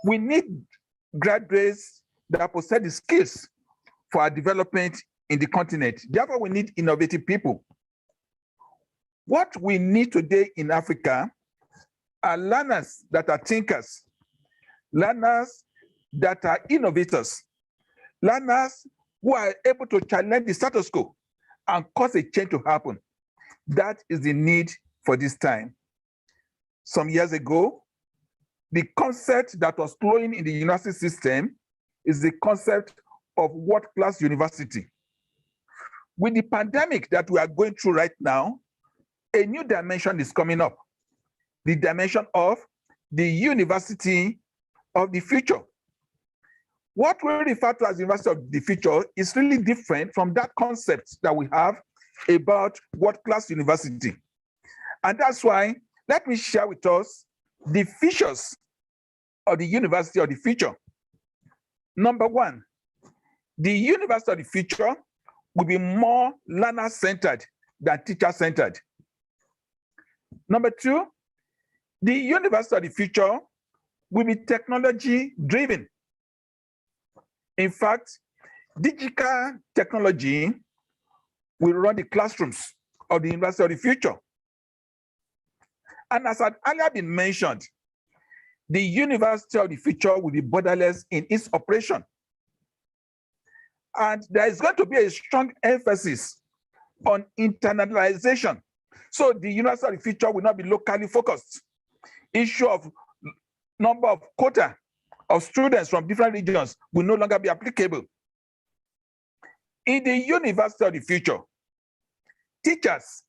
We need graduates that possess the skills for our development in the continent. Therefore, we need innovative people. What we need today in Africa are learners that are thinkers, learners that are innovators, learners who are able to challenge the status quo and cause a change to happen. That is the need for this time. Some years ago, the concept that was flowing in the university system is the concept of world-class university. With the pandemic that we are going through right now, a new dimension is coming up, the dimension of the university of the future. What we refer to as university of the future is really different from that concept that we have about world-class university. And that's why, let me share with us the features of the university of the future. Number one, the university of the future will be more learner-centered than teacher-centered. Number two, the university of the future will be technology-driven. In fact, digital technology will run the classrooms of the university of the future. And as had earlier been mentioned, the university of the future will be borderless in its operation. And there is going to be a strong emphasis on internationalization. So the university of the future will not be locally focused. Issue of number of quota of students from different regions will no longer be applicable. In the university of the future, teachers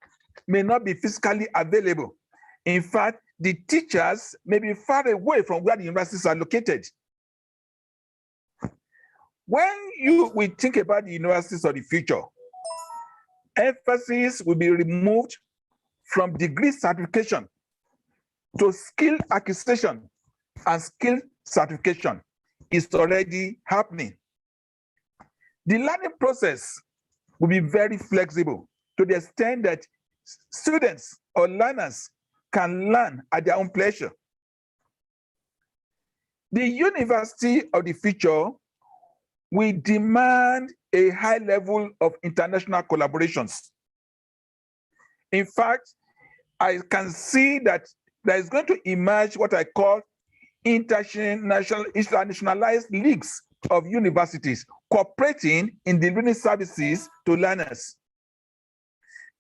may not be physically available. In fact, the teachers may be far away from where the universities are located. When we think about the universities of the future, emphasis will be removed from degree certification to skill acquisition, and skill certification is already happening. The learning process will be very flexible to the extent that students or learners can learn at their own pleasure. The university of the future will demand a high level of international collaborations. In fact, I can see that there is going to emerge what I call internationalized leagues of universities cooperating in delivering services to learners.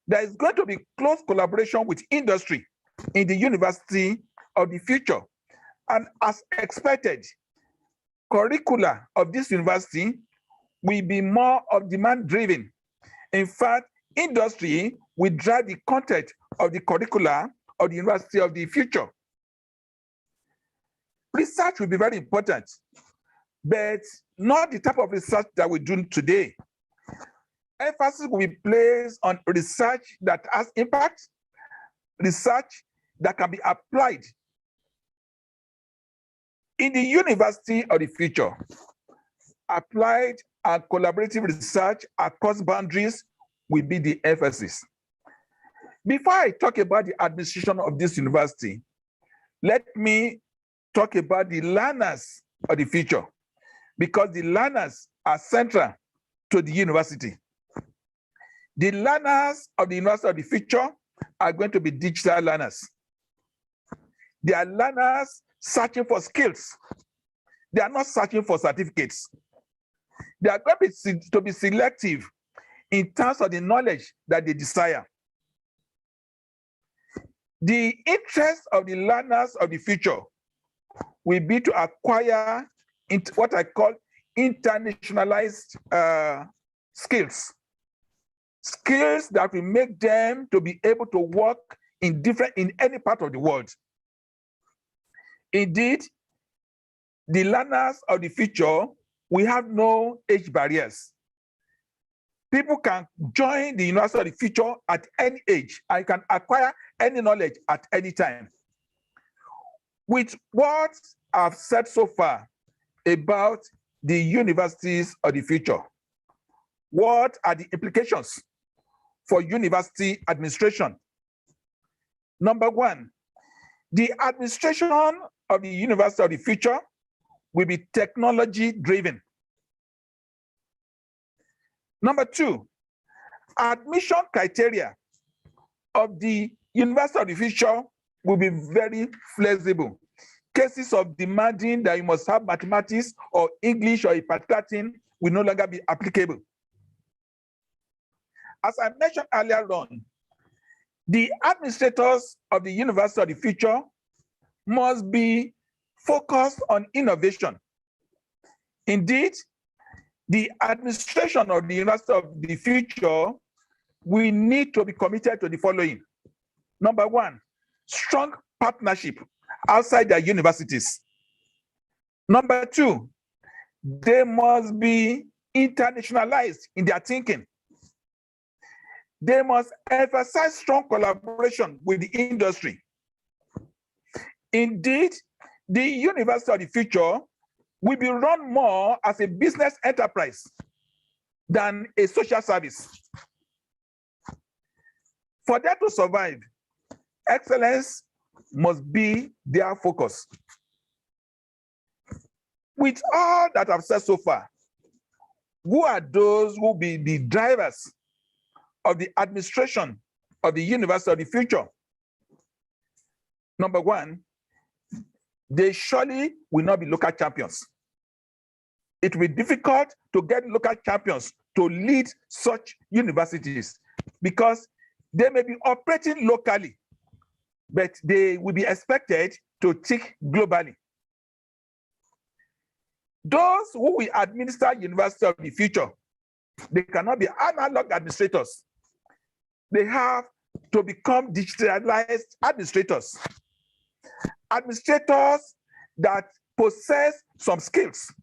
There is going to be close collaboration with industry in the university of the future. And as expected, curricula of this university will be more of demand-driven. In fact, industry will drive the content of the curricula of the university of the future. Research will be very important, but not the type of research that we're doing today. Emphasis will be placed on research that has impact, research that can be applied. In the university of the future, applied and collaborative research across boundaries will be the emphasis. Before I talk about the administration of this university, let me talk about the learners of the future, because the learners are central to the university. The learners of the university of the future are going to be digital learners. They are learners searching for skills. They are not searching for certificates. They are going to be selective in terms of the knowledge that they desire. The interest of the learners of the future will be to acquire what I call internationalized skills. Skills that will make them to be able to work in any part of the world. Indeed, the learners of the future will have no age barriers. People can join the university of the future at any age and can acquire any knowledge at any time. With what I've said so far about the universities of the future, what are the implications for university administration? Number one, the administration of the university of the future will be technology-driven. Number two, admission criteria of the University of the Future will be very flexible. Cases of demanding that you must have mathematics or English or a particular thing will no longer be applicable. As I mentioned earlier on, the administrators of the University of the Future must be focused on innovation. Indeed, the administration of the University of the Future will need to be committed to the following. Number one, strong partnership outside their universities. Number two, they must be internationalized in their thinking. They must emphasize strong collaboration with the industry. Indeed, the University of the Future will be run more as a business enterprise than a social service. For them to survive, excellence must be their focus. With all that I've said so far, who are those who will be the drivers of the administration of the University of the Future? Number one, they surely will not be local champions. It will be difficult to get local champions to lead such universities because they may be operating locally, but they will be expected to think globally. Those who will administer University of the Future, they cannot be analog administrators. They have to become digitalized administrators. Administrators that possess some skills.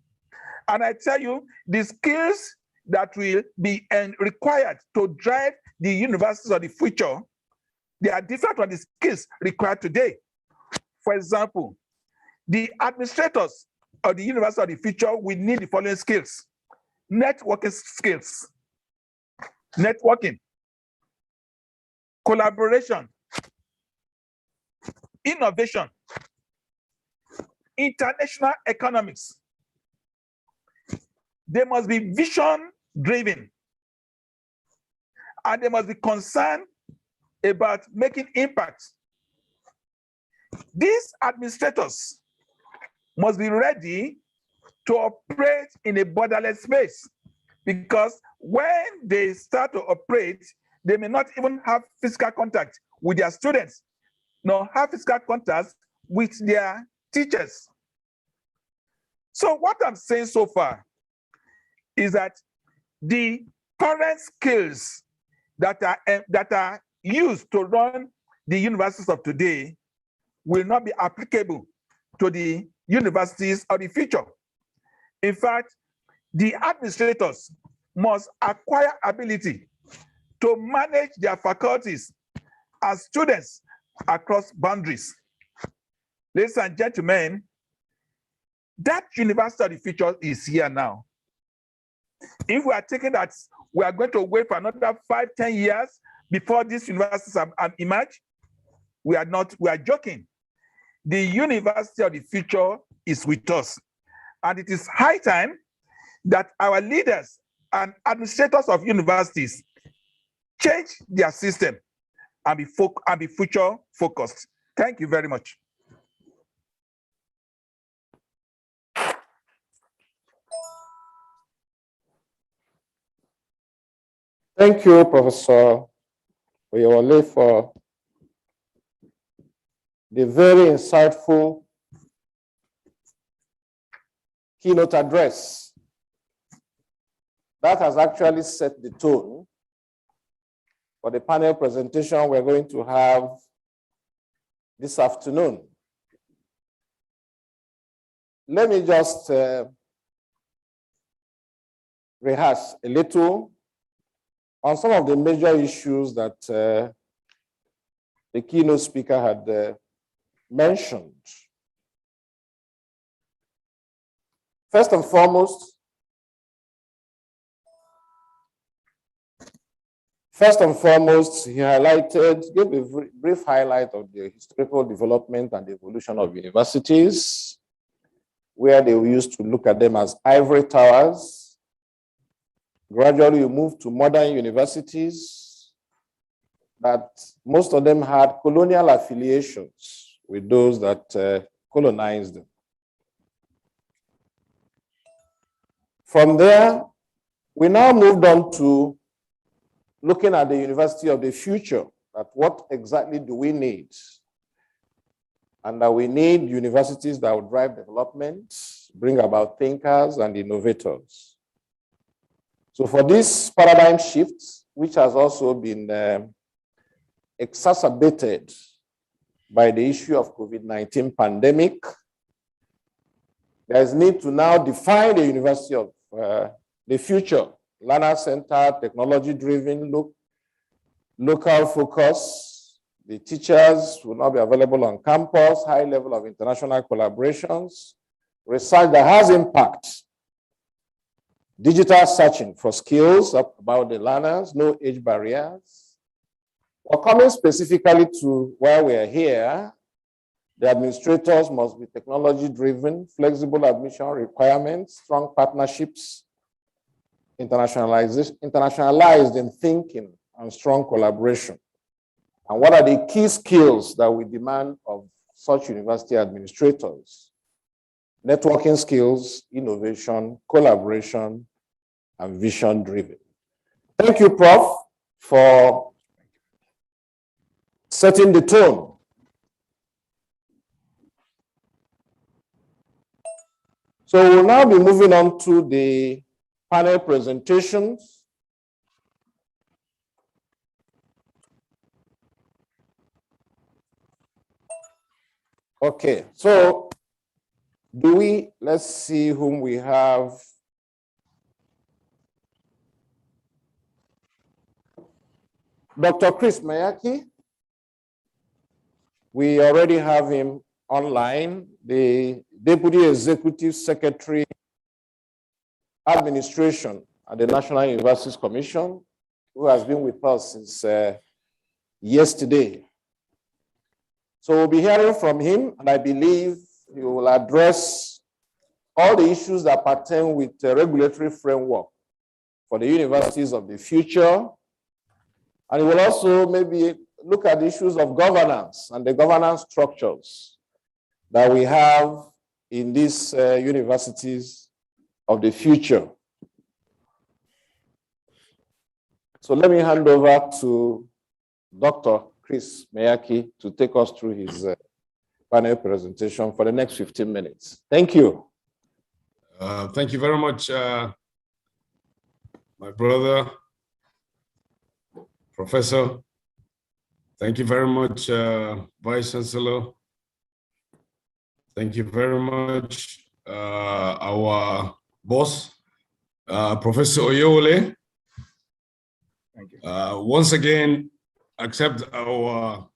And I tell you, the skills that will be required to drive the universities of the future, they are different from the skills required today. For example, the administrators of the University of the Future will need the following skills: networking skills, networking, collaboration, innovation, international economics. They must be vision-driven, and they must be concerned about making impact. These administrators must be ready to operate in a borderless space, because when they start to operate, they may not even have physical contact with their students, nor have physical contact with their teachers. So what I'm saying so far is that the current skills that are used to run the universities of today will not be applicable to the universities of the future. In fact, the administrators must acquire ability to manage their faculties as students across boundaries. Ladies and gentlemen, that University of the Future is here now. If we are thinking that we are going to wait for another 5-10 years before these universities have emerged, we are not, we are joking. The University of the Future is with us. And it is high time that our leaders and administrators of universities change their system and be future focused. Thank you very much. Thank you, Professor Oyewole, for the very insightful keynote address. That has actually set the tone for the panel presentation we're going to have this afternoon. Let me just rehash a little on some of the major issues that the keynote speaker had mentioned. First and foremost, he gave a brief highlight of the historical development and evolution of universities. where they used to look at them as ivory towers. Gradually, we moved to modern universities that most of them had colonial affiliations with those that colonized them. From there, we now moved on to looking at the university of the future, at what exactly do we need? And that we need universities that will drive development, bring about thinkers and innovators. So for this paradigm shift, which has also been exacerbated by the issue of COVID-19 pandemic, there is need to now define the university of the future, learner-centered, technology-driven, local focus. The teachers will now be available on campus, high level of international collaborations, research that has impact, digital searching for skills about the learners, no age barriers. Or coming specifically to why we are here, the administrators must be technology-driven, flexible admission requirements, strong partnerships, internationalized in thinking, and strong collaboration. And what are the key skills that we demand of such university administrators? Networking skills, innovation, collaboration, and vision-driven. Thank you, Prof, for setting the tone. So we'll now be moving on to the panel presentations. Okay, so let's see whom we have. Dr. Chris Mayaki, we already have him online, the Deputy Executive Secretary, Administration at the National Universities Commission, who has been with us since yesterday. So we'll be hearing from him, and I believe he will address all the issues that pertain with the regulatory framework for the universities of the future. And he will also maybe look at the issues of governance and the governance structures that we have in these universities of the future. So let me hand over to Dr. Chris Mayaki to take us through his panel presentation for the next 15 minutes. Thank you. Thank you very much, my brother, Professor. Thank you very much, Vice Chancellor. Thank you very much, our boss, Professor Oyewole. Thank you. Once again, accept our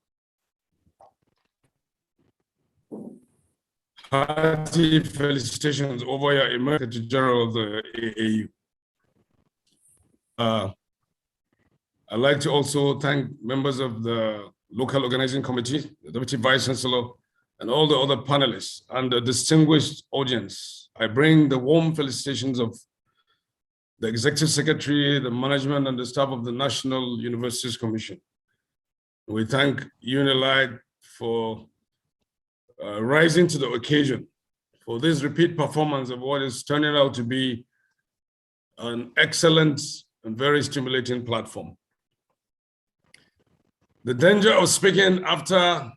hearty felicitations over your emergency general of the AAU. I'd like to also thank members of the local organizing committee, the Deputy Vice Chancellor, and all the other panelists and the distinguished audience. I bring the warm felicitations of the Executive Secretary, the management, and the staff of the National Universities Commission. We thank UNILAG for rising to the occasion for this repeat performance of what is turning out to be an excellent and very stimulating platform. The danger of speaking after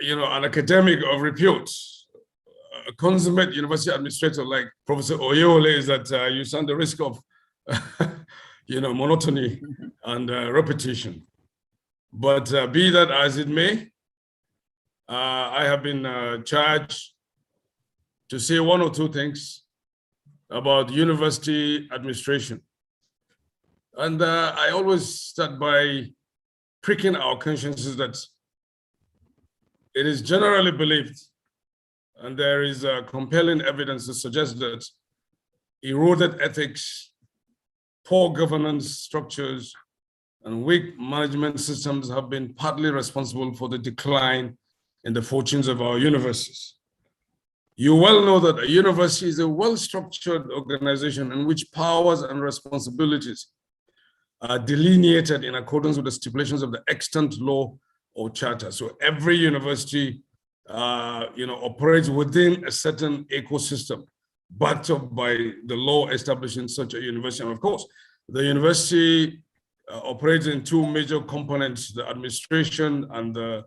an academic of repute, a consummate university administrator like Professor Oyewole, is that you stand the risk of monotony and repetition. But be that as it may, I have been charged to say one or two things about university administration. And I always start by pricking our consciences that it is generally believed, and there is compelling evidence to suggest that eroded ethics, poor governance structures, and weak management systems have been partly responsible for the decline in the fortunes of our universities. You well know that a university is a well-structured organization in which powers and responsibilities are delineated in accordance with the stipulations of the extant law or charter. So every university, operates within a certain ecosystem backed up by the law establishing such a university. And of course, the university operates in two major components, the administration and the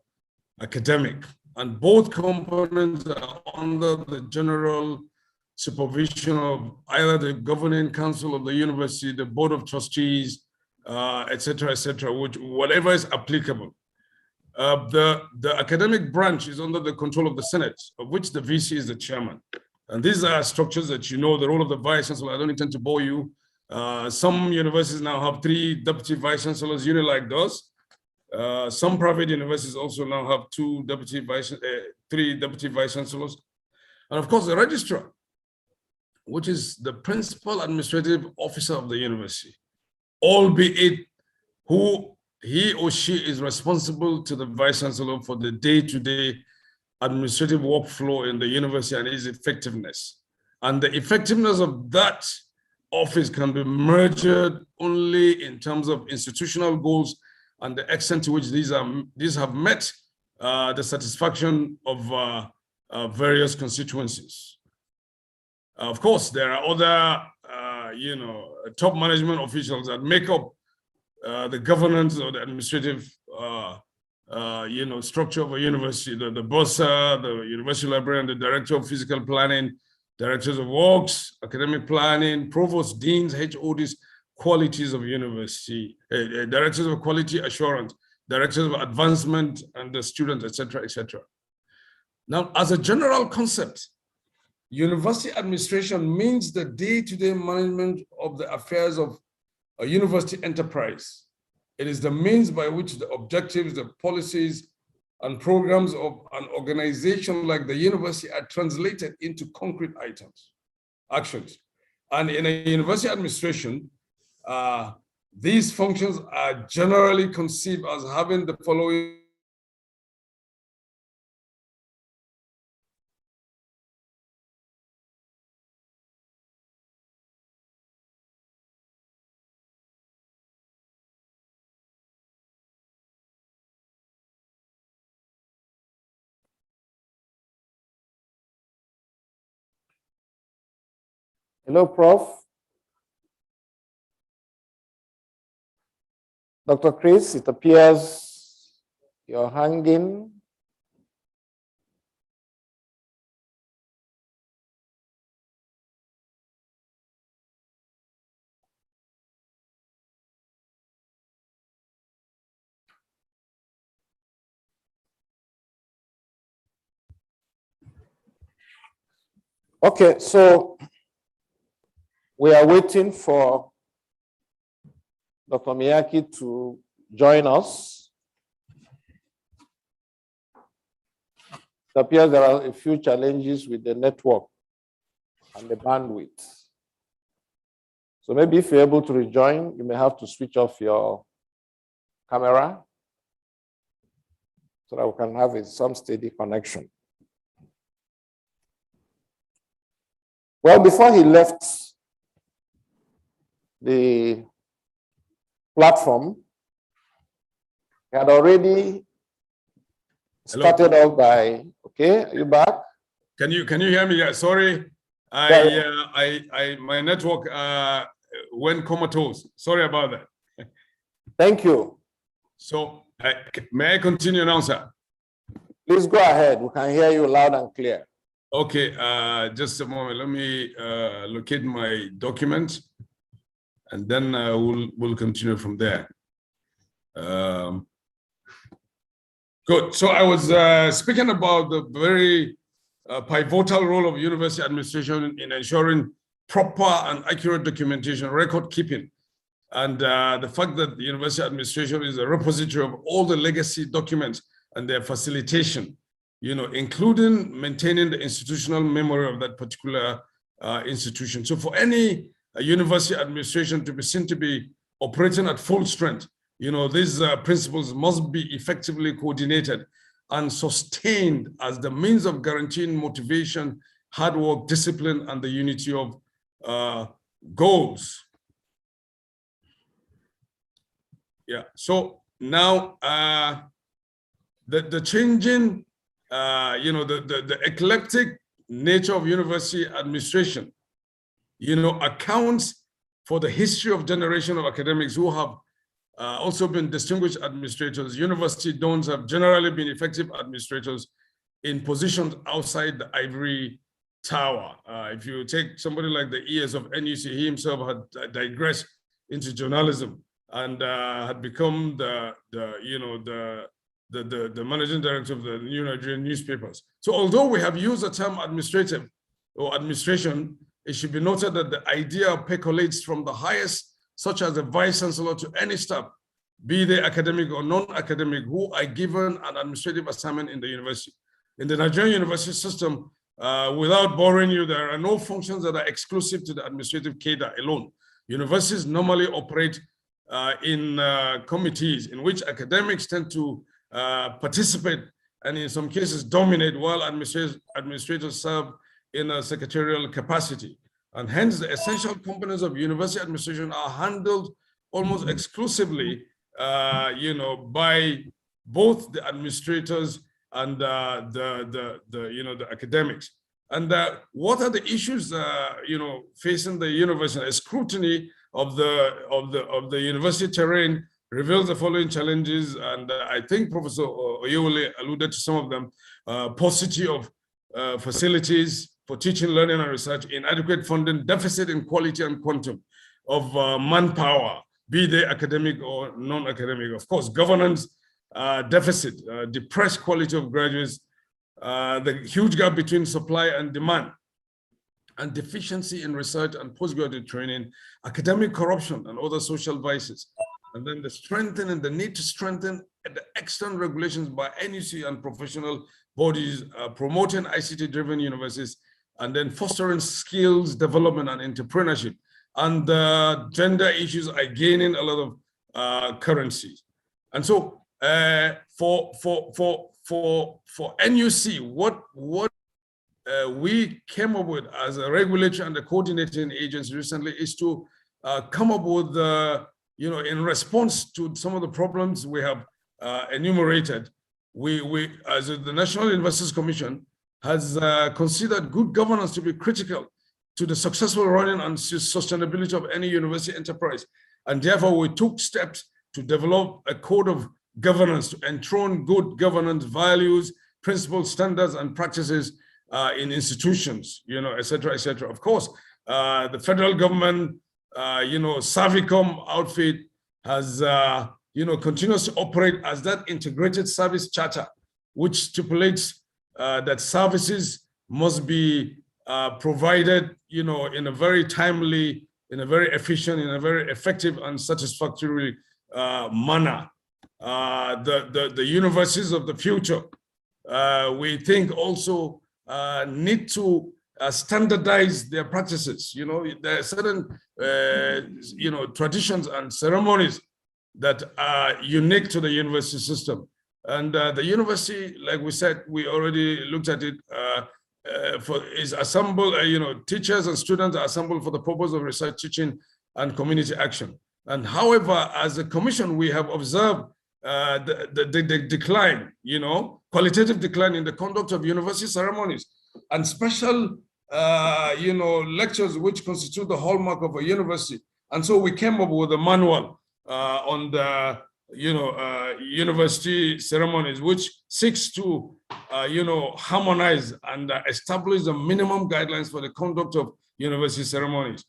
academic. And both components are under the general supervision of either the governing council of the university, the board of trustees, et cetera, whatever is applicable. The academic branch is under the control of the Senate, of which the VC is the chairman. And these are structures that you know, the role of the vice chancellor. I don't intend to bore you. Some universities now have 3 deputy vice chancellors, UNILAG does. Some private universities also now have 3 deputy vice chancellors. And of course, the registrar, which is the principal administrative officer of the university, albeit who he or she is responsible to the vice chancellor for the day-to-day administrative workflow in the university and its effectiveness. And the effectiveness of that office can be measured only in terms of institutional goals and the extent to which these have met the satisfaction of various constituencies. Of course, there are other, top management officials that make up the governance or the administrative, structure of a university. The bursar, the university librarian, the director of physical planning, directors of works, academic planning, provosts, deans, HODs, qualities of university, directors of quality assurance, directors of advancement and the students, et cetera. Now, as a general concept, university administration means the day-to-day management of the affairs of a university enterprise. It is the means by which the objectives, the policies, and programs of an organization like the university are translated into concrete items, actions. And in a university administration, these functions are generally conceived as having the following. Hello, Prof. Dr. Chris, it appears you're hanging. Okay, so we are waiting for Dr. Mayaki to join us. It appears there are a few challenges with the network and the bandwidth. So maybe if you're able to rejoin, you may have to switch off your camera so that we can have some steady connection. Well, before he left the platform, he had already started off by, okay, are you back? Can you hear me? Yeah, sorry. My network went comatose. Sorry about that. Thank you. So may I continue now, sir? Please go ahead. We can hear you loud and clear. Okay, just a moment. Let me locate my document, and then we'll continue from there. Good. So I was speaking about the very pivotal role of university administration in ensuring proper and accurate documentation, record keeping, and the fact that the university administration is a repository of all the legacy documents and their facilitation, including maintaining the institutional memory of that particular institution. So for any university administration to be seen to be operating at full strength, these principles must be effectively coordinated and sustained as the means of guaranteeing motivation, hard work, discipline, and the unity of goals. Yeah, so now the changing, the eclectic nature of university administration, accounts for the history of generation of academics who have also been distinguished administrators. University dons have generally been effective administrators in positions outside the ivory tower. If you take somebody like the ES of NUC, he himself had digressed into journalism and had become the managing director of the New Nigerian newspapers. So although we have used the term administrative or administration, it should be noted that the idea percolates from the highest, such as the vice chancellor, to any staff, be they academic or non-academic, who are given an administrative assignment in the university. In the Nigerian university system, without boring you, there are no functions that are exclusive to the administrative cadre alone. Universities normally operate in committees in which academics tend to participate and in some cases dominate, while administrators serve in a secretarial capacity. And hence the essential components of university administration are handled almost exclusively by both the administrators and the academics. And what are the issues facing the university? A scrutiny of the university terrain reveals the following challenges, and I think Professor Oyewole alluded to some of them: paucity of facilities for teaching, learning, and research, inadequate funding, deficit in quality and quantum of manpower, be they academic or non-academic. Of course, governance deficit, depressed quality of graduates, the huge gap between supply and demand, and deficiency in research and postgraduate training, academic corruption and other social vices. And then the need to strengthen the external regulations by NUC and professional bodies, promoting ICT-driven universities, and then fostering skills development and entrepreneurship. And gender issues are gaining a lot of currency. And so for NUC, what we came up with as a regulatory and a coordinating agency recently is to come up with, in response to some of the problems we have enumerated, we as the National Universities Commission has considered good governance to be critical to the successful running and sustainability of any university enterprise. And therefore, we took steps to develop a code of governance to enthrone good governance values, principles, standards, and practices in institutions, et cetera, et cetera. Of course, the federal government, Savicom outfit has, continues to operate as that integrated service charter, which stipulates that services must be provided, in a very timely, in a very efficient, in a very effective and satisfactory manner. The universities of the future, we think also need to standardize their practices. There are certain, traditions and ceremonies that are unique to the university system. And the university, like we said, we already looked at it, is assembled, teachers and students are assembled for the purpose of research, teaching, and community action. And however, as a commission, we have observed the decline, qualitative decline in the conduct of university ceremonies and special, lectures which constitute the hallmark of a university. And so we came up with a manual on the, university ceremonies, which seeks to, harmonize and establish the minimum guidelines for the conduct of university ceremonies.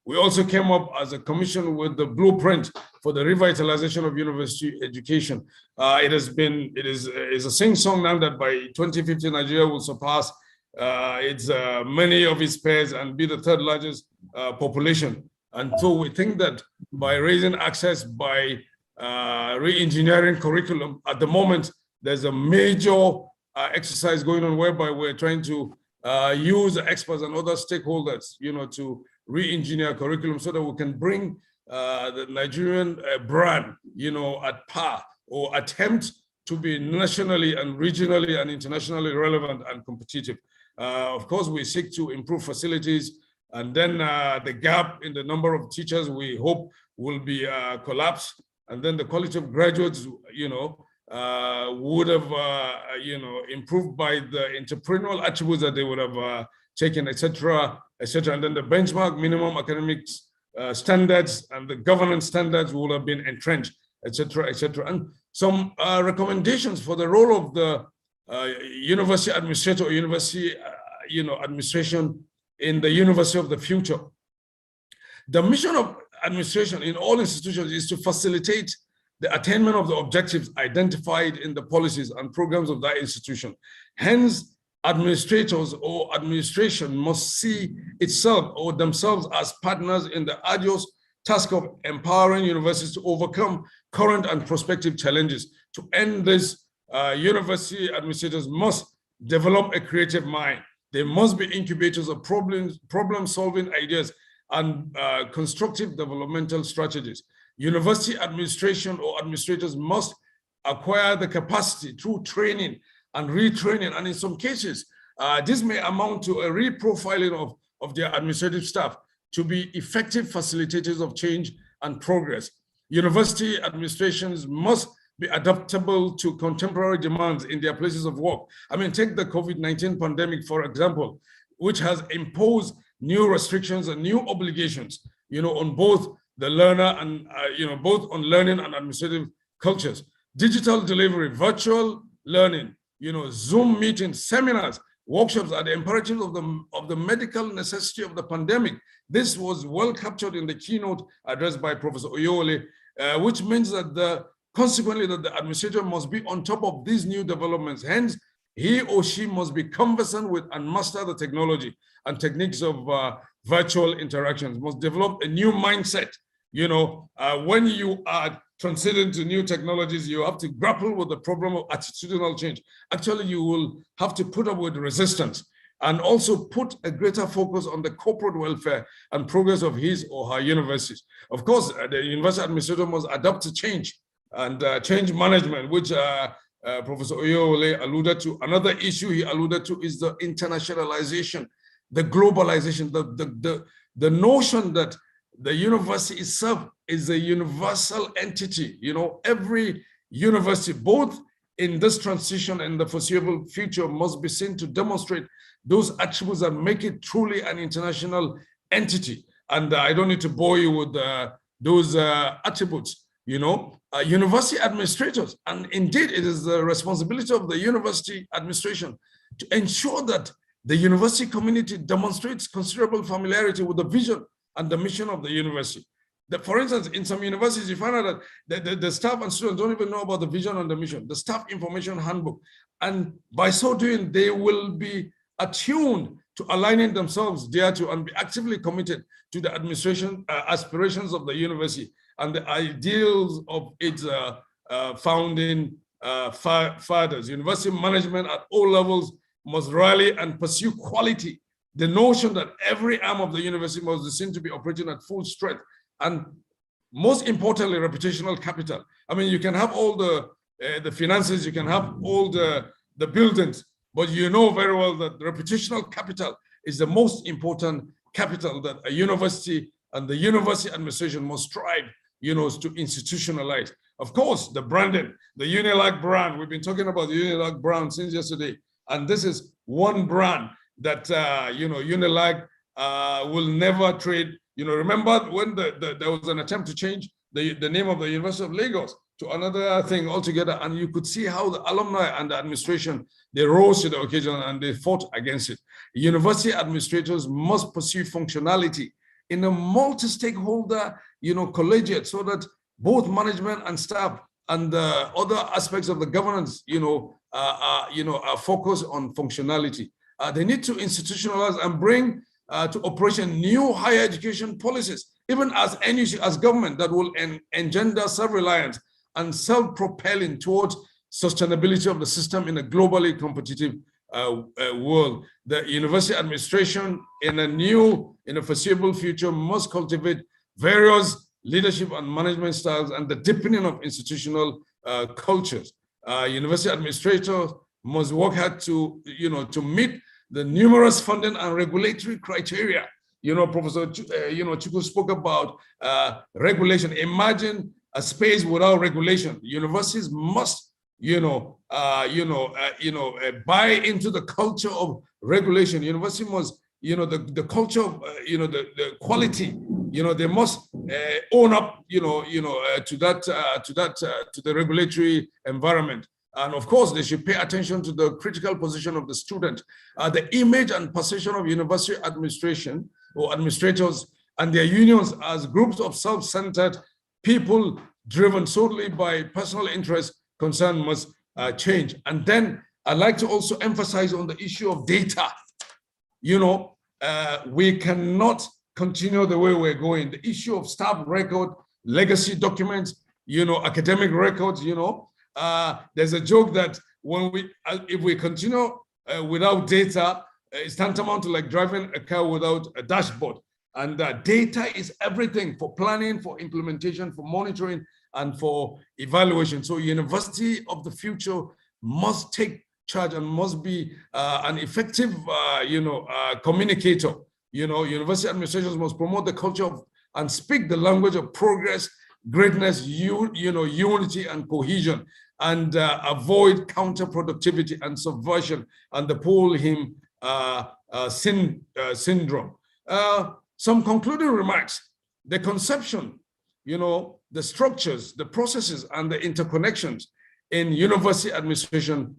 We also came up as a commission with the blueprint for the revitalization of university education. It is a sing-song now that by 2050 Nigeria will surpass many of its peers and be the third largest population. And so we think that by raising access, by re-engineering curriculum, at the moment there's a major exercise going on whereby we're trying to use experts and other stakeholders, to re-engineer curriculum so that we can bring the Nigerian brand, at par, or attempt to be nationally and regionally and internationally relevant and competitive. Of course, we seek to improve facilities, and then the gap in the number of teachers we hope will be collapsed, and then the quality of graduates, would have, improved by the entrepreneurial attributes that they would have taken, etc., etc. And then the benchmark minimum academics standards and the governance standards would have been entrenched, etc., etc. And some recommendations for the role of the university administrator or university, administration in the university of the future. The mission of administration in all institutions is to facilitate the attainment of the objectives identified in the policies and programs of that institution. Hence, administrators or administration must see itself or themselves as partners in the arduous task of empowering universities to overcome current and prospective challenges. To end this, university administrators must develop a creative mind. They must be incubators of problem-solving ideas and constructive developmental strategies. University administration or administrators must acquire the capacity through training and retraining, and in some cases, this may amount to a reprofiling of their administrative staff to be effective facilitators of change and progress. University administrations must be adaptable to contemporary demands in their places of work. I mean, take the COVID-19 pandemic, for example, which has imposed new restrictions and new obligations, on both the learner and, both on learning and administrative cultures. Digital delivery, virtual learning, Zoom meetings, seminars, workshops are the imperatives of the medical necessity of the pandemic. This was well captured in the keynote addressed by Professor Oyewole, which means that consequently that the administrator must be on top of these new developments. Hence, he or she must be conversant with and master the technology and techniques of virtual interactions, must develop a new mindset. When you are transiting to new technologies, you have to grapple with the problem of attitudinal change. Actually, you will have to put up with resistance and also put a greater focus on the corporate welfare and progress of his or her universities. Of course, the university administrator must adapt to change and change management, which Professor Oyewole alluded to. Another issue he alluded to is the internationalization, the globalization, the notion that the university itself is a universal entity. Every university, both in this transition and the foreseeable future, must be seen to demonstrate those attributes that make it truly an international entity. And I don't need to bore you with those attributes. University administrators, and indeed it is the responsibility of the university administration to ensure that the university community demonstrates considerable familiarity with the vision and the mission of the university. For instance, in some universities, you find out that the staff and students don't even know about the vision and the mission, the staff information handbook. And by so doing, they will be attuned to aligning themselves thereto and be actively committed to the administration aspirations of the university and the ideals of its founding fathers. University management at all levels must rally and pursue quality. The notion that every arm of the university must be seen to be operating at full strength, and most importantly, reputational capital. I mean, you can have all the finances, you can have all the buildings, but you know very well that reputational capital is the most important capital that a university and the university administration must strive, to institutionalize. Of course, the branding, the UNILAG brand, we've been talking about the UNILAG brand since yesterday, and this is one brand that, UNILAG will never trade. Remember when there was an attempt to change the name of the University of Lagos to another thing altogether, and you could see how the alumni and the administration, they rose to the occasion and they fought against it. University administrators must pursue functionality in a multi-stakeholder, collegiate, so that both management and staff and the other aspects of the governance, are focused on functionality. They need to institutionalize and bring to operation new higher education policies, even as NUC, as government, that will engender self-reliance and self-propelling towards sustainability of the system in a globally competitive world. The university administration in a foreseeable future must cultivate various leadership and management styles and the deepening of institutional cultures. university administrators must work hard to, to meet the numerous funding and regulatory criteria. Professor, Chukwu spoke about regulation. Imagine a space without regulation. Universities must, buy into the culture of regulation. University must, the culture of, the quality. They must own up, to the regulatory environment. And of course, they should pay attention to the critical position of the student. The image and position of university administration or administrators and their unions as groups of self-centered people driven solely by personal interest concern must change. And then I'd like to also emphasize on the issue of data. We cannot continue the way we're going. The issue of staff record, legacy documents, academic records, there's a joke that if we continue without data, it's tantamount to like driving a car without a dashboard. And data is everything for planning, for implementation, for monitoring, and for evaluation. So university of the future must take charge and must be an effective, communicator. University administrations must promote the culture of and speak the language of progress, greatness, unity and cohesion, and avoid counterproductivity and subversion and the Paul Him syndrome. Some concluding remarks: the conception, the structures, the processes, and the interconnections in university administration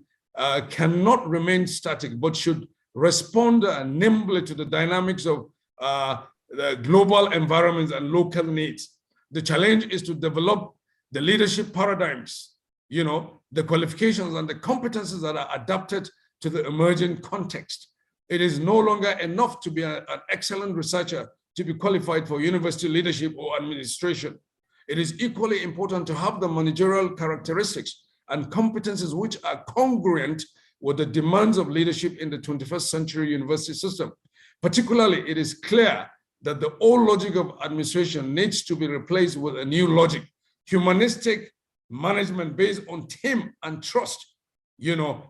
cannot remain static, but should respond nimbly to the dynamics of the global environments and local needs. The challenge is to develop the leadership paradigms, the qualifications and the competences that are adapted to the emerging context. It is no longer enough to be an excellent researcher to be qualified for university leadership or administration. It is equally important to have the managerial characteristics and competences which are congruent with the demands of leadership in the 21st century university system. Particularly, it is clear that the old logic of administration needs to be replaced with a new logic. Humanistic management based on team and trust,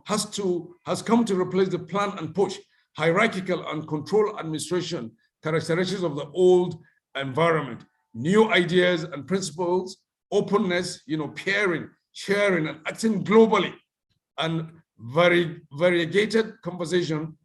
has come to replace the plan and push, hierarchical and control administration characteristics of the old environment. New ideas and principles, openness, peering, sharing, and acting globally, and variegated conversation,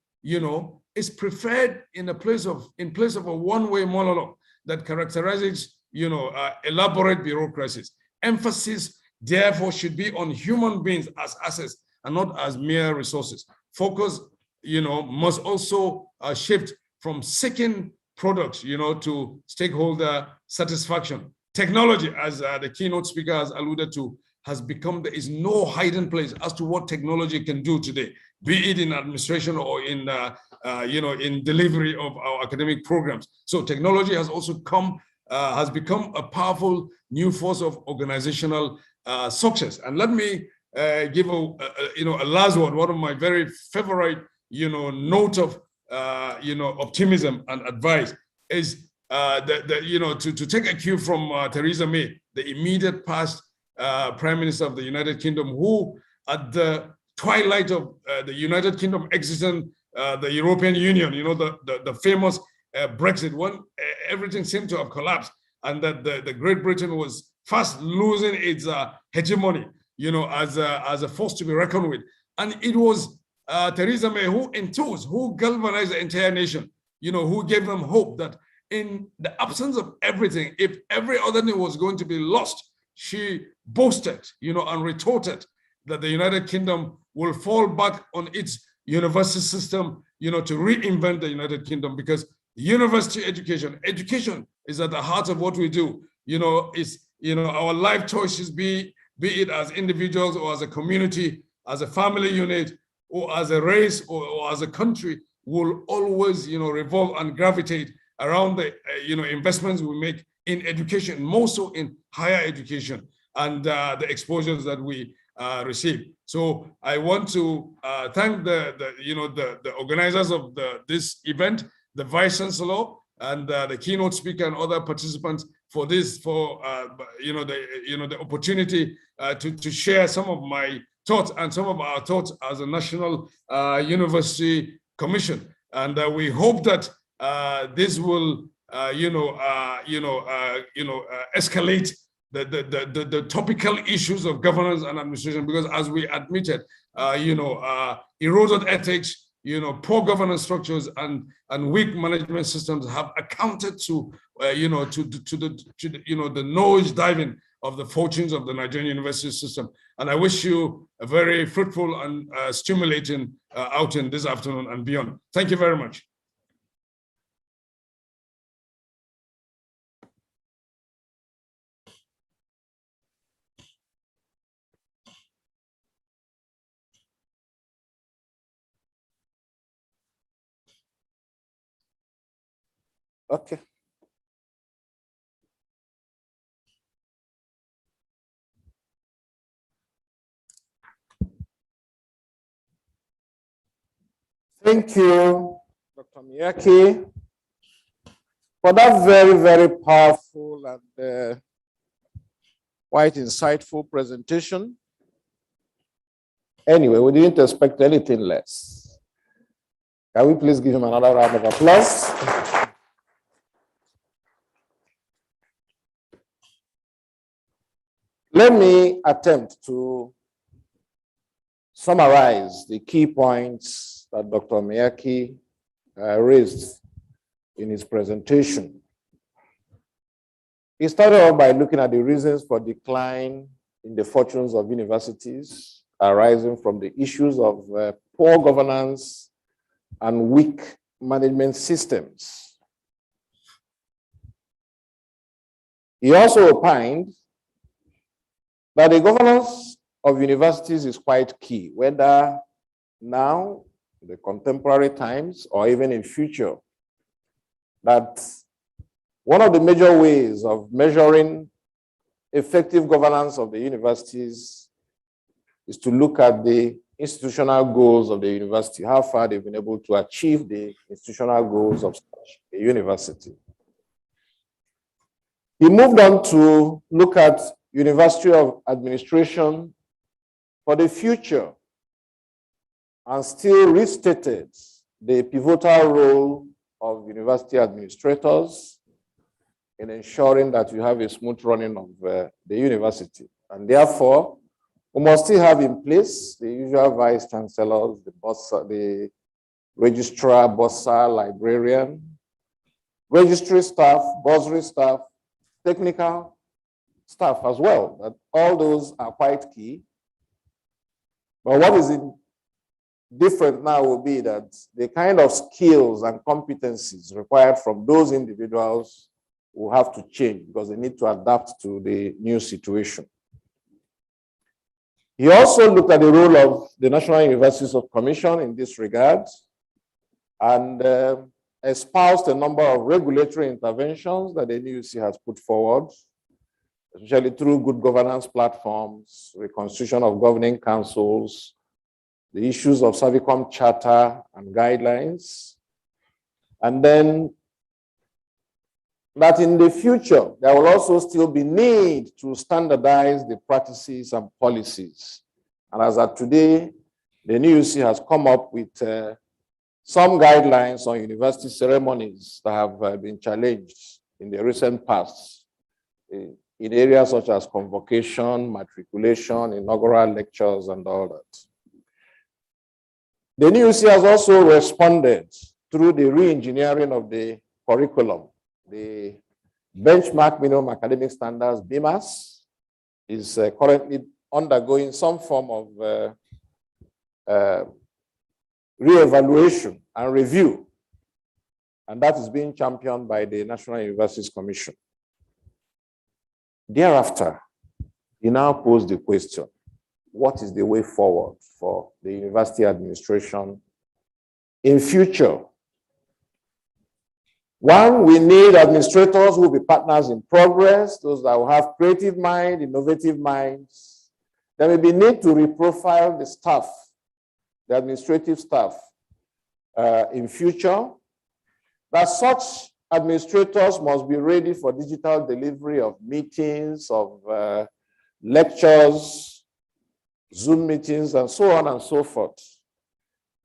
is preferred in place of a one-way monologue that characterizes, elaborate bureaucracies. Emphasis, therefore, should be on human beings as assets and not as mere resources. Focus, must also shift from seeking products, to stakeholder satisfaction. Technology, as the keynote speaker has alluded to, has become, there is no hiding place as to what technology can do today, be it in administration or in, in delivery of our academic programs. So technology has also has become a powerful new force of organizational success. And let me give a last one of my very favorite, note of, optimism and advice is to take a cue from Theresa May, the immediate past Prime Minister of the United Kingdom, who at the twilight of the United Kingdom exiting the European Union, the famous Brexit, when everything seemed to have collapsed, and that the Great Britain was fast losing its hegemony, as a force to be reckoned with. And it was Theresa May who enthused, who galvanized the entire nation, who gave them hope that in the absence of everything, if every other thing was going to be lost, she boasted, and retorted that the United Kingdom will fall back on its university system, to reinvent the United Kingdom, because university education is at the heart of what we do. Our life choices, be it as individuals or as a community, as a family unit, or as a race or as a country, will always, revolve and gravitate around the, investments we make in education, more so in higher education, and the exposures that we receive. So I want to thank the organizers of this event, the Vice Chancellor, and the keynote speaker and other participants for this, the opportunity to share some of my thoughts and some of our thoughts as a National University Commission. And we hope that this will, escalate the topical issues of governance and administration, because as we admitted, eroded ethics, poor governance structures and weak management systems have accounted to, the nose diving of the fortunes of the Nigerian university system. And I wish you a very fruitful and stimulating outing this afternoon and beyond. Thank you very much. Okay. Thank you, Dr. Mayaki, for that very, very powerful and quite insightful presentation. Anyway, we didn't expect anything less. Can we please give him another round of applause? Let me attempt to summarize the key points that Dr. Mayaki raised in his presentation. He started off by looking at the reasons for decline in the fortunes of universities arising from the issues of poor governance and weak management systems. He also opined that the governance of universities is quite key, whether now, in the contemporary times, or even in future. That one of the major ways of measuring effective governance of the universities is to look at the institutional goals of the university, how far they've been able to achieve the institutional goals of such a university. He moved on to look at University of Administration for the future and still restated the pivotal role of university administrators in ensuring that you have a smooth running of the university. And therefore, we must still have in place the usual vice chancellors, the registrar, bursar, librarian, registry staff, bursary staff, technical staff as well. That all those are quite key. But what is different now will be that the kind of skills and competencies required from those individuals will have to change because they need to adapt to the new situation. He also looked at the role of the National Universities Commission in this regard and espoused a number of regulatory interventions that the NUC has put forward, especially through good governance platforms, reconstitution of governing councils, the issues of Savicom Charter and guidelines, and then that in the future, there will also still be need to standardize the practices and policies. And as of today, the NUC has come up with some guidelines on university ceremonies that have been challenged in the recent past in areas such as convocation, matriculation, inaugural lectures, and all that. The NUC has also responded through the re-engineering of the curriculum. The benchmark minimum academic standards, BMAS, is currently undergoing some form of re-evaluation and review, and that is being championed by the National Universities Commission. Thereafter, he now posed the question, what is the way forward for the university administration in future? One, we need administrators who will be partners in progress, those that will have creative mind, innovative minds. There may be need to reprofile the staff, the administrative staff in future. That such administrators must be ready for digital delivery of meetings, of lectures, Zoom meetings, and so on and so forth.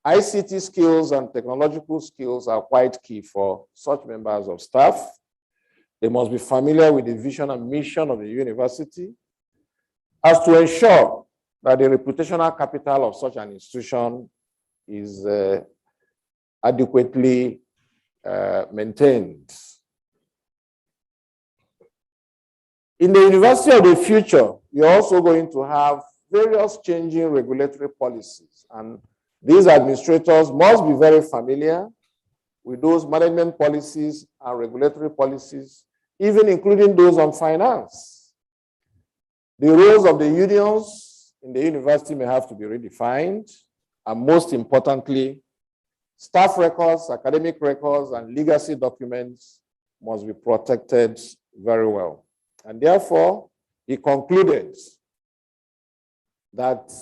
ICT skills and technological skills are quite key for such members of staff. They must be familiar with the vision and mission of the university, as to ensure that the reputational capital of such an institution is adequately maintained. In the University of the Future, you're also going to have various changing regulatory policies, and these administrators must be very familiar with those management policies and regulatory policies, even including those on finance. The roles of the unions in the university may have to be redefined, and most importantly, staff records, academic records, and legacy documents must be protected very well. And therefore, he concluded that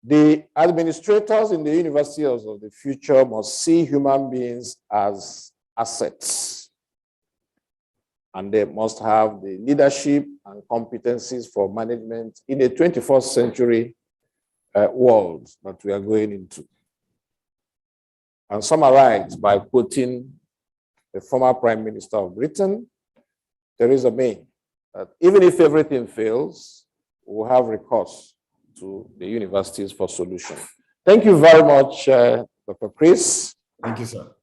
the administrators in the universities of the future must see human beings as assets, and they must have the leadership and competencies for management in a 21st century world that we are going into. And summarized by quoting the former Prime Minister of Britain, Theresa May, that even if everything fails, we'll have recourse to the universities for solution. Thank you very much, Dr. Chris. Thank you, sir.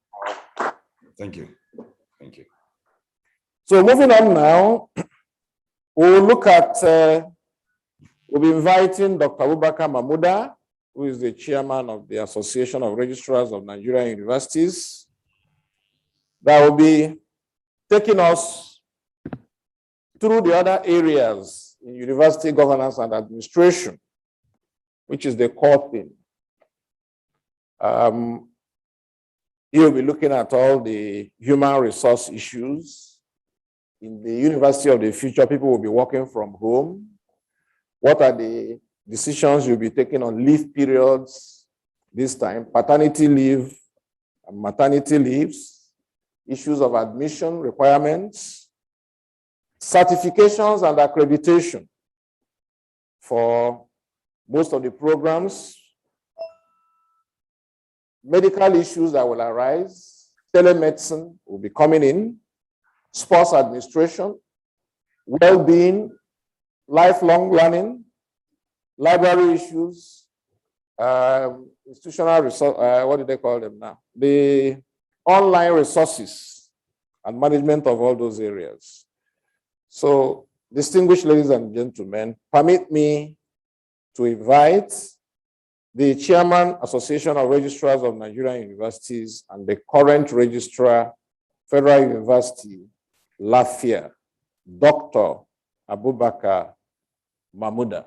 Thank you. Thank you. So moving on now, we'll look at, we'll be inviting Dr. Abubakar Mahmuda, who is the chairman of the Association of Registrars of Nigerian Universities, that will be taking us through the other areas in university governance and administration, which is the core thing. You'll be looking at all the human resource issues. In the University of the Future, people will be working from home. What are the decisions you'll be taking on leave periods this time? Paternity leave and maternity leaves, issues of admission requirements, certifications and accreditation for most of the programs, medical issues that will arise, telemedicine will be coming in, sports administration, well-being, lifelong learning, library issues, institutional resource, what do they call them now? The online resources and management of all those areas. So, distinguished ladies and gentlemen, permit me to invite the Chairman, Association of Registrars of Nigerian Universities, and the current Registrar, Federal University, Lafayette, Dr. Abubakar Mahmuda.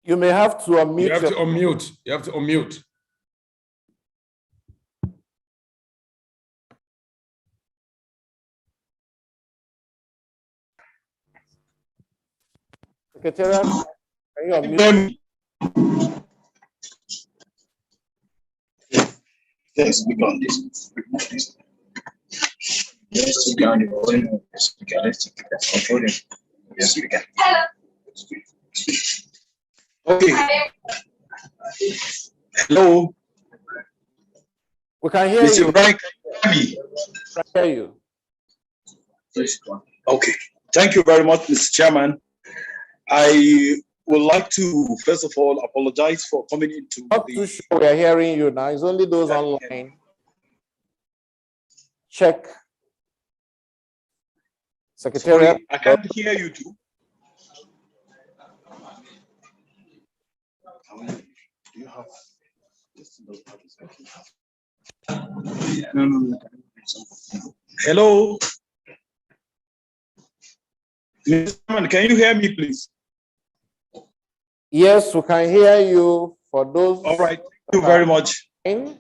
You may have to unmute. You have to unmute. You have to unmute. Secretariat, can you unmute? Yes, speak on this. Yes, speak on the Yes, we can. Okay. Hello. We can hear Mr. you. Brian, can you hear me? I can hear you. Okay. Thank you very much, Mr. Chairman. I would like to, first of all, apologize for coming into Not too sure we are hearing you now. It's only those online. Check. Secretariat. Sorry, I can't hear you too. Do you have no. Hello. Mr. Chairman, can you hear me, please? Yes, we can hear you. For those. All right. Thank you very much. I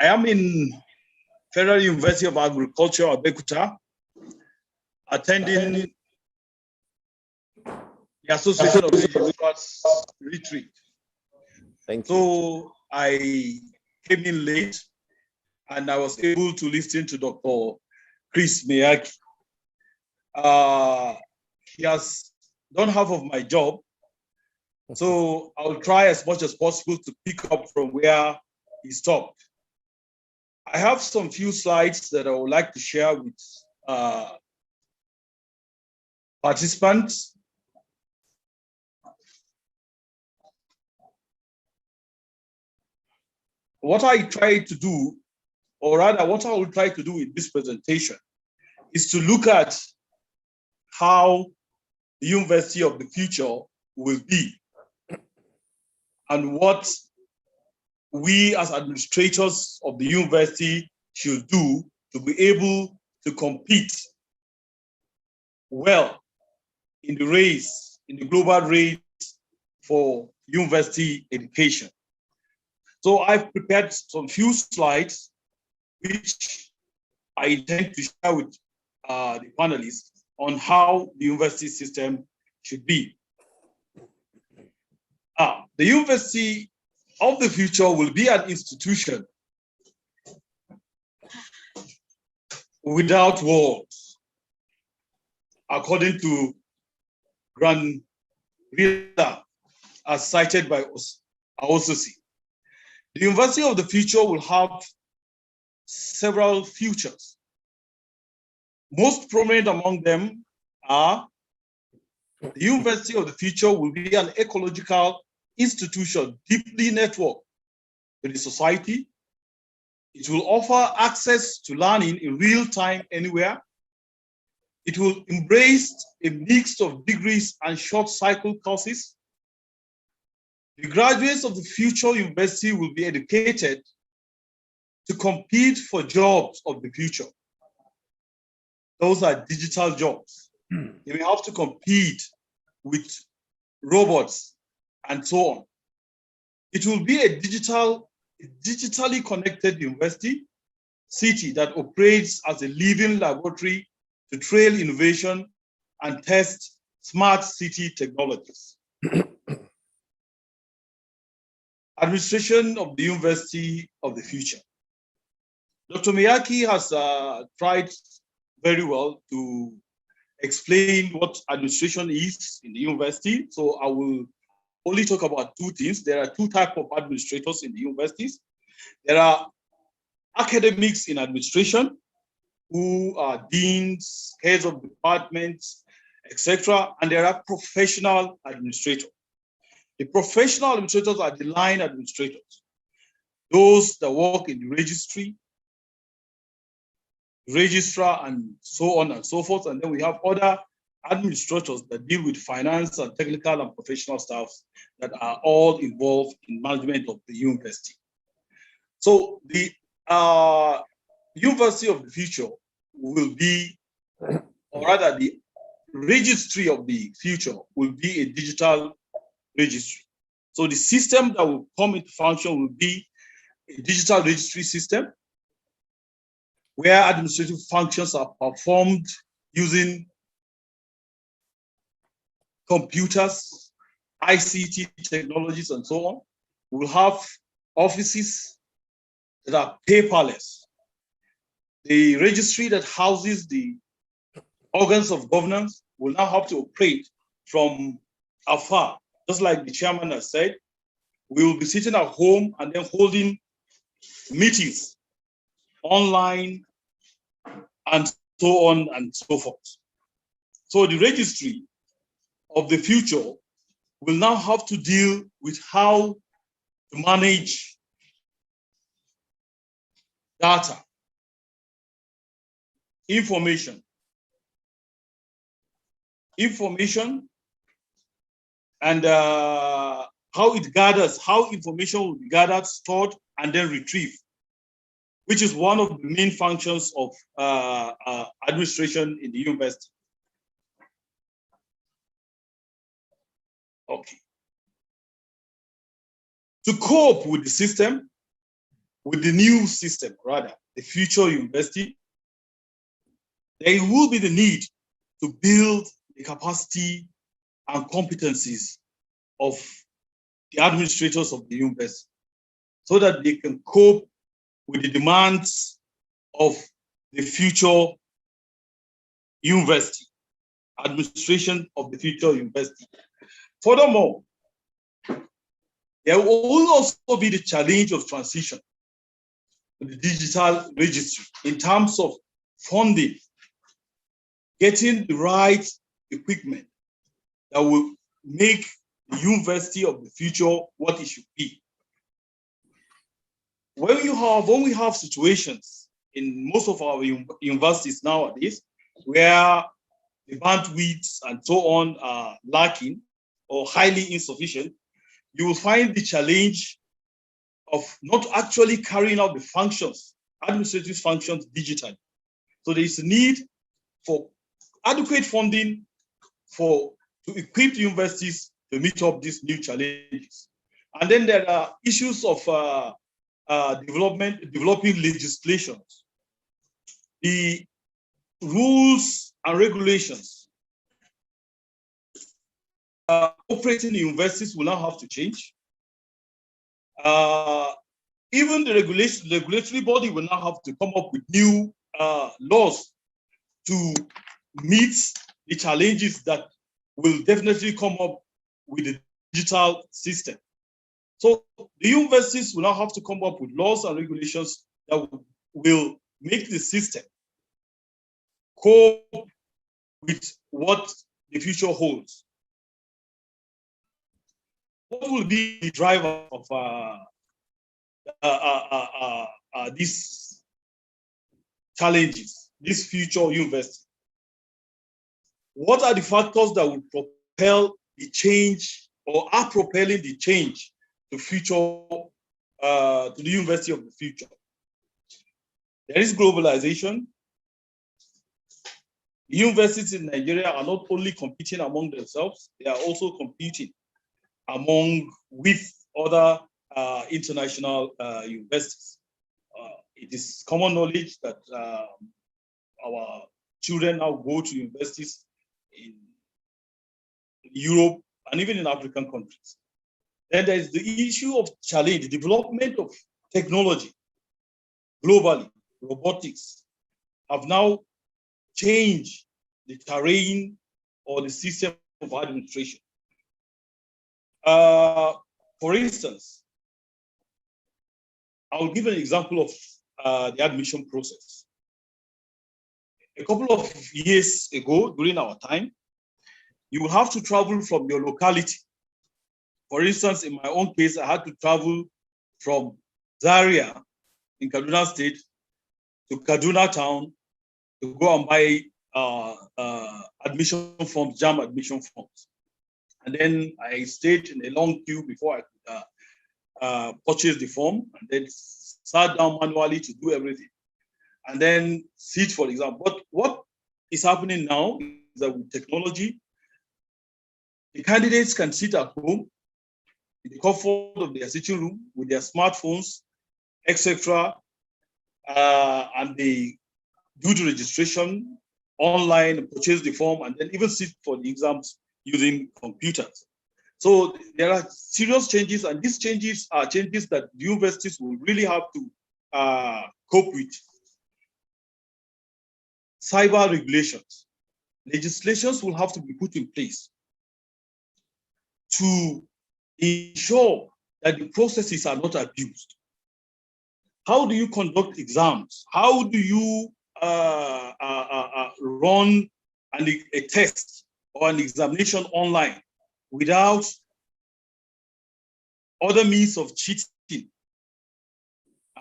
am in Federal University of Agriculture, Abeokuta, attending the Association of Registrars retreat. Thank you. So I came in late and I was able to listen to Dr. Chris Mayaki. He has done half of my job. So I'll try as much as possible to pick up from where he stopped. I have some few slides that I would like to share with participants. What I try to do, or rather what I will try to do in this presentation, is to look at how the University of the future will be and what we as administrators of the university should do to be able to compete well in the race, in the global race for university education. So I've prepared some few slides which I intend to share with the panelists on how the university system should be. The University of the future will be an institution without walls, according to Grand Rita, as cited by Aososi. The University of the future will have several futures. Most prominent among them are the University of the future will be an ecological institution deeply networked with the society. It will offer access to learning in real time anywhere. It will embrace a mix of degrees and short cycle courses. The graduates of the future university will be educated to compete for jobs of the future. Those are digital jobs. They will have to compete with robots and so on. It will be a digitally connected university city that operates as a living laboratory to trail innovation and test smart city technologies. Administration of the University of the future. Dr. Mayaki has tried very well to explain what administration is in the university. So I will only talk about two things. There are two types of administrators in the universities. There are academics in administration, who are deans, heads of departments, etc. And there are professional administrators. The professional administrators are the line administrators, those that work in the registry, registrar, and so on and so forth. And then we have other administrators that deal with finance and technical and professional staff that are all involved in management of the university. So the University of the future will be, or rather the registry of the future will be a digital registry. So the system that will come into function will be a digital registry system where administrative functions are performed using computers, ICT technologies, and so on. We'll have offices that are paperless. The registry that houses the organs of governance will now have to operate from afar. Just like the chairman has said, we will be sitting at home and then holding meetings online and so on and so forth. So the registry of the future will now have to deal with how to manage data, information, and how it gathers, how information will be gathered, stored, and then retrieved, which is one of the main functions of administration in the university. Okay. To cope with the system, with the new system, rather, the future university, there will be the need to build the capacity and competencies of the administrators of the university so that they can cope with the demands of the future university, administration of the future university. Furthermore, there will also be the challenge of transition to the digital registry in terms of funding, getting the right equipment that will make the university of the future what it should be. When we have situations in most of our universities nowadays where the bandwidths and so on are lacking or highly insufficient, you will find the challenge of not actually carrying out the functions, administrative functions digitally. So there is a need for adequate funding to equip the universities to meet up these new challenges. And then there are issues of developing legislations. The rules and regulations operating in universities will now have to change. Even the regulatory body will now have to come up with new laws to meet the challenges that will definitely come up with the digital system. So the universities will now have to come up with laws and regulations that will make the system cope with what the future holds. What will be the driver of these challenges, this future university? What are the factors that will propel the change or are propelling the change to the university of the future? There is globalization. The universities in Nigeria are not only competing among themselves, they are also competing with other international universities. It is common knowledge that our children now go to universities in Europe and even in African countries. Then there is the issue of challenge, the development of technology globally. Robotics have now changed the terrain or the system of administration. For instance, I'll give an example of the admission process. A couple of years ago, during our time, you will have to travel from your locality. For instance, in my own case, I had to travel from Zaria in Kaduna State to Kaduna town to go and buy admission forms, JAM admission forms. And then I stayed in a long queue before I could purchase the form, and then sat down manually to do everything. And then sit for exam. But what is happening now is that with technology, the candidates can sit at home in the comfort of their sitting room with their smartphones, etc. And they do the registration online, purchase the form, and then even sit for the exams using computers. So there are serious changes, and these changes are changes that the universities will really have to cope with. Cyber regulations. Legislations will have to be put in place to ensure that the processes are not abused. How do you conduct exams? How do you run a test or an examination online without other means of cheating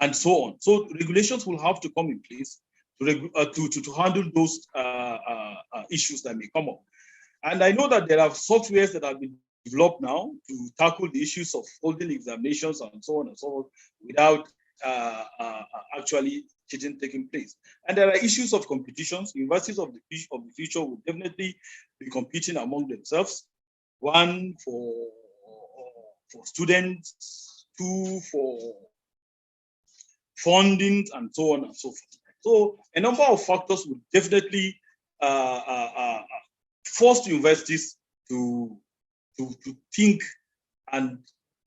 and so on? So regulations will have to come in place to handle those issues that may come up. And I know that there are softwares that have been developed now to tackle the issues of holding examinations and so on and so on without actually cheating taking place. And there are issues of competitions. Universities of the future will definitely be competing among themselves. One, for students, two, for funding, and so on and so forth. So a number of factors will definitely force universities to think and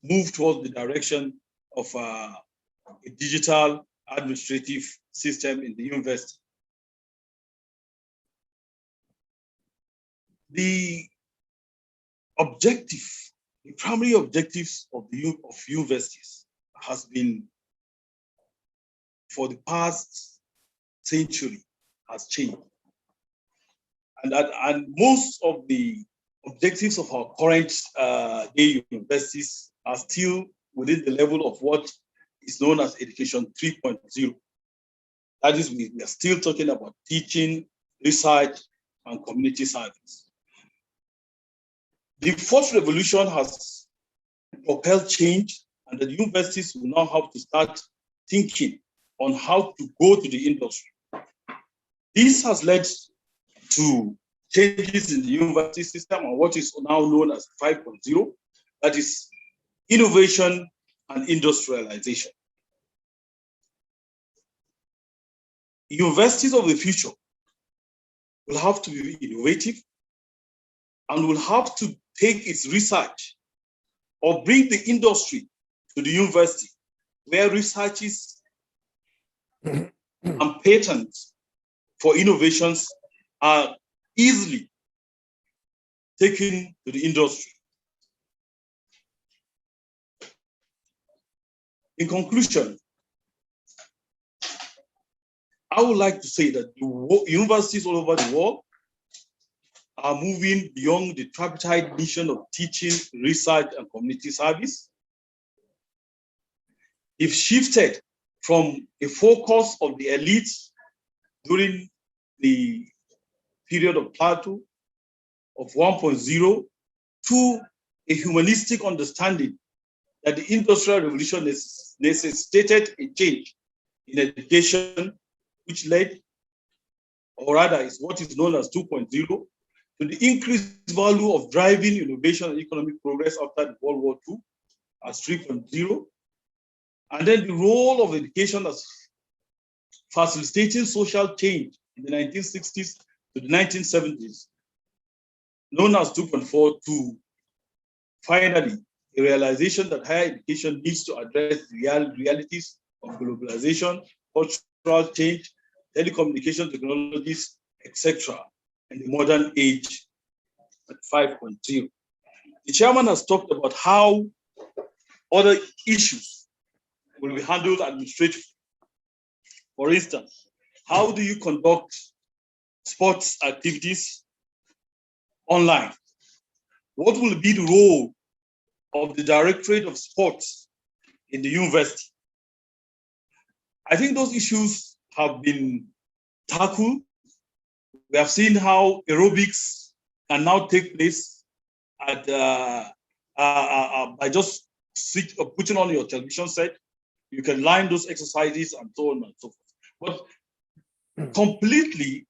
move towards the direction of a digital administrative system in the university. The primary objectives of universities has been, for the past century, has changed. And most of the objectives of our current day universities are still within the level of what is known as Education 3.0. That is, we are still talking about teaching, research, and community service. The fourth revolution has propelled change, and the universities will now have to start thinking on how to go to the industry. This has led to changes in the university system and what is now known as 5.0, that is innovation and industrialization. Universities of the future will have to be innovative and will have to take its research or bring the industry to the university, where researches and patents for innovations are easily taken to the industry. In conclusion, I would like to say that the universities all over the world are moving beyond the tripartite mission of teaching, research, and community service. They've shifted from a focus of the elites during the period of Plato of 1.0 to a humanistic understanding that the Industrial Revolution necessitated a change in education, which led, or rather is what is known as 2.0, to the increased value of driving innovation and economic progress after World War II as 3.0, and then the role of education as facilitating social change in the 1960s to the 1970s, known as 2.4, to finally a realization that higher education needs to address the realities of globalization, cultural change, telecommunication technologies, etc., in the modern age at 5.0. The chairman has talked about how other issues will be handled administratively. For instance, how do you conduct sports activities online? What will be the role of the Directorate of Sports in the university? I think those issues have been tackled. We have seen how aerobics can now take place at by just putting on your television set. You can line those exercises and so on and so forth. But completely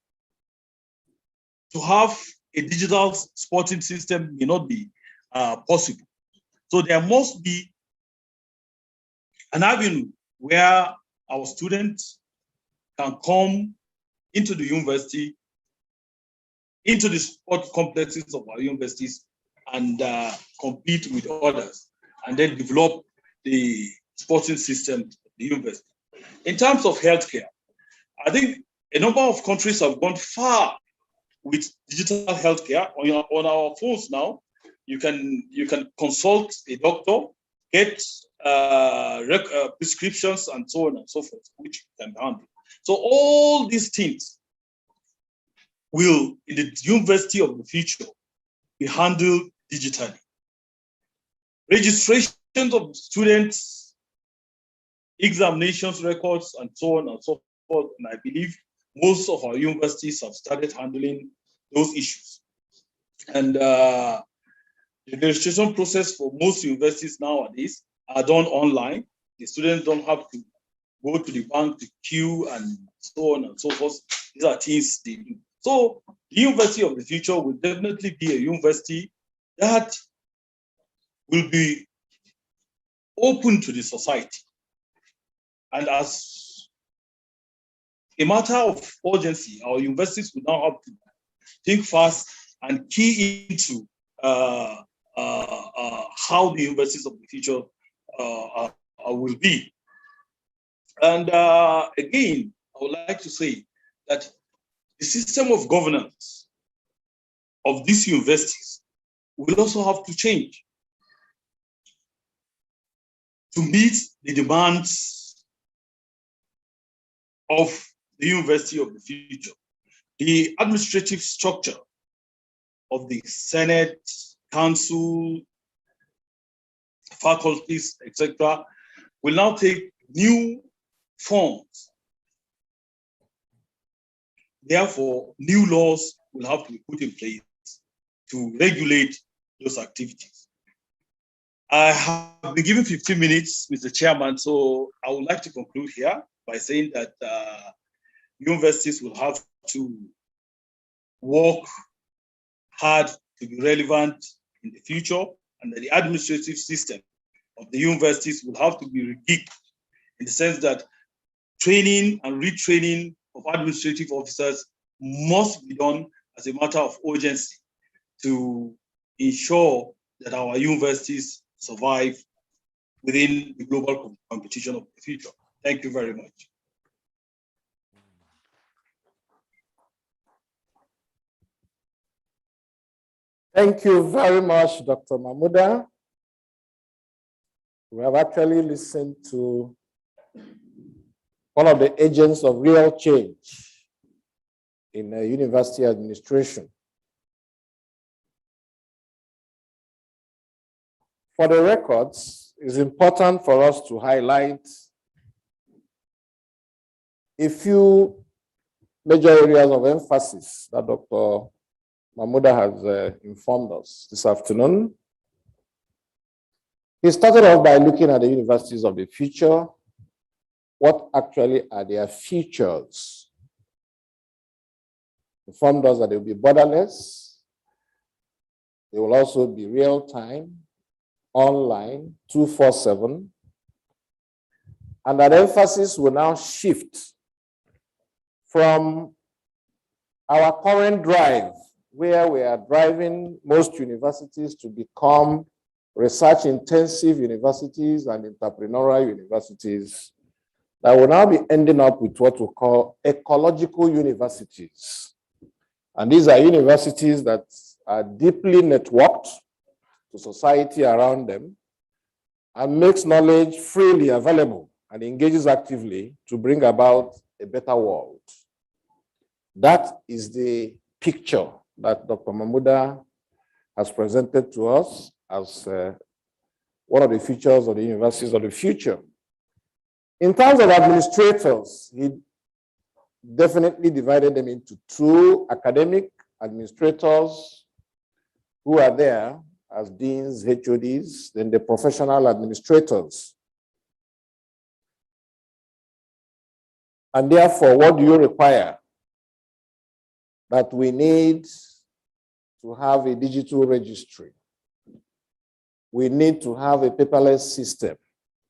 to have a digital sporting system may not be possible. So there must be an avenue where our students can come into the university, into the sport complexes of our universities, and compete with others, and then develop the sporting system of the university. In terms of healthcare, I think a number of countries have gone far with digital healthcare. On our phones now, you can consult a doctor, get prescriptions, and so on and so forth, which you can handle. So all these things will, in the university of the future, be handled digitally. Registrations of students, examinations records, and so on and so forth. And I believe most of our universities have started handling those issues. And the registration process for most universities nowadays are done online. The students don't have to go to the bank to queue and so on and so forth. These are things they do. So the university of the future will definitely be a university that will be open to the society. And as a matter of urgency, our universities will now have to think fast and key into how the universities of the future will be. And again, I would like to say that the system of governance of these universities will also have to change to meet the demands of the university of the future. The administrative structure of the Senate, Council, faculties, etc., will now take new forms. Therefore, new laws will have to be put in place to regulate those activities. I have been given 15 minutes, Mr. Chairman, so I would like to conclude here by saying that universities will have to work hard to be relevant in the future, and that the administrative system of the universities will have to be rejigged in the sense that training and retraining of administrative officers must be done as a matter of urgency to ensure that our universities survive within the global competition of the future. Thank you very much. Thank you very much, Dr. Mahmouda. We have actually listened to one of the agents of real change in university administration. For the records, it's important for us to highlight a few major areas of emphasis that Dr. Mahmouda has informed us this afternoon. He started off by looking at the universities of the future. What actually are their features? He informed us that they will be borderless. They will also be real-time, online, 24/7. And that emphasis will now shift from our current drive, where we are driving most universities to become research-intensive universities and entrepreneurial universities, that will now be ending up with what we call ecological universities. And these are universities that are deeply networked to society around them and makes knowledge freely available and engages actively to bring about a better world. That is the picture that Dr. Mahmouda has presented to us as one of the features of the universities of the future. In terms of administrators, he definitely divided them into two: academic administrators who are there as deans, HODs, then the professional administrators. And therefore, what do you require? That we need to have a digital registry. We need to have a paperless system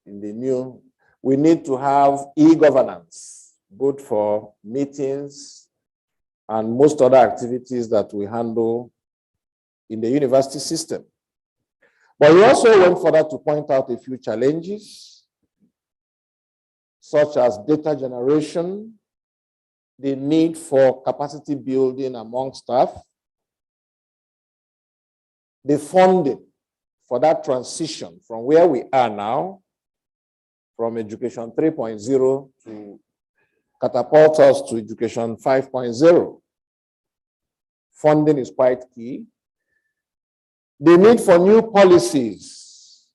in the new. We need to have e-governance, both for meetings and most other activities that we handle in the university system. But we also went further to point out a few challenges, such as data generation, the need for capacity building among staff, the funding for that transition from where we are now, from education 3.0 to catapult us to education 5.0. Funding is quite key. The need for new policies,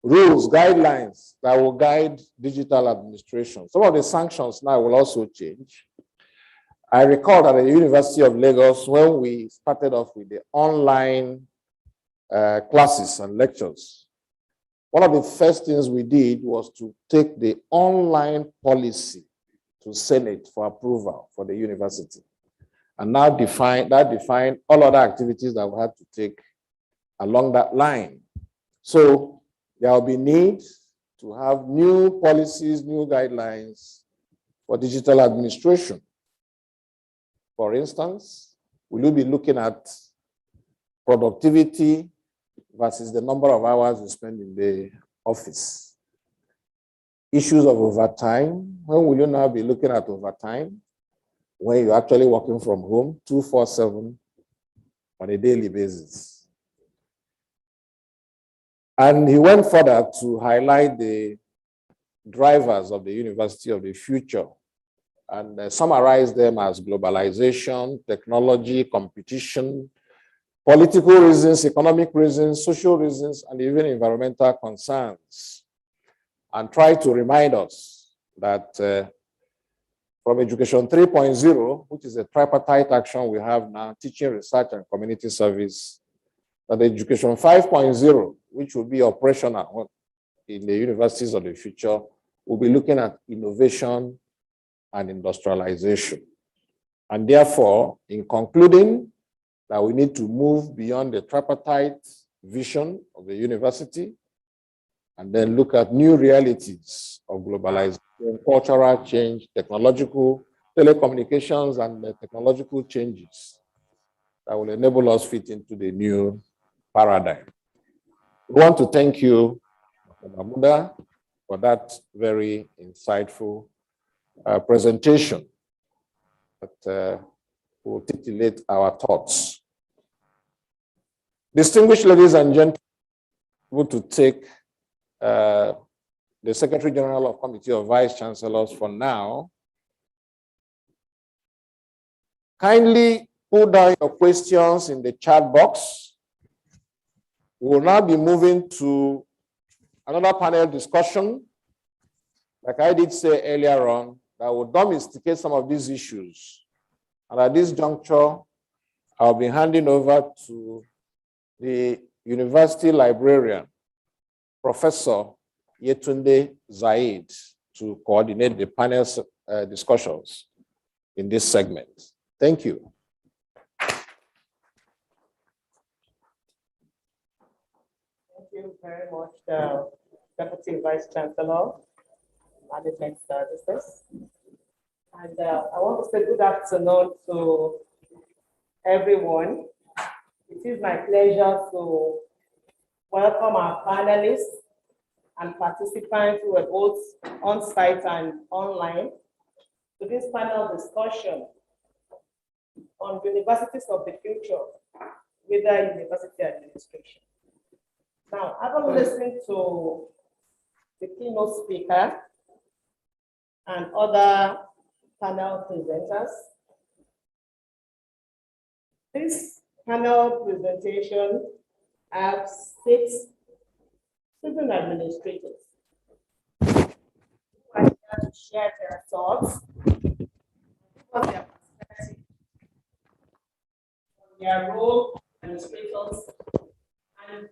rules, guidelines that will guide digital administration. Some of the sanctions now will also change. I recall that at the University of Lagos, when we started off with the online classes and lectures, one of the first things we did was to take the online policy to Senate for approval for the university, and now define all other activities that we had to take along that line. So there will be need to have new policies, new guidelines for digital administration. For instance, will you be looking at productivity versus the number of hours you spend in the office. Issues of overtime. When will you now be looking at overtime? When you're actually working from home 24/7 on a daily basis. And he went further to highlight the drivers of the university of the future and summarize them as globalization, technology, competition, political reasons, economic reasons, social reasons, and even environmental concerns. And try to remind us that from Education 3.0, which is a tripartite action we have now, teaching, research, and community service, that Education 5.0, which will be operational in the universities of the future, will be looking at innovation and industrialization. And therefore, in concluding that we need to move beyond the tripartite vision of the university and then look at new realities of globalization, cultural change, technological, telecommunications, and the technological changes that will enable us fit into the new paradigm. We want to thank you, Dr. Mahmuda, for that very insightful presentation that will titillate our thoughts. Distinguished ladies and gentlemen, we want to take the Secretary General of Committee of Vice Chancellors for now. Kindly put down your questions in the chat box. We will now be moving to another panel discussion, like I did say earlier on, that will domesticate some of these issues. And at this juncture, I'll be handing over to the university librarian, Professor Yetunde Zaid, to coordinate the panel discussions in this segment. Thank you. Thank you very much, Deputy Vice Chancellor, Management Services. And I want to say good afternoon to everyone. It is my pleasure to welcome our panelists and participants who are both on-site and online to this panel discussion on universities of the future, Whither University Administration. Now, having listened to the keynote speaker and other panel presenters, this panel presentation has 6 student administrators who are here to share their thoughts, what their perspective on their role as administrators, and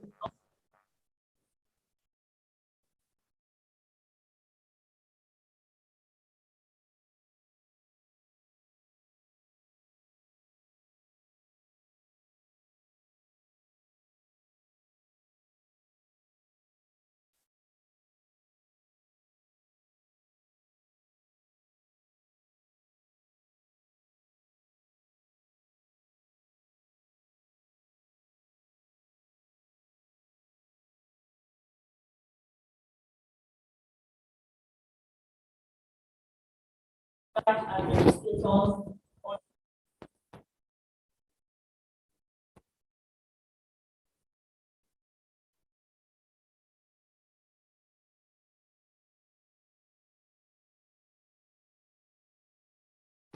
administrators.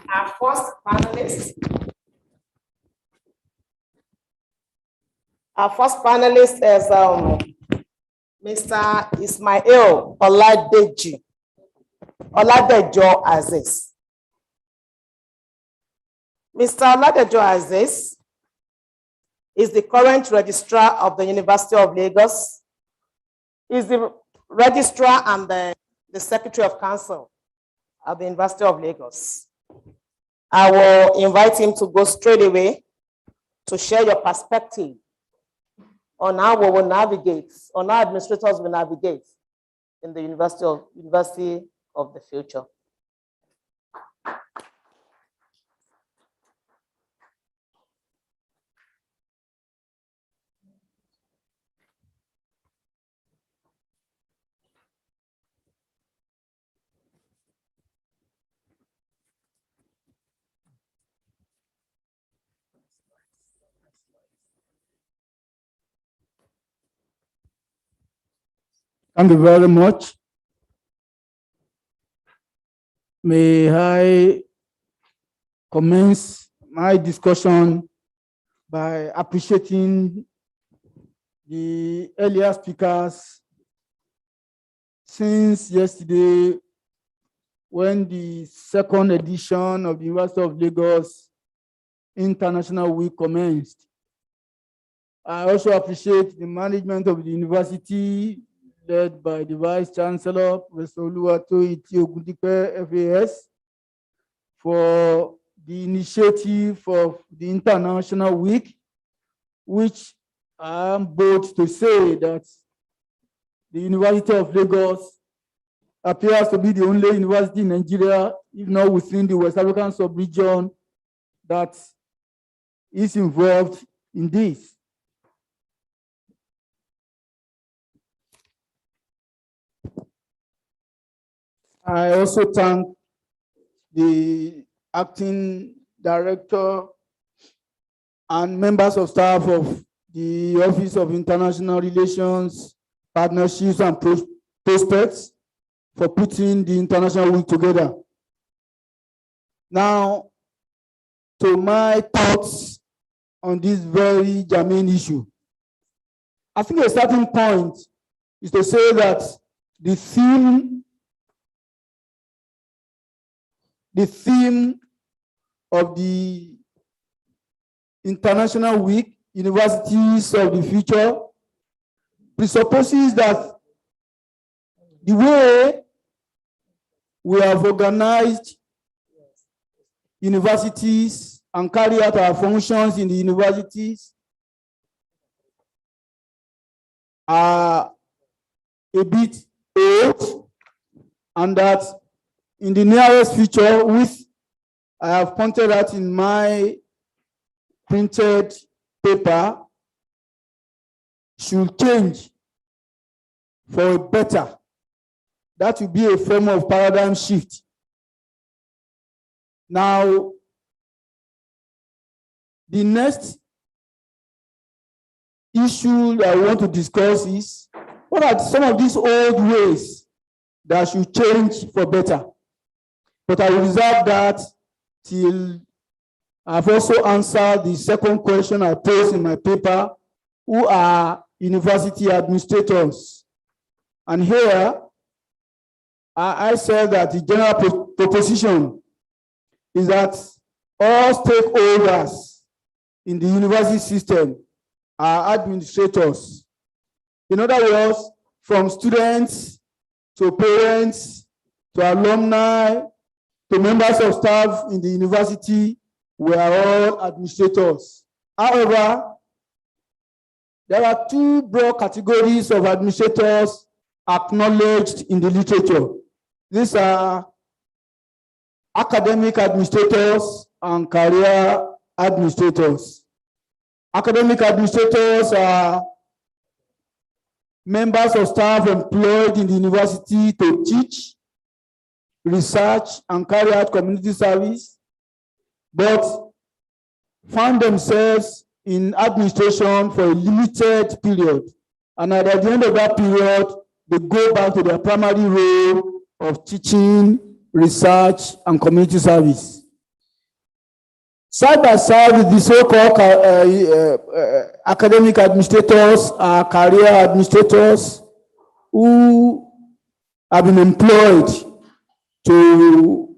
Our first panelist is Mr. Ismail Oladejo Aziz. Mr. Oladejo Aziz is the current registrar of the University of Lagos. He's the registrar and the secretary of council at the University of Lagos. I will invite him to go straight away to share your perspective on how we will navigate, on how administrators will navigate in the University of the future. Thank you very much. May I commence my discussion by appreciating the earlier speakers. Since yesterday, when the second edition of the University of Lagos International Week commenced, I also appreciate the management of the university led by the Vice Chancellor, Professor Oluwatoyin Ogundipe, FAS, for the initiative of the International Week, which I am bold to say that the University of Lagos appears to be the only university in Nigeria, if not within the West African sub-region, that is involved in this. I also thank the acting director and members of staff of the Office of International Relations, Partnerships and Prospects for putting the International Week together. Now, to my thoughts on this very germane issue. I think a starting point is to say that the theme of the International Week, Universities of the Future, presupposes that the way we have organized universities and carry out our functions in the universities are a bit old, and that in the nearest future, which I have pointed out in my printed paper, should change for a better. That will be a form of paradigm shift. Now, the next issue that I want to discuss is, what are some of these old ways that should change for better? But I will reserve that till I've also answered the second question I posed in my paper, who are university administrators? And here, I said that the general proposition is that all stakeholders in the university system are administrators. In other words, from students to parents to alumni to members of staff in the university, we are all administrators. However, there are two broad categories of administrators acknowledged in the literature. These are academic administrators and career administrators. Academic administrators are members of staff employed in the university to teach, research, and carry out community service, but find themselves in administration for a limited period. And at the end of that period, they go back to their primary role of teaching, research, and community service. Side by side with the so-called academic administrators are career administrators who have been employed to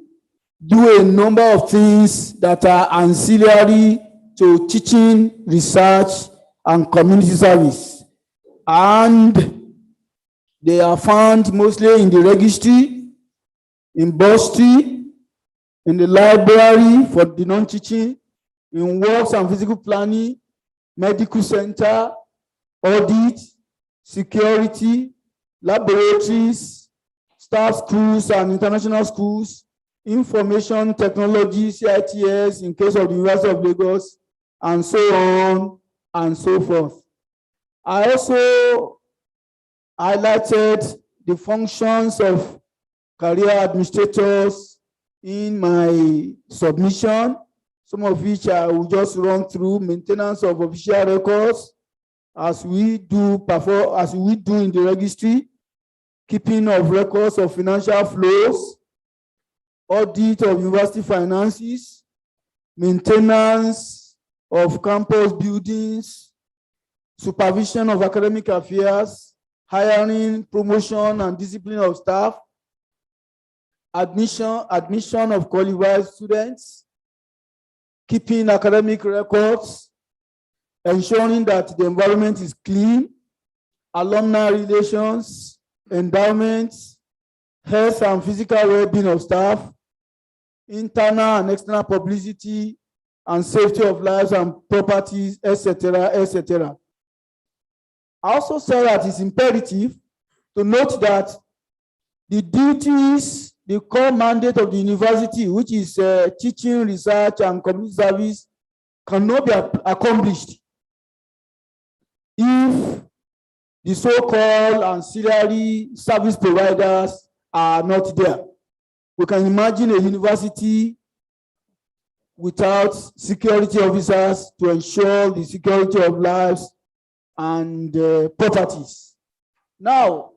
do a number of things that are ancillary to teaching, research, and community service. And they are found mostly in the registry, in bursary, in the library for the non-teaching, in works and physical planning, medical center, audit, security, laboratories, staff schools and international schools, information technology, CITS in case of the University of Lagos, and so on and so forth. I also highlighted the functions of career administrators in my submission, some of which I will just run through: maintenance of official records, as we do in the registry, keeping of records of financial flows, audit of university finances, maintenance of campus buildings, supervision of academic affairs, hiring, promotion, and discipline of staff, admission of qualified students, keeping academic records, ensuring that the environment is clean, alumni relations, endowments, health and physical well-being of staff, internal and external publicity, and safety of lives and properties, etc., etc. I also say that it's imperative to note that the duties, the core mandate of the university, which is teaching, research, and community service, cannot be accomplished if the so-called ancillary service providers are not there. We can imagine a university without security officers to ensure the security of lives and properties. Now,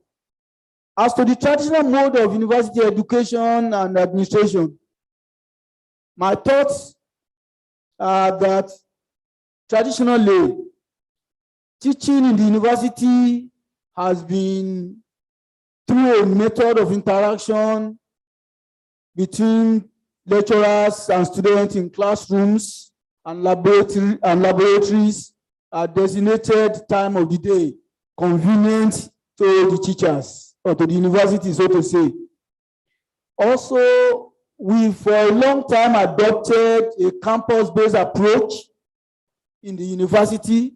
as to the traditional mode of university education and administration, my thoughts are that traditionally, teaching in the university has been through a method of interaction between lecturers and students in classrooms and laboratories at designated time of the day, convenient to the teachers or to the university, so to say. Also, we for a long time adopted a campus-based approach in the university,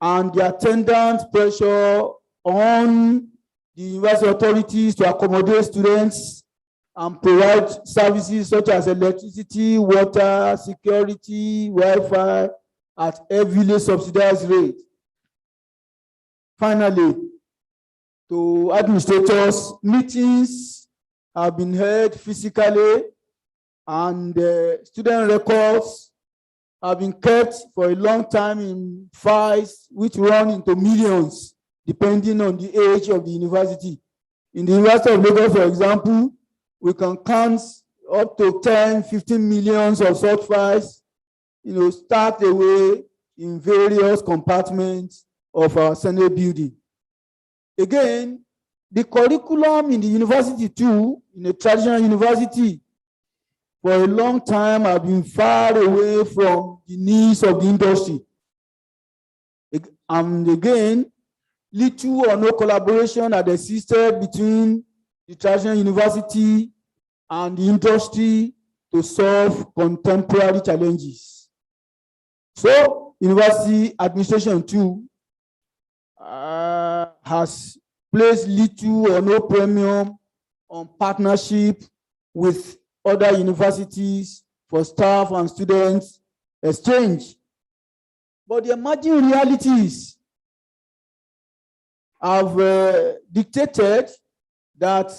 and the attendant pressure on the university authorities to accommodate students and provide services such as electricity, water, security, Wi-Fi at heavily subsidized rate. Finally, to administrators, meetings have been held physically, and student records have been kept for a long time in files which run into millions, depending on the age of the university. In the University of Lagos, for example, we can count up to 10, 15 millions of such files, stacked away in various compartments of our Senate building. Again, the curriculum in the university too, in a traditional university, for a long time have been far away from the needs of the industry. And again, little or no collaboration had existed between the traditional university and the industry to solve contemporary challenges. So, university administration too has placed little or no premium on partnership with other universities for staff and students exchange. But the emerging realities have dictated that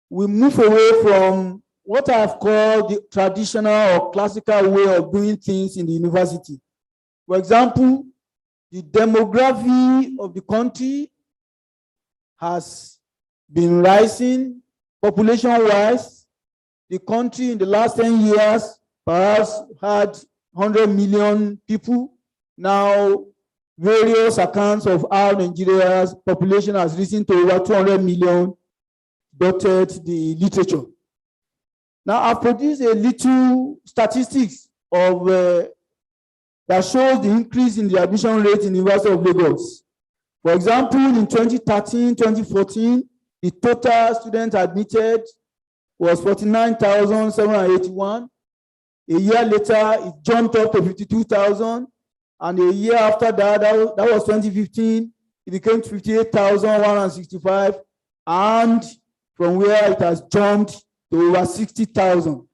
we move away from what I've called the traditional or classical way of doing things in the university. For example, the demography of the country has been rising population-wise. The country in the last 10 years perhaps had 100 million people. Now, various accounts of how Nigeria's population has risen to over 200 million dotted the literature. Now, I've produced a little statistics of that shows the increase in the admission rate in the University of Lagos. For example, in 2013, 2014, the total students admitted was 49,781. A year later, it jumped up to 52,000. And a year after that, that was 2015, it became 58,165. And from where it has jumped to over 60,000.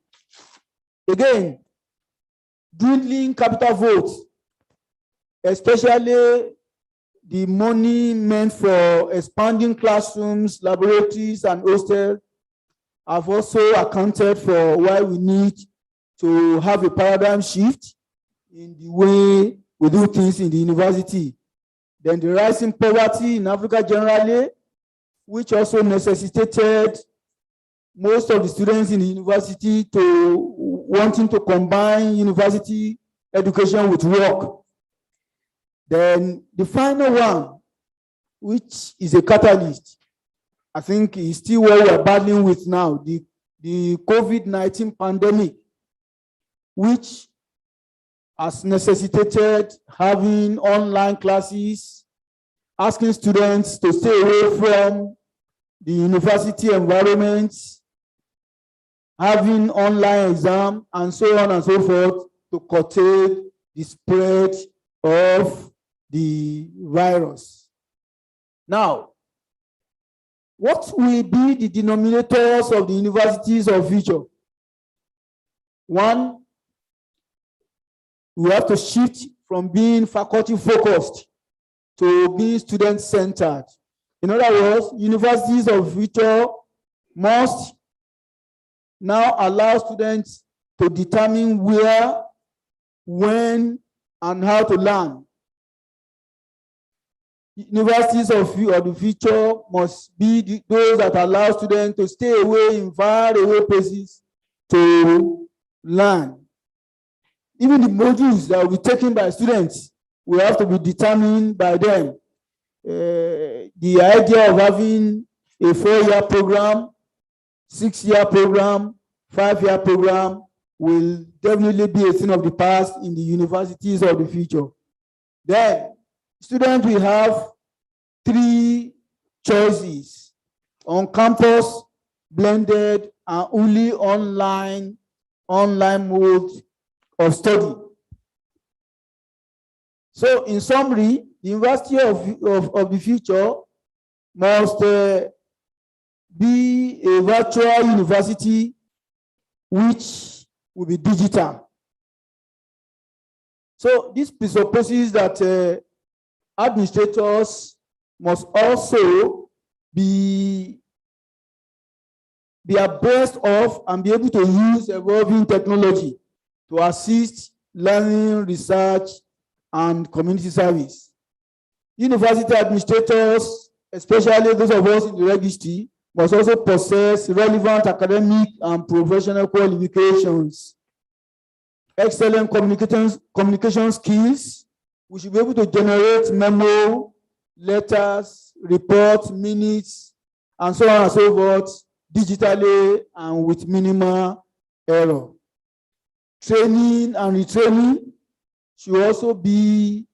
Again, dwindling capital votes, especially the money meant for expanding classrooms, laboratories, and hostels, have also accounted for why we need to have a paradigm shift in the way we do things in the university. Then the rising poverty in Africa generally, which also necessitated most of the students in the university to wanting to combine university education with work. Then the final one, which is a catalyst, I think is still what we are battling with now, the COVID-19 pandemic, which has necessitated having online classes, asking students to stay away from the university environment, having online exam, and so on and so forth, to curtail the spread of the virus. Now, what will be the denominators of the universities of future? One, we have to shift from being faculty focused to being student centered. In other words, universities of future must now allow students to determine where, when, and how to learn. Universities of the future must be those that allow students to stay away in far away places to learn. Even the modules that will be taken by students will have to be determined by them. The idea of having a 4-year program, 6-year program, 5-year program will definitely be a thing of the past in the universities of the future. Then, students will have 3 choices: on campus, blended, and only online mode of study. So, in summary, the University of the future must be a virtual university which will be digital. So this presupposes that administrators must also be abreast of and be able to use evolving technology to assist learning, research, and community service. University administrators, especially those of us in the registry, must also possess relevant academic and professional qualifications, excellent communication skills. We should be able to generate memo, letters, reports, minutes, and so on and so forth, digitally and with minimal error. Training and retraining should also be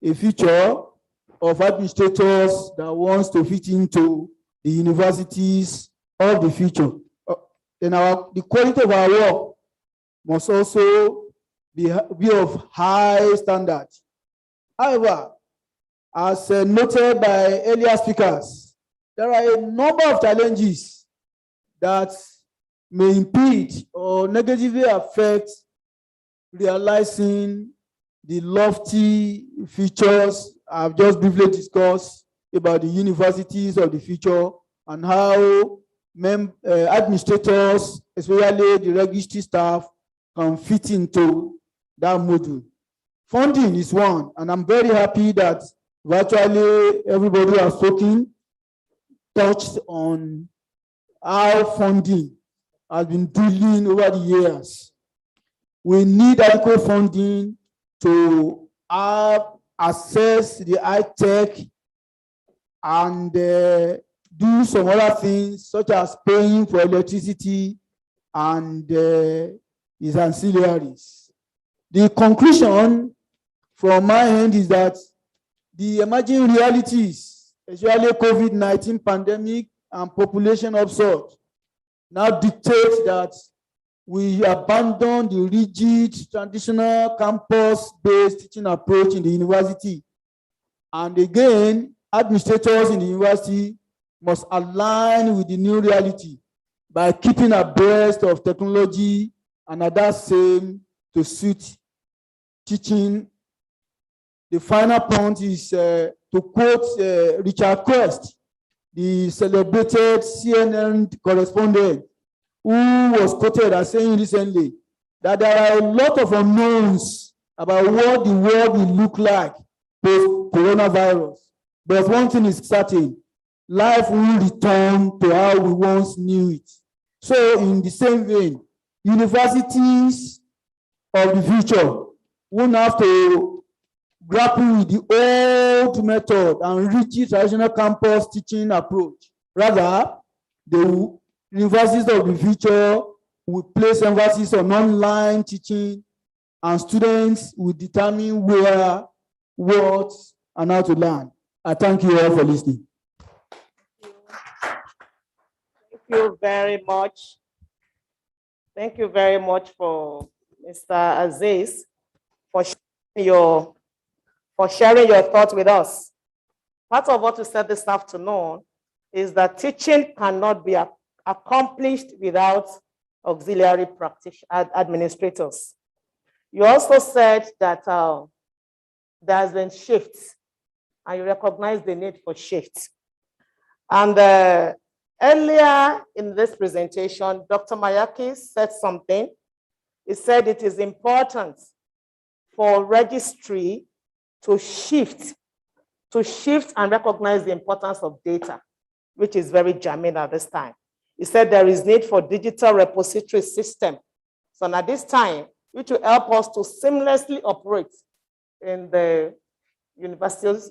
a feature of administrators that wants to fit into the universities of the future. Then the quality of our work must also be of high standard. However, as noted by earlier speakers, there are a number of challenges that may impede or negatively affect realizing the lofty features I've just briefly discussed about the universities of the future and how administrators, especially the registry staff, can fit into that module. Funding is one, and I'm very happy that virtually everybody has touched on how funding has been dwindling over the years. We need adequate funding to access the high tech and do some other things such as paying for electricity and its ancillaries. The conclusion from my end is that the emerging realities, especially COVID-19 pandemic and population upsurge, now dictate that we abandon the rigid, traditional campus-based teaching approach in the university. And again, administrators in the university must align with the new reality by keeping abreast of technology and at that same to suit teaching. The final point is to quote Richard Quest, the celebrated CNN correspondent, who was quoted as saying recently that there are a lot of unknowns about what the world will look like post-coronavirus. But one thing is certain, life will return to how we once knew it. So in the same vein, universities of the future won't have to grapple with the old method and rigid traditional campus teaching approach. Rather, the universities of the future will place emphasis on online teaching, and students will determine where, what, and how to learn. I thank you all for listening. Thank you very much. Thank you very much for Mr. Aziz for sharing your thoughts with us. Part of what we said this afternoon is that teaching cannot be accomplished without auxiliary administrators. You also said that there has been shifts, and you recognize the need for shifts. And earlier in this presentation, Dr. Mayaki said something. He said it is important for registry to shift and recognize the importance of data, which is very germane at this time. He said there is need for digital repository system. So at this time, which will help us to seamlessly operate in the universities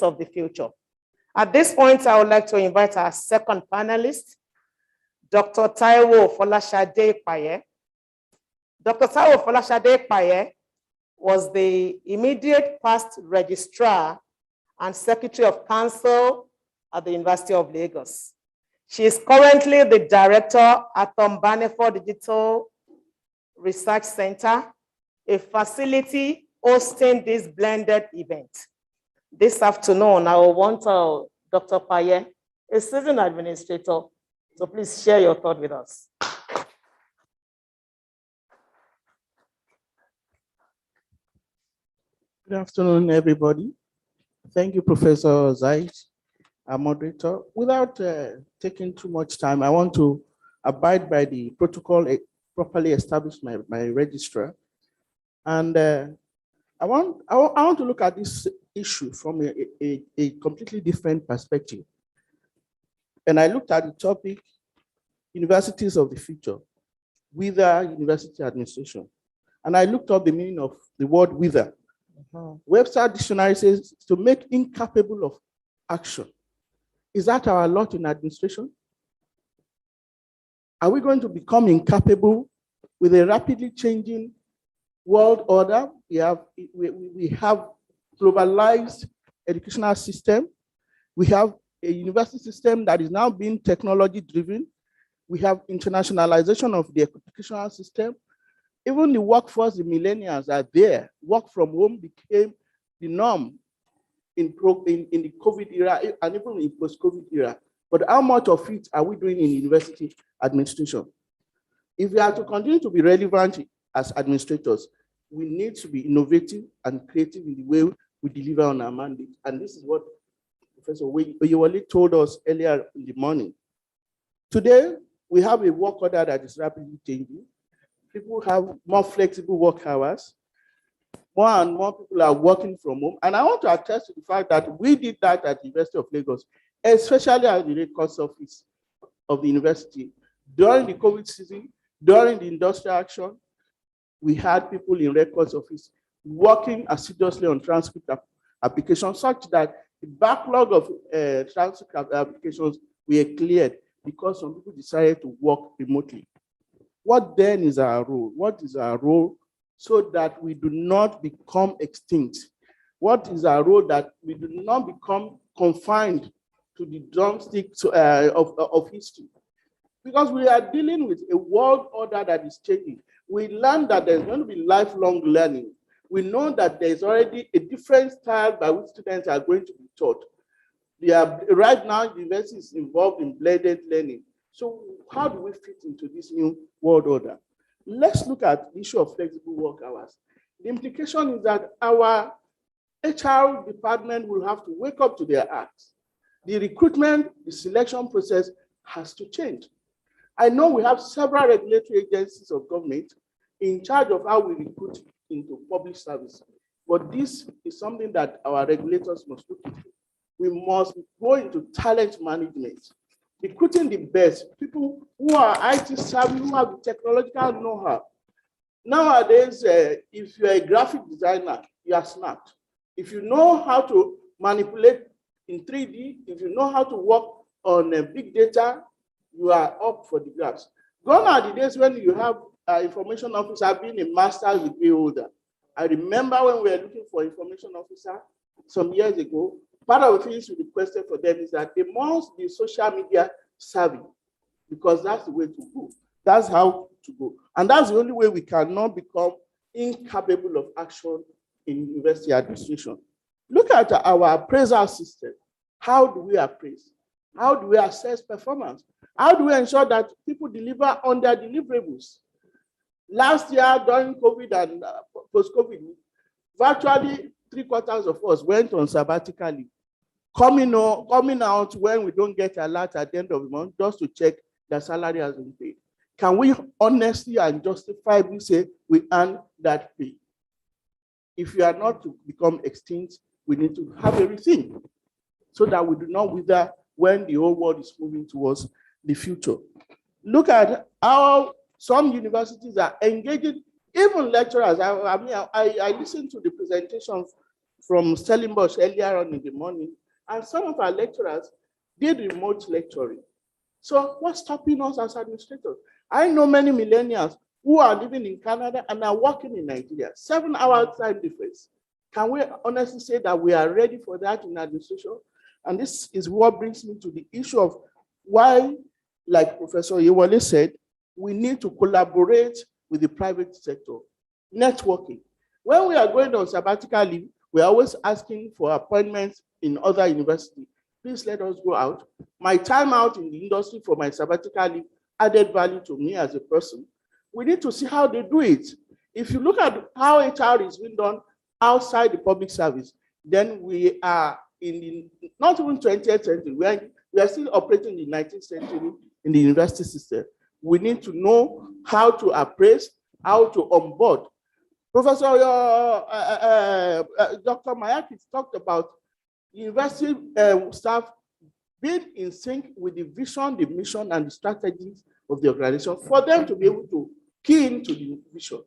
of the future. At this point, I would like to invite our second panelist, Dr. Taiwo Folashade Paye. Dr. Taiwo Folashade Paye was the immediate past registrar and secretary of council at the University of Lagos. She is currently the director at Tombanefo Digital Research Center, a facility hosting this blended event. This afternoon, I will want Dr. Paye, a seasoned administrator, so please share your thought with us. Good afternoon, everybody. Thank you, Professor Zaid, our moderator. Without taking too much time, I want to abide by the protocol properly established by my registrar. And I want to look at this issue from a completely different perspective. And I looked at the topic, Universities of the Future, Whither University Administration. And I looked up the meaning of the word whither. Webster Dictionary says to make incapable of action. Is that our lot in administration? Are we going to become incapable with a rapidly changing world order? We have globalized educational system. We have a university system that is now being technology driven. We have internationalization of the educational system. Even the workforce, the millennials are there. Work from home became the norm in the COVID era and even in post-COVID era. But how much of it are we doing in university administration? If we are to continue to be relevant as administrators, we need to be innovative and creative in the way we deliver on our mandate. And this is what Professor Oyewole told us earlier in the morning. Today, we have a work order that is rapidly changing. People have more flexible work hours. More and more people are working from home. And I want to attest to the fact that we did that at the University of Lagos, especially at the records office of the university. During the COVID season, during the industrial action, we had people in records office working assiduously on transcript applications such that the backlog of transcript applications were cleared because some people decided to work remotely. What then is our role? What is our role so that we do not become extinct? What is our role that we do not become confined to the drumsticks of history? Because we are dealing with a world order that is changing. We learn that there's going to be lifelong learning. We know that there's already a different style by which students are going to be taught. Right now, the university is involved in blended learning. So how do we fit into this new world order? Let's look at the issue of flexible work hours. The implication is that our HR department will have to wake up to their acts. The recruitment, the selection process has to change. I know we have several regulatory agencies of government in charge of how we recruit into public service, but this is something that our regulators must look into. we must go into talent management, recruiting the best, people who are IT savvy, who have the technological know-how. Nowadays, if you're a graphic designer, you are smart. If you know how to manipulate in 3D, if you know how to work on big data, you are up for the grabs. Gone are the days when you have information officer being a master's degree holder. I remember when we were looking for information officer some years ago, part of the things we requested for them is that they must be social media savvy, because that's the way to go. That's how to go. And that's the only way we cannot become incapable of action in university administration. Look at our appraisal system. How do we appraise? How do we assess performance? How do we ensure that people deliver on their deliverables? Last year, during COVID and post-COVID, virtually 3/4 of us went on sabbatical leave. Coming out when we don't get alert at the end of the month, just to check that salary has been paid. Can we honestly and justifiably say we earn that pay? If we are not to become extinct, we need to have everything so that we do not wither when the whole world is moving towards the future. Look at how some universities are engaging, even lecturers. I listened to the presentation from Stellenbosch earlier on in the morning, and some of our lecturers did remote lecturing. So what's stopping us as administrators? I know many millennials who are living in Canada and are working in Nigeria, 7-hour time difference. Can we honestly say that we are ready for that in administration? And this is what brings me to the issue of why, like Professor Yewale said, we need to collaborate with the private sector, networking. When we are going on sabbatical leave, we're always asking for appointments in other universities. Please let us go out. My time out in the industry for my sabbatical leave added value to me as a person. We need to see how they do it. If you look at how HR is being done outside the public service, then we are in the, not even 20th century, we are still operating in the 19th century in the university system. We need to know how to appraise, how to onboard. Professor Dr. Mayaki talked about university staff being in sync with the vision, the mission, and the strategies of the organization for them to be able to key into the vision.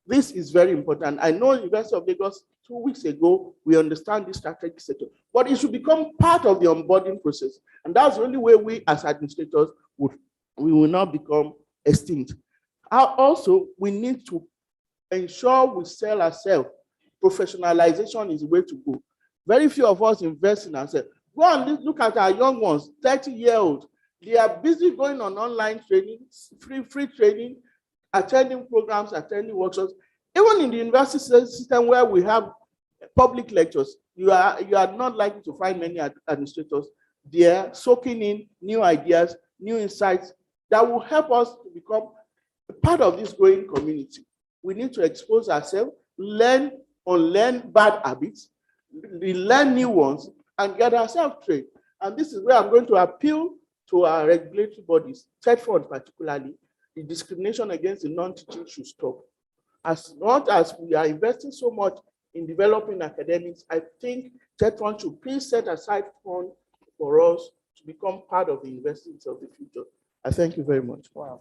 This is very important. I know University of Lagos 2 weeks ago, we understand this strategic sector, but it should become part of the onboarding process. And that's the only way we as administrators we will not become extinct. Also, we need to ensure we sell ourselves. Professionalization is the way to go. Very few of us invest in ourselves. Go and look at our young ones, 30-year-olds. They are busy going on online training, free training, attending programs, attending workshops. Even in the university system where we have public lectures, you are not likely to find many administrators there soaking in new ideas, new insights that will help us to become a part of this growing community. We need to expose ourselves, unlearn bad habits, learn new ones, and get ourselves trained. And this is where I'm going to appeal to our regulatory bodies, TEDFund particularly. The discrimination against the non-teaching should stop. As much as we are investing so much in developing academics, I think TEDFund should please set aside funds for us to become part of the universities of the future. I thank you very much. Wow.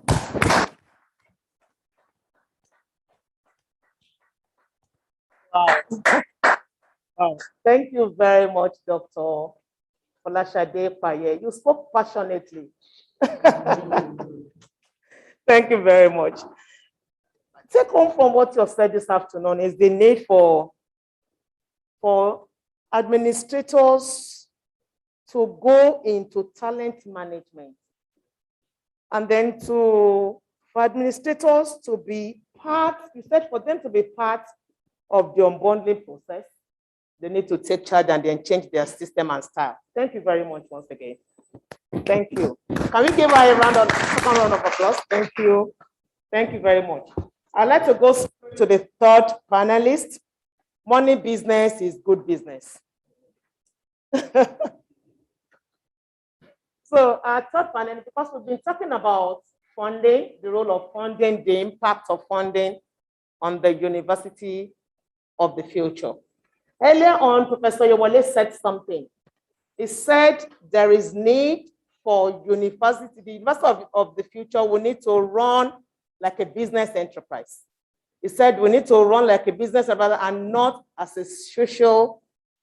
Wow. Thank you very much, Dr. Folashade Paye. You spoke passionately. Thank you very much. Take home from what you have said this afternoon is the need for administrators to go into talent management, and then for administrators to be part, you said for them to be part of the unbundling process, they need to take charge and then change their system and style. Thank you very much once again. Thank you. Can we give her a second round of applause? Thank you. Thank you very much. I'd like to go to the third panelist. Money business is good business. So our third panel, because we've been talking about funding, the role of funding, the impact of funding on the university of the future. Earlier on, Professor Yewale said something. He said there is need for university, the University of the future will need to run like a business enterprise. He said we need to run like a business enterprise and not as a social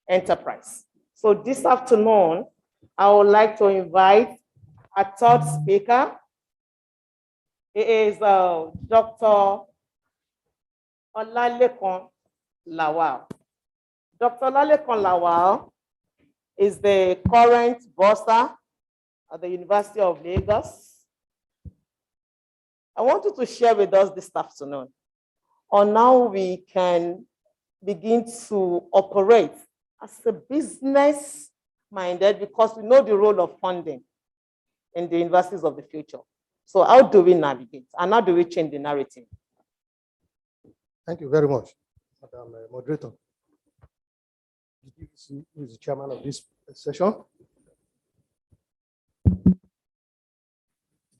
enterprise. So this afternoon, I would like to invite a third speaker. He is Dr. Olalekan Lawal. Dr. Olalekan Lawal is the current bursar at the University of Lagos. I want you to share with us this afternoon on how we can begin to operate as a business-minded, because we know the role of funding in the universities of the future. So how do we navigate and how do we change the narrative? Thank you very much, Madam Moderator. Who is the chairman of this session?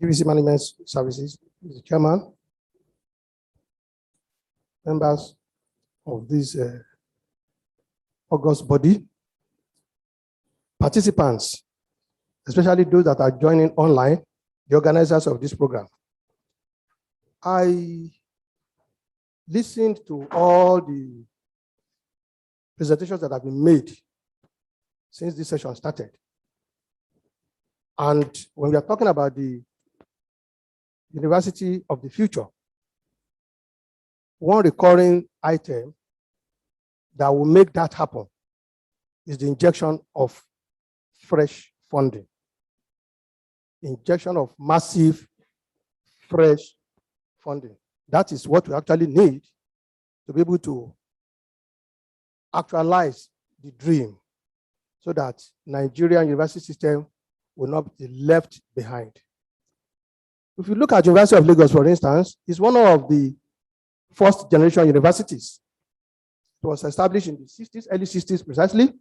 DVC Management Services is the chairman. Members of this august body, participants, especially those that are joining online, the organizers of this program. I listened to all the presentations that have been made since this session started. And when we are talking about the University of the future, one recurring item that will make that happen is the injection of fresh funding. Injection of massive, fresh funding. That is what we actually need to be able to actualize the dream so that Nigerian university system will not be left behind. If you look at University of Lagos, for instance, it's one of the first generation universities. It was established in the 60s, early 60s precisely.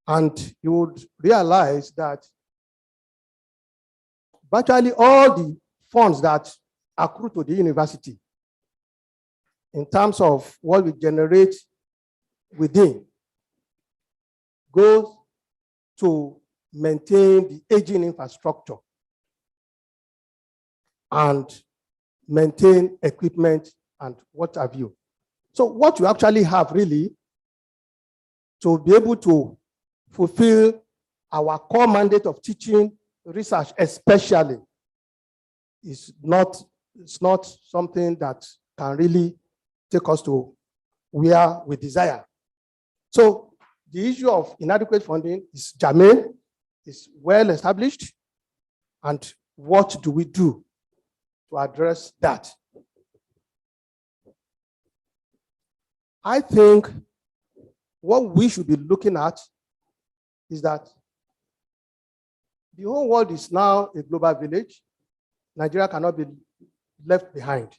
And you would realize that virtually all the funds that accrue to the university in terms of what we generate within goes to maintain the aging infrastructure and maintain equipment and what have you. So what you actually have really to be able to fulfill our core mandate of teaching, research especially, is not something that can really take us to where we desire. So the issue of inadequate funding is germane, is well established, and what do we do to address that? I think what we should be looking at is that the whole world is now a global village. Nigeria cannot be left behind.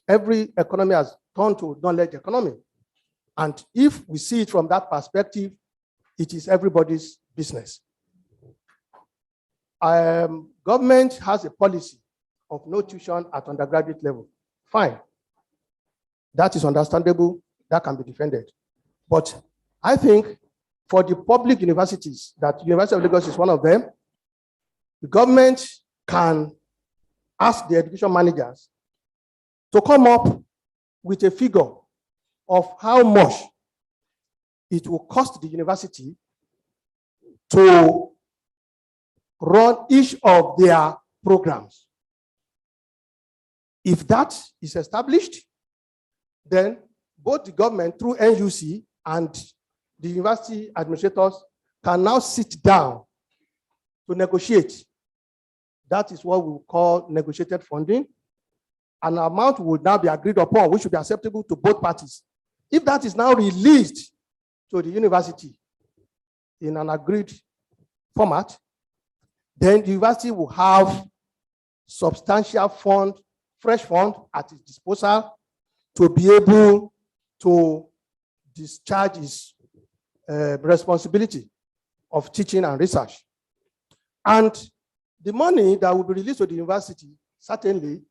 Every economy has turned to knowledge economy. And if we see it from that perspective, it is everybody's business. Government has a policy of no tuition at undergraduate level. Fine. That is understandable. That can be defended. But I think for the public universities, that University of Lagos is one of them, the government can ask the education managers to come up with a figure of how much it will cost the university to run each of their programs. If that is established, then both the government through NUC and the university administrators can now sit down to negotiate. That is what we call negotiated funding. An amount would now be agreed upon, which should be acceptable to both parties. If that is now released to the university in an agreed format, then the university will have substantial fund, fresh fund at its disposal to be able to discharge its responsibility of teaching and research. And the money that will be released to the university certainly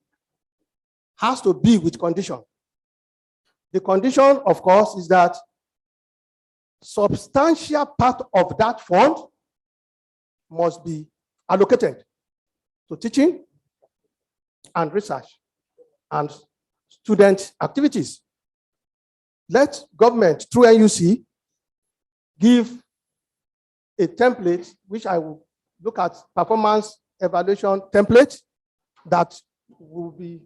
has to be with condition. The condition, of course, is that substantial part of that fund must be allocated to teaching and research and student activities. Let government, through NUC, give a template, which I will look at performance evaluation template that will be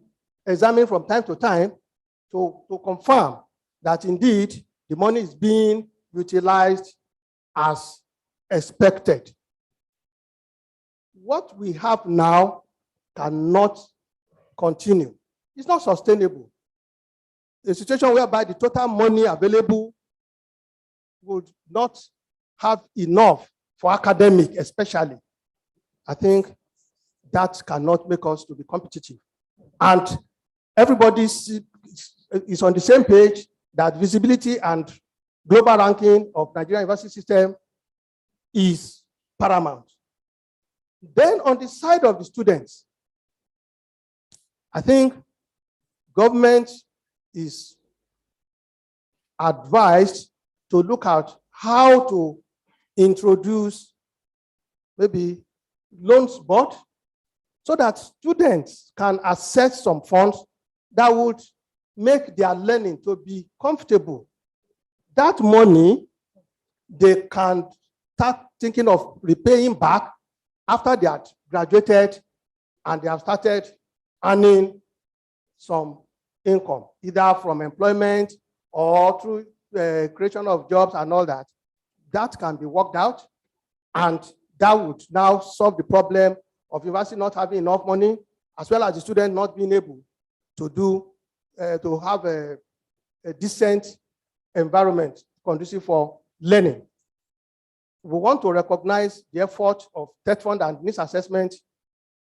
examined from time to time to confirm that indeed the money is being utilized as expected. What we have now cannot continue. It's not sustainable. A situation whereby the total money available would not have enough for academic, especially. I think that cannot make us to be competitive. And everybody is on the same page that visibility and global ranking of Nigerian university system is paramount. Then on the side of the students, I think government is advised to look at how to introduce maybe loans board so that students can access some funds that would make their learning to be comfortable. That money, they can start thinking of repaying back after they had graduated and they have started earning some income, either from employment or through creation of jobs and all that. That can be worked out, and that would now solve the problem of university not having enough money, as well as the student not being able to do, to have a decent environment conducive for learning. We want to recognize the effort of TET Fund and needs assessment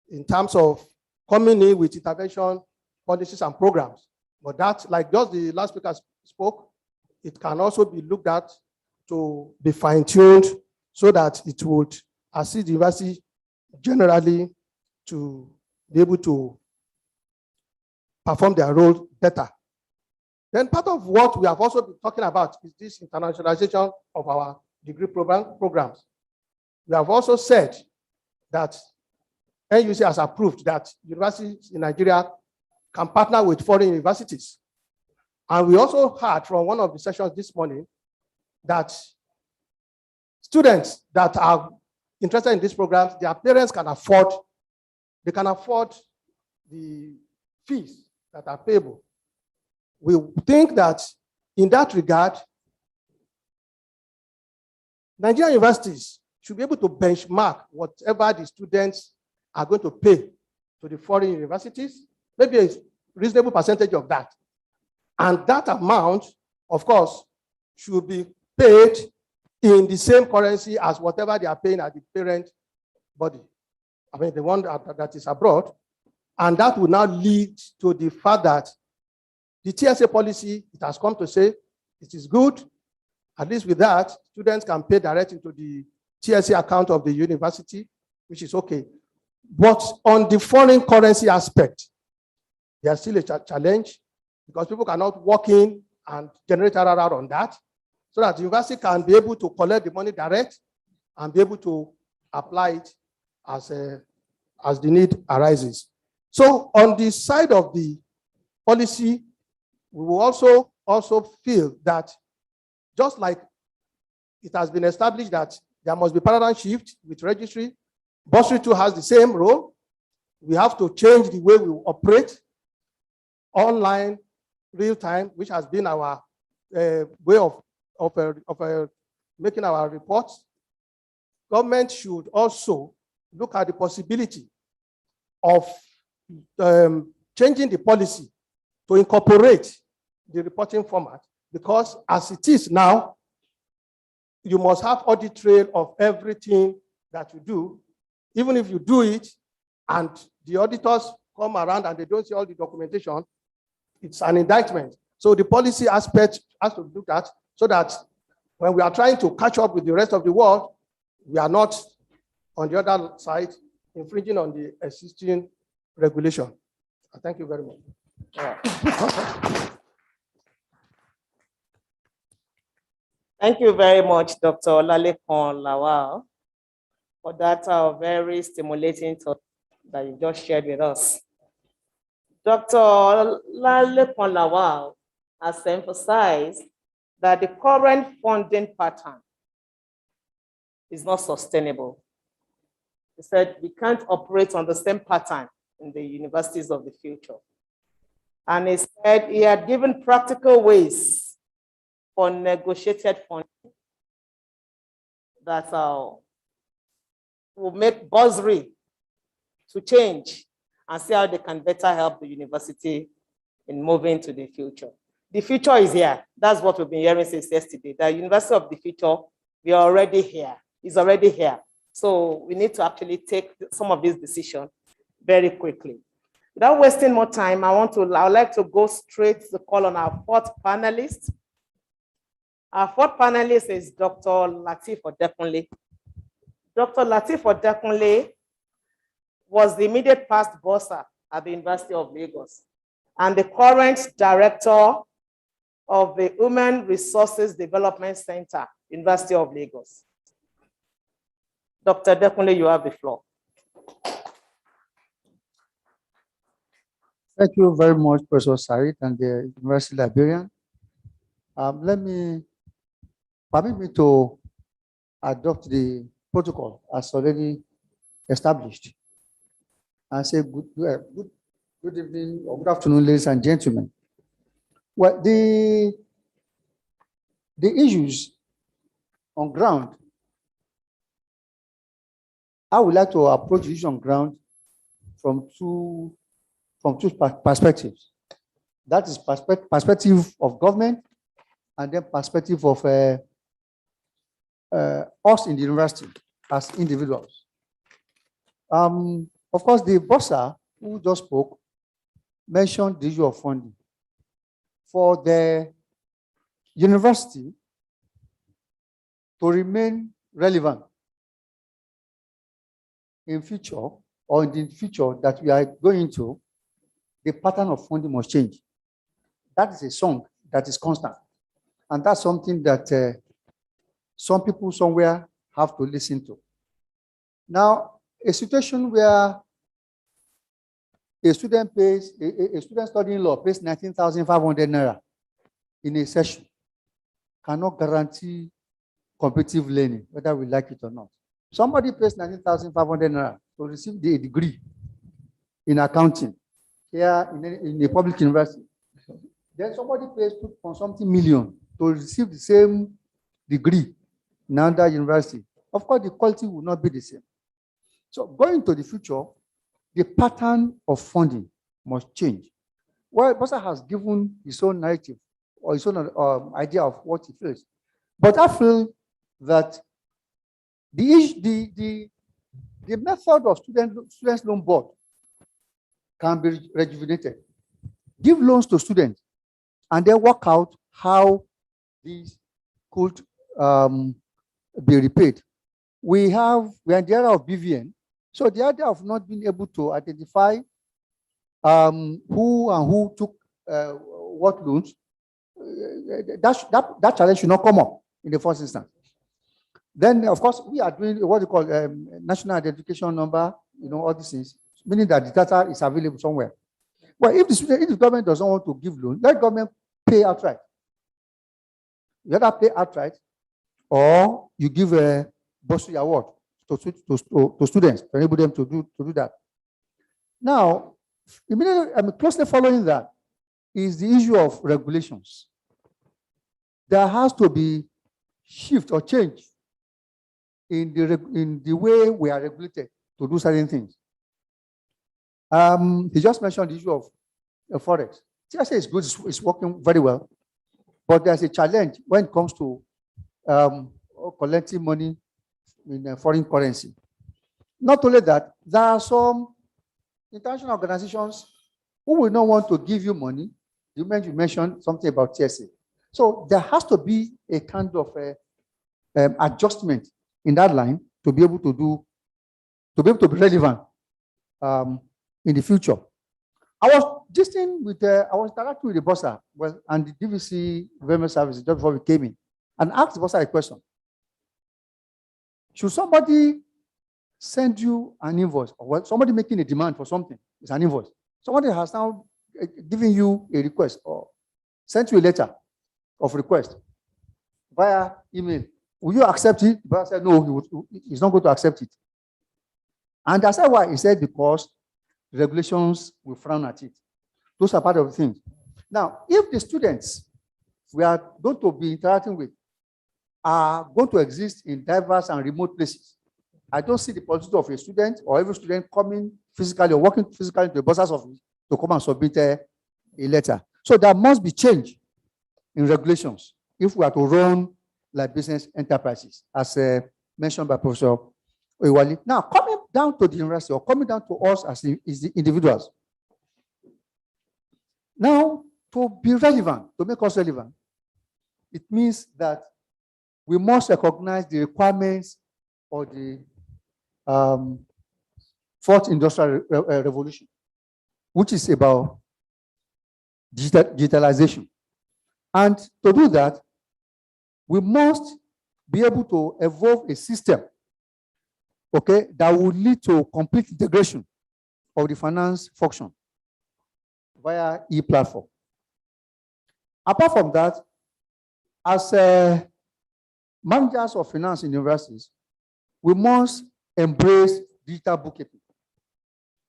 in terms of coming in with intervention policies and programs. But that, like just the last speaker spoke, it can also be looked at to be fine-tuned so that it would assist the university generally to be able to perform their role better. Then part of what we have also been talking about is this internationalization of our degree programs. We have also said that NUC has approved that universities in Nigeria can partner with foreign universities. And we also heard from one of the sessions this morning that students that are interested in these programs, their parents can afford, they can afford the fees that are payable. We think that in that regard, Nigerian universities should be able to benchmark whatever the students are going to pay to the foreign universities, maybe a reasonable percentage of that. And that amount, of course, should be paid in the same currency as whatever they are paying at the parent body. I mean, the one that is abroad. And that will now lead to the fact that the TSA policy, it has come to say it is good. At least with that, students can pay direct into the TSA account of the university, which is okay. But on the foreign currency aspect, there's still a challenge because people cannot walk in and generate RRR on that, so that the university can be able to collect the money direct and be able to apply it as the need arises. So on the side of the policy, we will also feel that just like it has been established that there must be paradigm shift with registry, bursary too has the same role. We have to change the way we operate online, real time, which has been our way of making our reports. Government should also look at the possibility of changing the policy to incorporate the reporting format, because as it is now, you must have audit trail of everything that you do. Even if you do it and the auditors come around and they don't see all the documentation, it's an indictment. So the policy aspect has to be looked at so that when we are trying to catch up with the rest of the world, we are not on the other side infringing on the existing regulation. Thank you very much. Thank you very much, Dr. Olalekan Lawal, for that very stimulating talk that you just shared with us. Dr. Olalekan Lawal has emphasized that the current funding pattern is not sustainable. He said we can't operate on the same pattern in the universities of the future. And he said he had given practical ways for negotiated funding that will make bursary to change and see how they can better help the university in moving to the future. The future is here. That's what we've been hearing since yesterday. The University of the Future, we are already here. It's already here. So we need to actually take some of these decisions very quickly. Without wasting more time, I would like to go straight to call on our fourth panelist. Our fourth panelist is Dr. Lateef Odekunle. Dr. Lateef Odekunle was the immediate past bursar at the University of Lagos and the current director of the Human Resources Development Center, University of Lagos. Dr. Odekunle, you have the floor. Thank you very much, Professor Sarit and the University Librarian. Permit me to adopt the protocol as already established. I say good evening or good afternoon, ladies and gentlemen. Well, the issues on ground, I would like to approach the issue on ground from two perspectives. That is perspective of government and then perspective of us in the university as individuals. Of course, the bursar who just spoke mentioned the issue of funding. For the university to remain relevant in future or in the future that we are going to, the pattern of funding must change. That is a song that is constant. And that's something that some people somewhere have to listen to. Now, a situation where a student studying law pays 19,500 naira in a session cannot guarantee competitive learning, whether we like it or not. Somebody pays 19,500 naira to receive the degree in accounting here in a public university. Then somebody pays something million to receive the same degree in another university. Of course, the quality will not be the same. So going to the future, the pattern of funding must change. Well, Bursar has given his own narrative or his own idea of what he feels. But I feel that the method of students loan board can be rejuvenated. Give loans to students and then work out how these could be repaid. We are in the era of BVN. So the idea of not being able to identify who took what loans, that challenge should not come up in the first instance. Then, of course, we are doing what we call national identification number, all these things, meaning that the data is available somewhere. Well, if the government doesn't want to give loan, let government pay outright. You either pay outright or you give a bursary award to students to enable them to do that. Now, immediately, closely following that is the issue of regulations. There has to be shift or change in the way we are regulated to do certain things. He just mentioned the issue of forex. TSA is good, it's working very well, but there's a challenge when it comes to collecting money in a foreign currency. Not only that, there are some international organizations who will not want to give you money. You mentioned something about TSA. So there has to be a kind of adjustment in that line to be able to be relevant in the future. I was interacting with the bursar and the DVC Government Services just before we came in. and ask the bursar a question. Should somebody send you an invoice, or somebody making a demand for something, it's an invoice. Somebody has now given you a request or sent you a letter of request via email. Will you accept it? The bursar said, no, he's not going to accept it. And that's why he said, because regulations will frown at it. Those are part of the things. Now, if the students we are going to be interacting with are going to exist in diverse and remote places, I don't see the possibility of a student or every student coming physically or working physically to the bursar's office to come and submit a letter. So there must be change in regulations if we are to run like business enterprises, as mentioned by Professor Oyewale. Now, coming down to the university or coming down to us as the individuals. Now, to be relevant, to make us relevant, it means that we must recognize the requirements of the fourth industrial revolution, which is about digitalization. And to do that, we must be able to evolve a system, okay, that will lead to complete integration of the finance function via e-platform. Apart from that, as managers of finance in universities, we must embrace digital bookkeeping.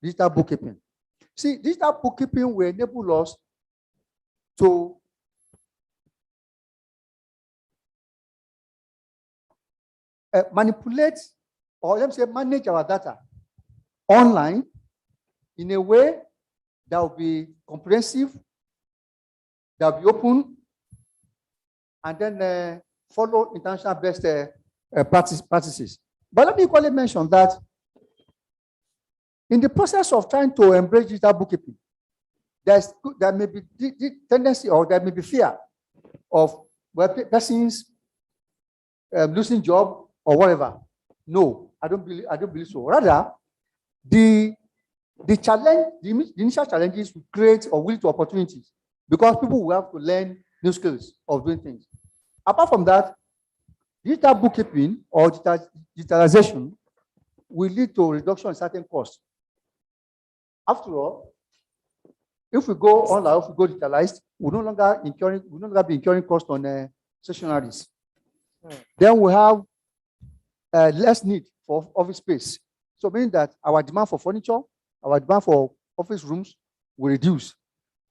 Digital bookkeeping. See, digital bookkeeping will enable us to manipulate, or let me say manage our data online in a way that will be comprehensive, that will be open, and then follow international best practices. But let me equally mention that in the process of trying to embrace digital bookkeeping, there may be the tendency, or there may be fear of persons losing job or whatever. No, I don't believe so. Rather, the challenge, the initial challenges will create or will lead to opportunities, because people will have to learn new skills of doing things. Apart from that, digital bookkeeping or digitalization will lead to reduction in certain costs. After all, if we go online, if we go digitalized, we no longer be incurring costs on stationaries. Then we have less need for office space. So meaning that our demand for furniture, our demand for office rooms will reduce.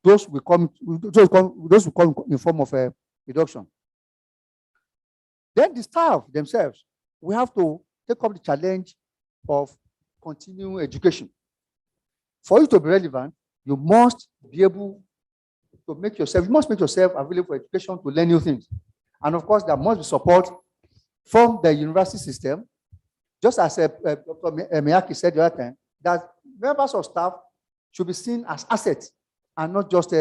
Those will come in form of a reduction. Then the staff themselves, we have to take up the challenge of continuing education. For you to be relevant, you must be able to make yourself available for education to learn new things. And of course, there must be support from the university system, just as Dr. Mayaki said the other time, that members of staff should be seen as assets and not just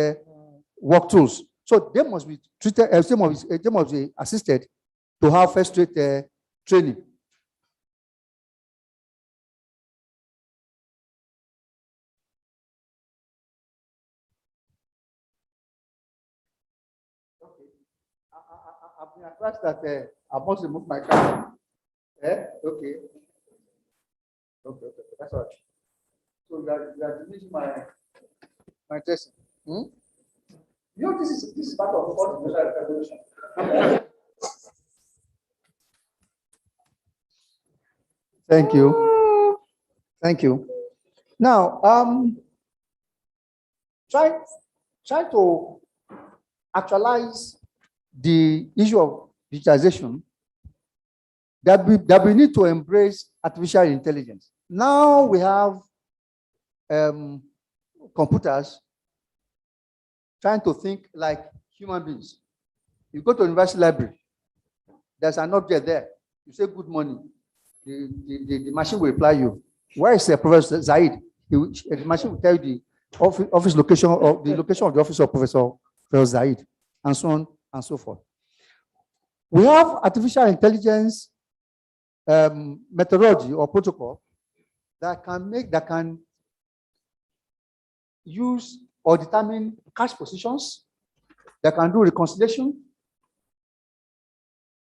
work tools. So they must be treated, they must be assisted to have first-rate training. Okay. I've been advised that I must remove my camera. Okay. Okay, that's all right. So you are diminishing my testing. You know, this is part of the revolution. Thank you. Thank you. Now, try to actualize the issue of digitization, that we need to embrace artificial intelligence. Now we have computers trying to think like human beings. You go to a university library, there's an object there. You say good morning. The machine will reply you. Where is Professor Zaid? The machine will tell you the office location, or the location of the office of Professor Zaid, and so on and so forth. We have artificial intelligence methodology or protocol that can use or determine cash positions, that can do reconciliation,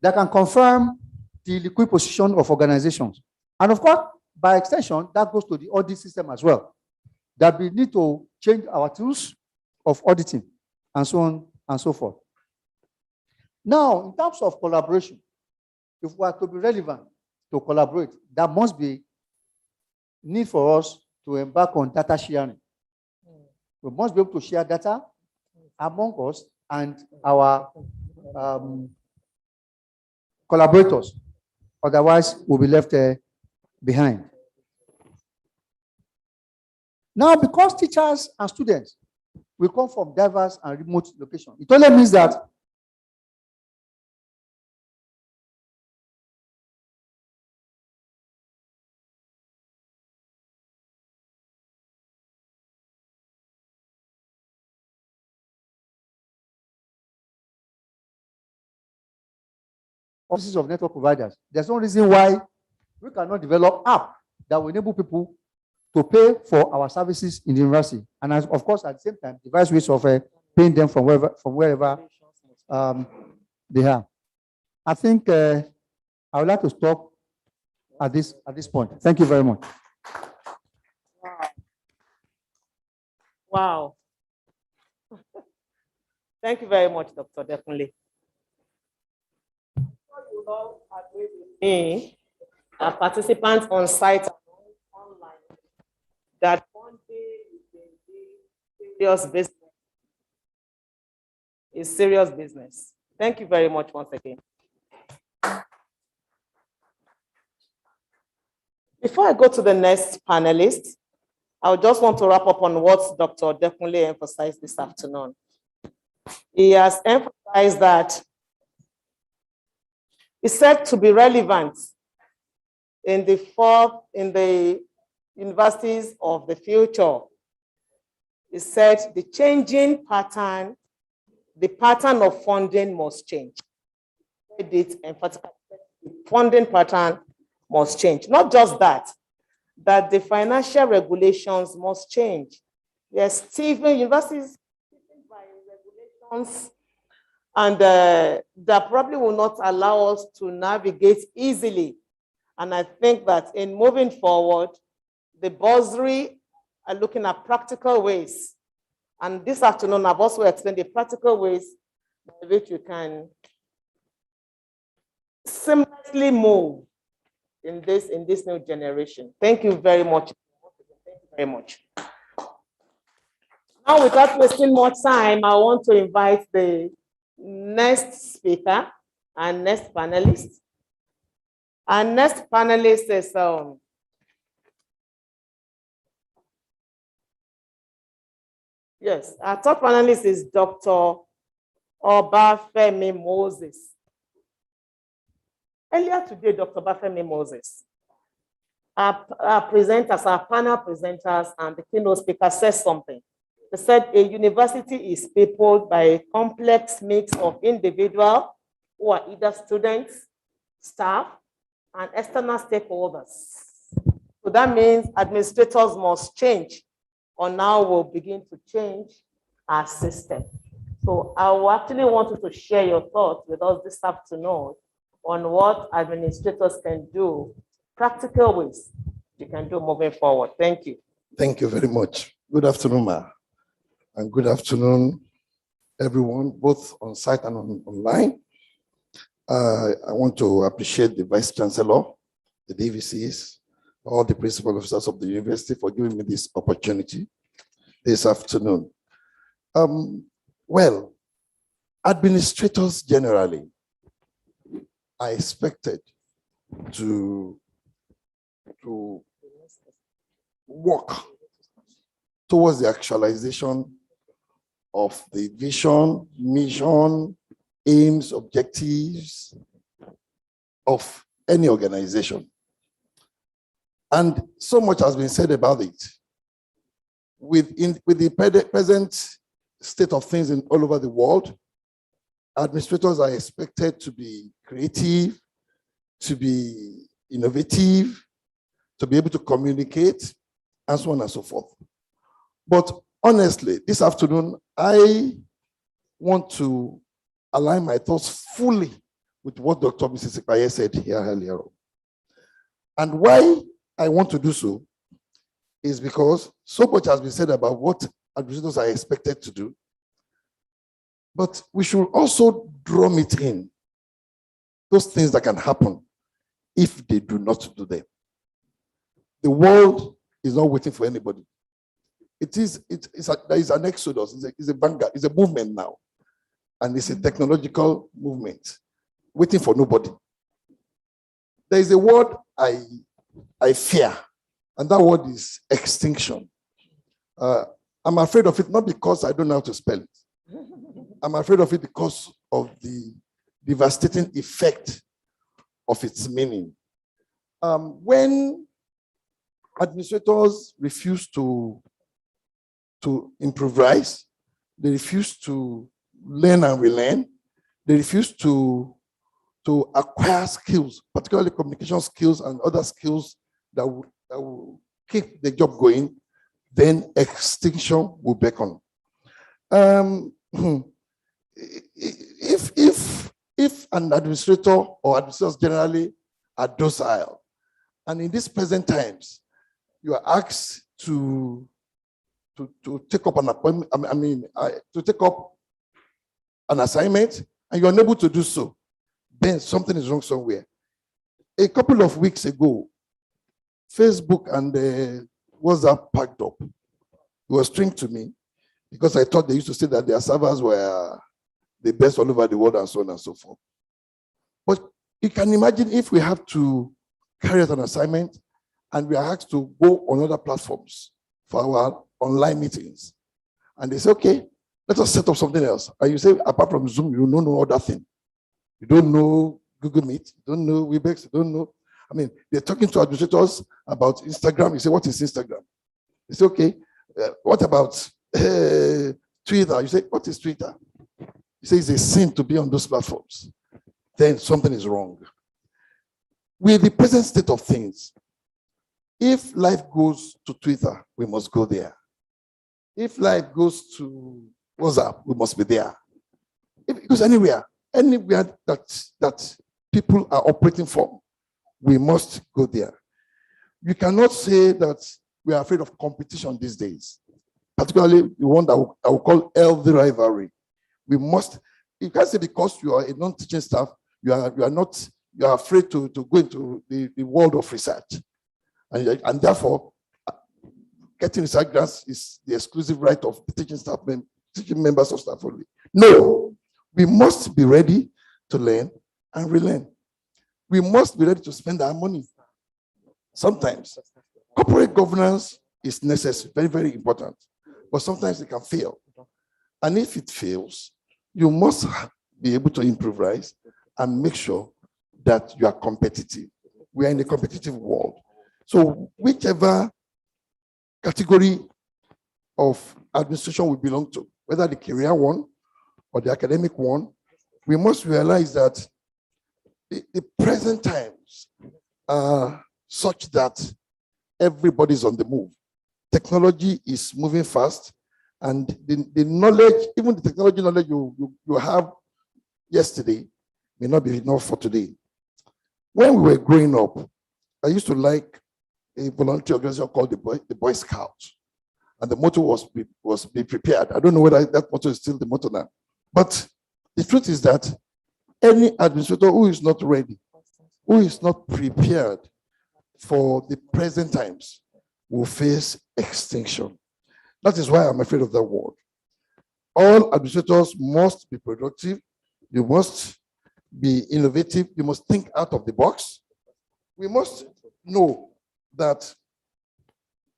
that can confirm the liquid position of organizations. And of course, by extension, that goes to the audit system as well, that we need to change our tools of auditing and so on and so forth. Now, in terms of collaboration, if we are to be relevant to collaborate, there must be need for us to embark on data sharing. We must be able to share data among us and our collaborators. Otherwise, we'll be left behind. Now, because teachers and students will come from diverse and remote locations, it only means that offices of network providers. There's no reason why we cannot develop app that will enable people to pay for our services in the university. And as, of course, at the same time, devise ways of paying them from wherever they are. I think I would like to stop at this point. Thank you very much. Wow. Thank you very much, Dr. Definitely. You all agree with me, participants on site and online, that one day is serious business. It's serious business. Thank you very much once again. Before I go to the next panelist, I just want to wrap up on what Dr. Dekunle emphasized this afternoon. He has emphasized that it's said to be relevant in the universities of the future. It said the changing pattern, the pattern of funding must change. The funding pattern must change. Not just that the financial regulations must change. Yes, Stephen, universities by regulations, and that probably will not allow us to navigate easily. And I think that in moving forward, the bursary are looking at practical ways. And this afternoon, I've also explained the practical ways by which you can seamlessly move in this new generation. Thank you very much. Thank you very much. Now, without wasting more time, I want to invite the next speaker and next panelist. Our next panelist is yes, our top panelist is Dr. Obafemi Moses. Earlier today, Dr. Obafemi Moses, our presenters, our panel presenters, and the keynote speaker says something. They said a university is peopled by a complex mix of individuals who are either students, staff, and external stakeholders. So that means administrators must change, or now we'll begin to change our system. So I will actually want you to share your thoughts with us this afternoon on what administrators can do, practical ways you can do moving forward. Thank you. Thank you very much. Good afternoon, Ma. And good afternoon, everyone, both on site and online. I want to appreciate the Vice Chancellor, the DVCs, all the principal officers of the university for giving me this opportunity this afternoon. Well, administrators generally are expected to work towards the actualization of the vision, mission, aims, objectives of any organization. And so much has been said about it. With the present state of things all over the world, administrators are expected to be creative, to be innovative, to be able to communicate, and so on and so forth. But honestly, this afternoon, I want to align my thoughts fully with what Dr. Mrs. Ipaye said here earlier on. And why I want to do so is because so much has been said about what administrators are expected to do, but we should also drum it in, those things that can happen if they do not do them. The world is not waiting for anybody. There is an exodus, it's a vanguard, it's a movement now. And it's a technological movement, waiting for nobody. There is a word I fear, and that word is extinction. I'm afraid of it, not because I don't know how to spell it. I'm afraid of it because of the devastating effect of its meaning. When administrators refuse to improvise, they refuse to learn and relearn, they refuse to acquire skills, particularly communication skills and other skills that will keep the job going, then extinction will beckon. If an administrator or administrators generally are docile, and in these present times, you are asked to take up an appointment, to take up an assignment, and you're unable to do so, then something is wrong somewhere. A couple of weeks ago, Facebook and WhatsApp packed up. It was strange to me because I thought they used to say that their servers were the best all over the world and so on and so forth. But you can imagine if we have to carry out an assignment and we are asked to go on other platforms for our online meetings. And they say, okay, let us set up something else. And you say, apart from Zoom, you don't know other thing. You don't know Google Meet, you don't know Webex, you don't know. I mean, they're talking to administrators about Instagram. You say, what is Instagram? You say, okay, what about Twitter? You say, what is Twitter? You say, it's a sin to be on those platforms. Then something is wrong. With the present state of things, if life goes to Twitter, we must go there. If life goes to WhatsApp, we must be there. If it goes anywhere that people are operating from, we must go there. You cannot say that we are afraid of competition these days, particularly the one that I will call healthy rivalry. We must, you can't say because you are a non-teaching staff, you are afraid to go into the world of research. And therefore, getting research grants is the exclusive right of the teaching members of staff only. No, we must be ready to learn and relearn. We must be ready to spend our money. Sometimes corporate governance is necessary, very, very important, but sometimes it can fail. And if it fails, you must be able to improvise and make sure that you are competitive. We are in a competitive world. So whichever category of administration we belong to, whether the career one or the academic one, we must realize that the present times are such that everybody's on the move. Technology is moving fast, and the knowledge, even the technology knowledge you have yesterday may not be enough for today. When we were growing up, I used to like a volunteer organization called the Boy Scouts. And the motto was be prepared. I don't know whether that motto is still the motto now. But the truth is that any administrator who is not ready, who is not prepared for the present times, will face extinction. That is why I'm afraid of that word. All administrators must be productive. You must be innovative. You must think out of the box. We must know that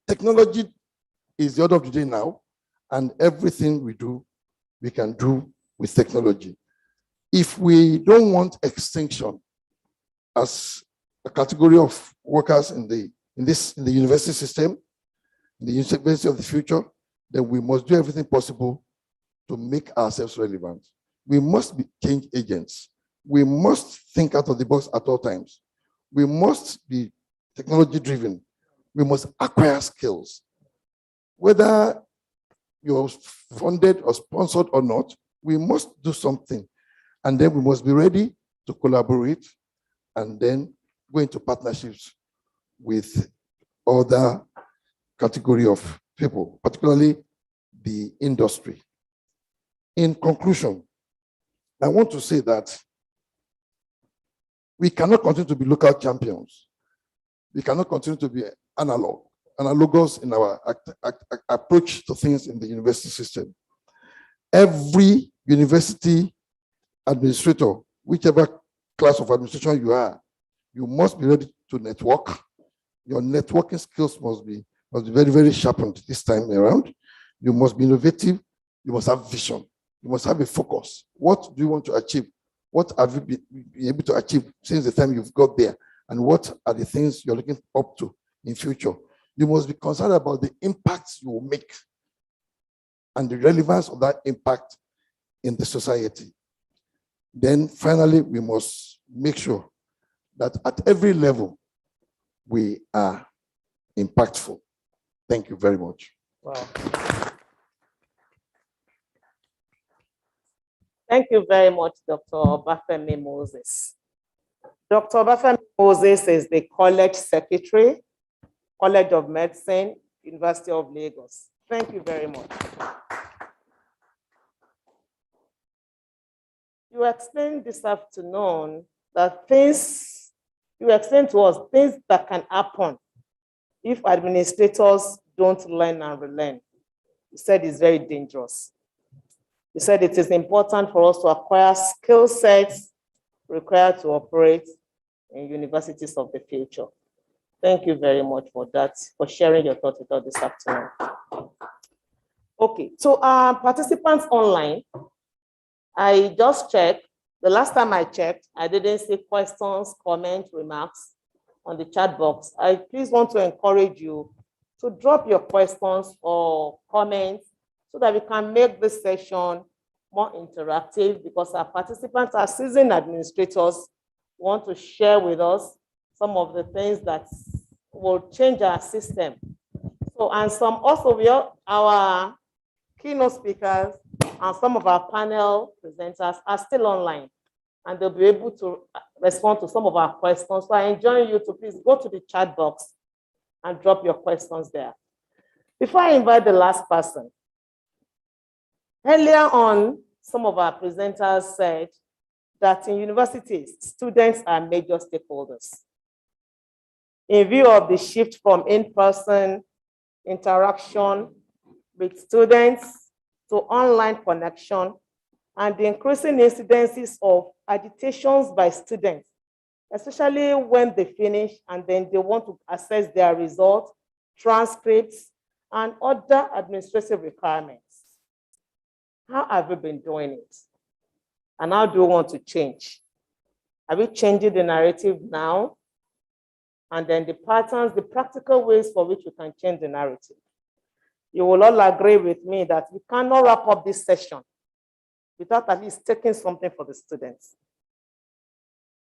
technology is the order of the day now, and everything we do, we can do with technology. If we don't want extinction as a category of workers in the university system, in the university of the future, then we must do everything possible to make ourselves relevant. We must be change agents. We must think out of the box at all times. We must be technology driven. We must acquire skills. Whether you're funded or sponsored or not, we must do something. And then we must be ready to collaborate and then go into partnerships with other category of people, particularly the industry. In conclusion, I want to say that we cannot continue to be local champions. We cannot continue to be analogous in our approach to things in the university system. Every university administrator, whichever class of administration you are, you must be ready to network. Your networking skills must be very, very sharpened this time around. You must be innovative. You must have vision. You must have a focus. What do you want to achieve? What have you been able to achieve since the time you've got there? And what are the things you're looking up to in future? You must be concerned about the impacts you will make and the relevance of that impact in the society. Then finally, we must make sure that at every level, we are impactful. Thank you very much. Wow. Thank you very much, Dr. Obafemi Moses. Dr. Obafemi Moses is the College Secretary, College of Medicine, University of Lagos. Thank you very much. You explained this afternoon that you explained to us things that can happen if administrators don't learn and relearn. You said it's very dangerous. You said it is important for us to acquire skill sets required to operate in universities of the future. Thank you very much for that, for sharing your thoughts with us this afternoon. Okay, so participants online, I just checked. The last time I checked, I didn't see questions, comments, remarks on the chat box. I please want to encourage you to drop your questions or comments so that we can make this session more interactive, because our participants are seasoned administrators who want to share with us some of the things that will change our system. So, and some also, our keynote speakers and some of our panel presenters are still online, and they'll be able to respond to some of our questions. So I enjoin you to please go to the chat box and drop your questions there. Before I invite the last person, earlier on, some of our presenters said that in universities, students are major stakeholders. In view of the shift from in-person interaction with students to online connection and the increasing incidences of agitations by students, especially when they finish and then they want to access their results, transcripts, and other administrative requirements. How have we been doing it? And how do we want to change? Are we changing the narrative now? And then the patterns, the practical ways for which we can change the narrative. You will all agree with me that we cannot wrap up this session without at least taking something for the students.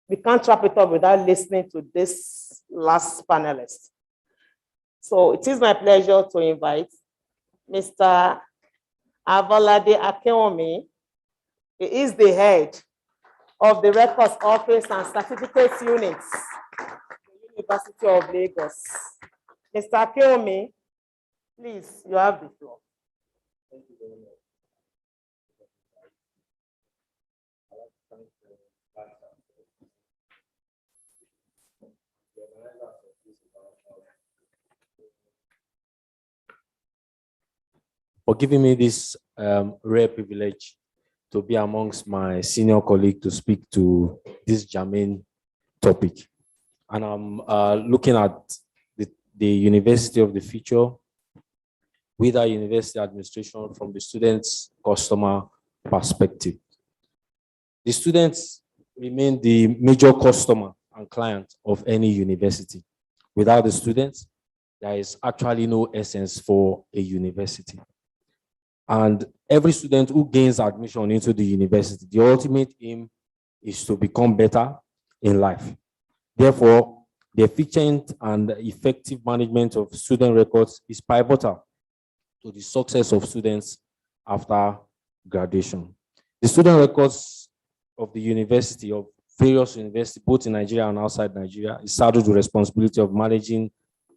We can't wrap it up without listening to this last panelist. So it is my pleasure to invite Mr. Avalade Akeomi. He is the head of the Records Office and Certificates Units at the University of Lagos. Mr. Akeomi, please, you have the floor. Thank you very much. For giving me this rare privilege to be amongst my senior colleague to speak to this germane topic. And I'm looking at the University of the Future, Whither University Administration from the students' customer perspective. The students remain the major customer and client of any university. Without the students, there is actually no essence for a university. And every student who gains admission into the university, the ultimate aim is to become better in life. Therefore, the efficient and effective management of student records is pivotal to the success of students after graduation. The student records of the University of various universities, both in Nigeria and outside Nigeria, is saddled with the responsibility of managing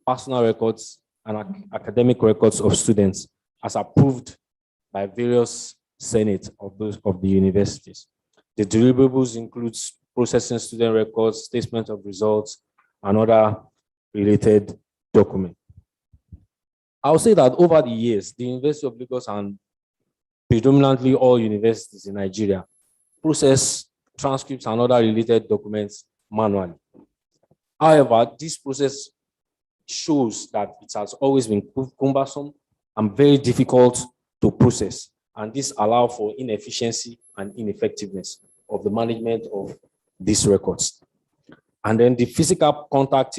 personal records and academic records of students as approved by various senate of the universities. The deliverables includes processing student records, statement of results, and other related documents. I will say that over the years, the University of Lagos and predominantly all universities in Nigeria process transcripts and other related documents manually. However, this process shows that it has always been cumbersome and very difficult to process, and this allows for inefficiency and ineffectiveness of the management of these records. And then the physical contact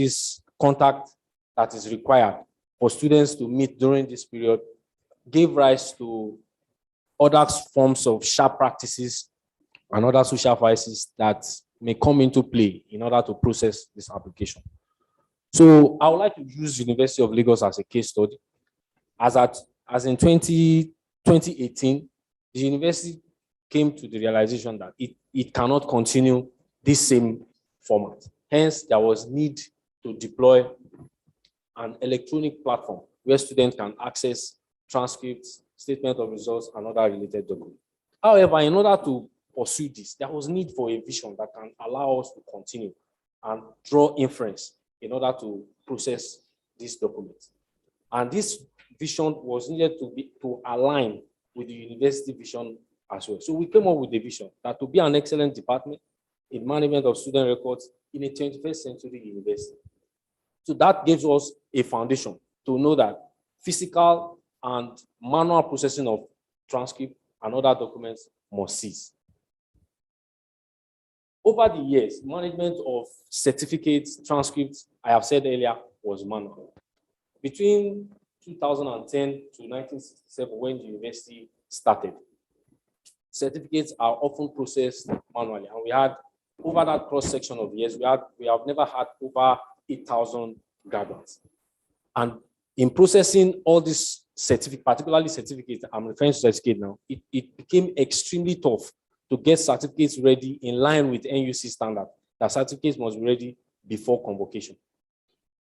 that is required for students to meet during this period gave rise to other forms of sharp practices and other social vices that may come into play in order to process this application. So I would like to use University of Lagos as a case study. As in 2018, the university came to the realization that it cannot continue this same format. Hence, there was need to deploy an electronic platform where students can access transcripts, statement of results, and other related documents. However, in order to pursue this, there was need for a vision that can allow us to continue and draw inference in order to process these documents. And this vision was needed to align with the university vision as well. So we came up with the vision that to be an excellent department in management of student records in a 21st century university. So that gives us a foundation to know that physical and manual processing of transcript and other documents must cease. Over the years, management of certificates, transcripts, I have said earlier, was manual. Between 2010 to 1967, when the university started, certificates are often processed manually. And we had, over that cross-section of years, we have never had over 8,000 graduates. And in processing all these certificates, particularly certificates, I'm referring to certificate now, it became extremely tough to get certificates ready in line with NUC standard. The certificates must be ready before convocation.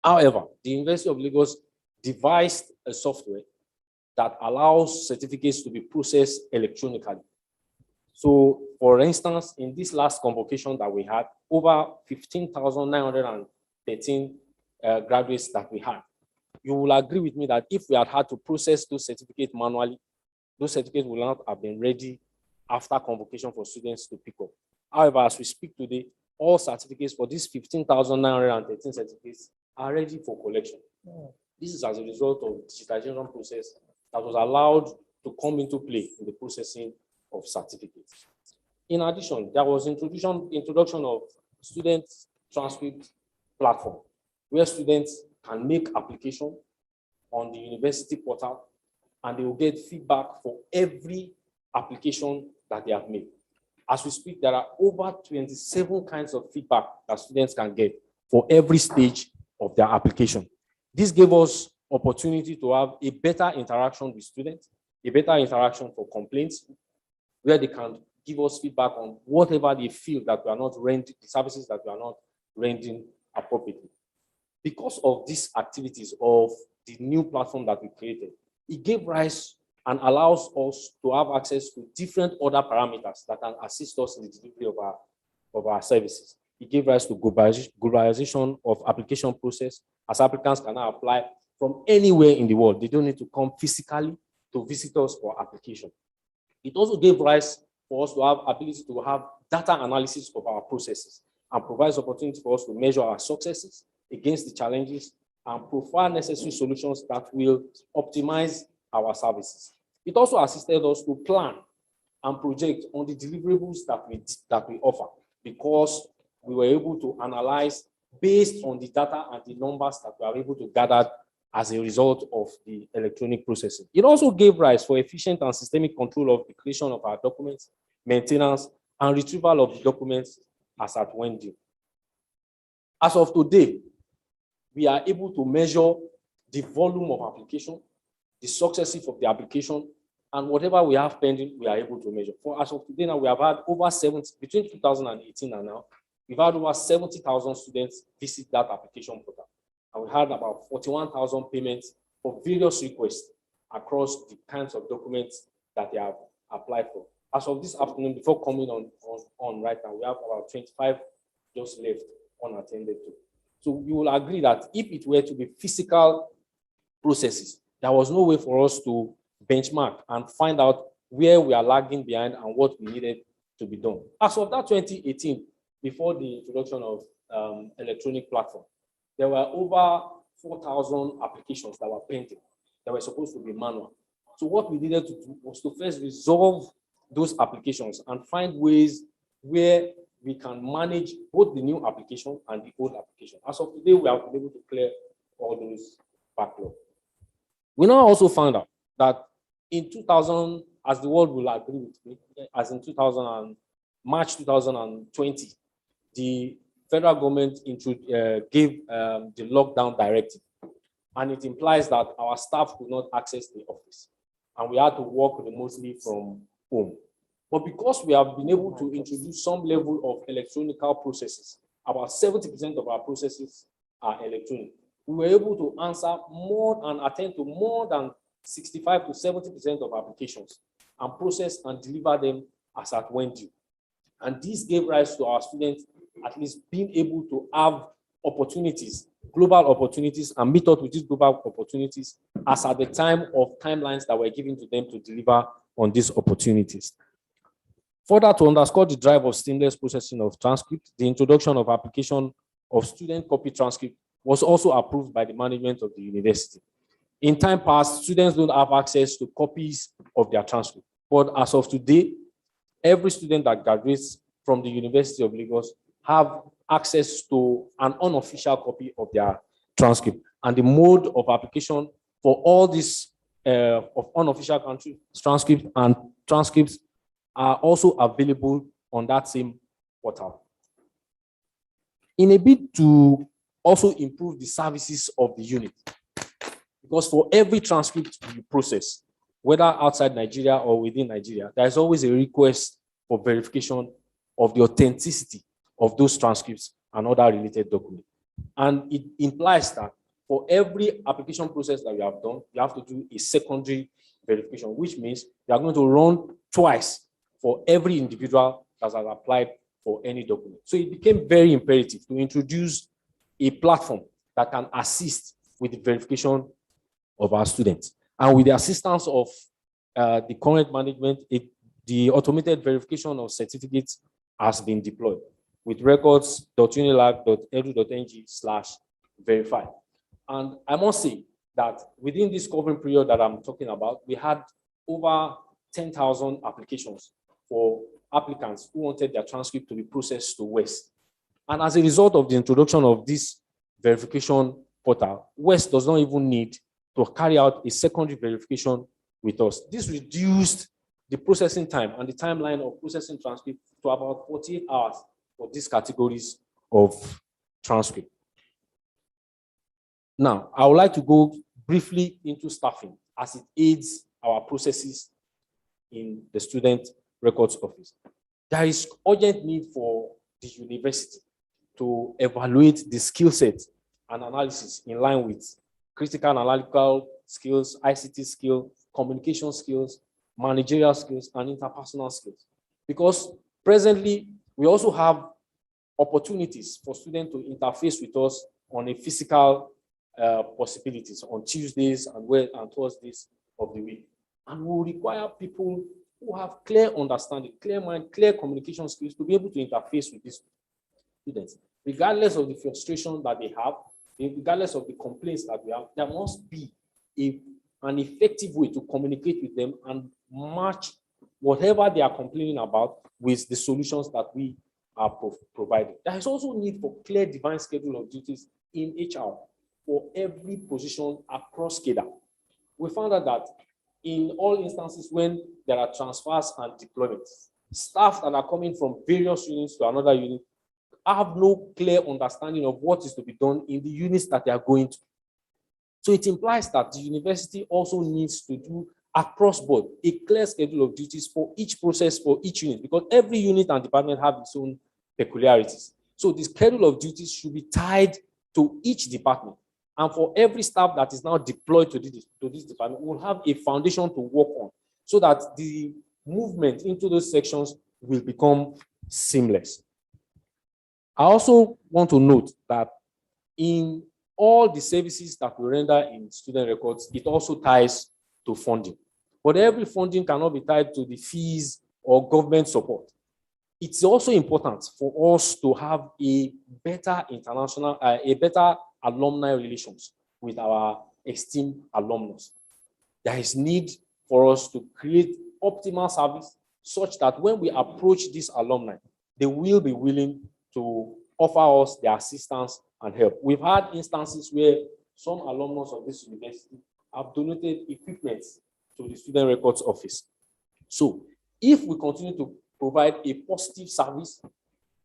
However, the University of Lagos devised a software that allows certificates to be processed electronically. So, for instance, in this last convocation that we had, over 15,913 graduates that we had. You will agree with me that if we had to process those certificates manually, those certificates will not have been ready after convocation for students to pick up. However, as we speak today, all certificates for these 15,913 certificates are ready for collection. This is as a result of the digitization process that was allowed to come into play in the processing of certificates. In addition, there was introduction of student transcript platform, where students can make application on the university portal, and they will get feedback for every application that they have made. As we speak, there are over 27 kinds of feedback that students can get for every stage of their application. This gave us opportunity to have a better interaction with students, a better interaction for complaints, where they can give us feedback on whatever they feel that we are not rendering, the services that we are not rendering appropriately. Because of these activities of the new platform that we created, it gave rise and allows us to have access to different other parameters that can assist us in the delivery of our services. It gave rise to globalization of application process, as applicants can now apply from anywhere in the world. They don't need to come physically to visit us for application. It also gave rise for us to have ability to have data analysis of our processes and provides opportunity for us to measure our successes against the challenges and profile necessary solutions that will optimize our services. It also assisted us to plan and project on the deliverables that we offer, because we were able to analyze based on the data and the numbers that we are able to gather as a result of the electronic processing. It also gave rise for efficient and systemic control of the creation of our documents, maintenance, and retrieval of the documents as at when due. As of today, we are able to measure the volume of application, the success of the application, and whatever we have pending, we are able to measure. For as of today now, we have had over 70, between 2018 and now, we've had over 70,000 students visit that application portal. And we had about 41,000 payments for various requests across the kinds of documents that they have applied for. As of this afternoon, before coming on right now, we have about 25 just left unattended to. So you will agree that if it were to be physical processes, there was no way for us to benchmark and find out where we are lagging behind and what we needed to be done. As of that 2018, before the introduction of electronic platform, there were over 4,000 applications that were pending that were supposed to be manual. So what we needed to do was to first resolve those applications and find ways where we can manage both the new application and the old application. As of today, we have been able to clear all those backlogs. We now also found out that in 2000, as the world will agree with me, as in March 2020, the federal government gave the lockdown directive, and it implies that our staff could not access the office, and we had to work remotely from home. But because we have been able to introduce some level of electronic processes, about 70% of our processes are electronic, we were able to answer more and attend to more than 65 to 70% of applications and process and deliver them as at when due. And this gave rise to our students at least being able to have opportunities, global opportunities, and meet up with these global opportunities as at the time of timelines that were given to them to deliver on these opportunities. Further, to underscore the drive of seamless processing of transcript, the introduction of application of student copy transcript was also approved by the management of the university. In time past, students don't have access to copies of their transcript, but as of today, every student that graduates from the University of Lagos have access to an unofficial copy of their transcript, and the mode of application for all these of unofficial transcripts and transcripts are also available on that same portal. In a bid to also improve the services of the unit, because for every transcript you process, whether outside Nigeria or within Nigeria, there is always a request for verification of the authenticity of those transcripts and other related documents. And it implies that for every application process that you have done, you have to do a secondary verification, which means you are going to run twice for every individual that has applied for any document. So it became very imperative to introduce a platform that can assist with the verification of our students. And with the assistance of the current management, the automated verification of certificates has been deployed with records.unilag.edu.ng/verify. And I must say that within this covering period that I'm talking about, we had over 10,000 applications for applicants who wanted their transcript to be processed to West. And as a result of the introduction of this verification portal, West does not even need to carry out a secondary verification with us. This reduced the processing time and the timeline of processing transcript to about 48 hours for these categories of transcript. Now, I would like to go briefly into staffing as it aids our processes in the student records office. There is urgent need for the university to evaluate the skill set and analysis in line with critical analytical skills, ICT skills, communication skills, managerial skills, and interpersonal skills. Because presently, we also have opportunities for students to interface with us on a physical possibilities on Tuesdays and Thursdays of the week. And we will require people who have clear understanding, clear mind, clear communication skills to be able to interface with these students. Regardless of the frustration that they have, regardless of the complaints that we have, there must be an effective way to communicate with them and match whatever they are complaining about with the solutions that we are providing. There is also need for clear defined schedule of duties in HR for every position across CADA. We found out that in all instances when there are transfers and deployments, staff that are coming from various units to another unit have no clear understanding of what is to be done in the units that they are going to. So it implies that the university also needs to do across board a clear schedule of duties for each process, for each unit, because every unit and department have its own peculiarities. So the schedule of duties should be tied to each department. And for every staff that is now deployed to this department, we'll have a foundation to work on so that the movement into those sections will become seamless. I also want to note that in all the services that we render in student records, it also ties to funding. But every funding cannot be tied to the fees or government support. It's also important for us to have a better alumni relations with our esteemed alumnus. There is need for us to create optimal service such that when we approach these alumni, they will be willing to offer us their assistance and help. We've had instances where some alumnus of this university have donated equipment to the Student Records Office. So if we continue to provide a positive service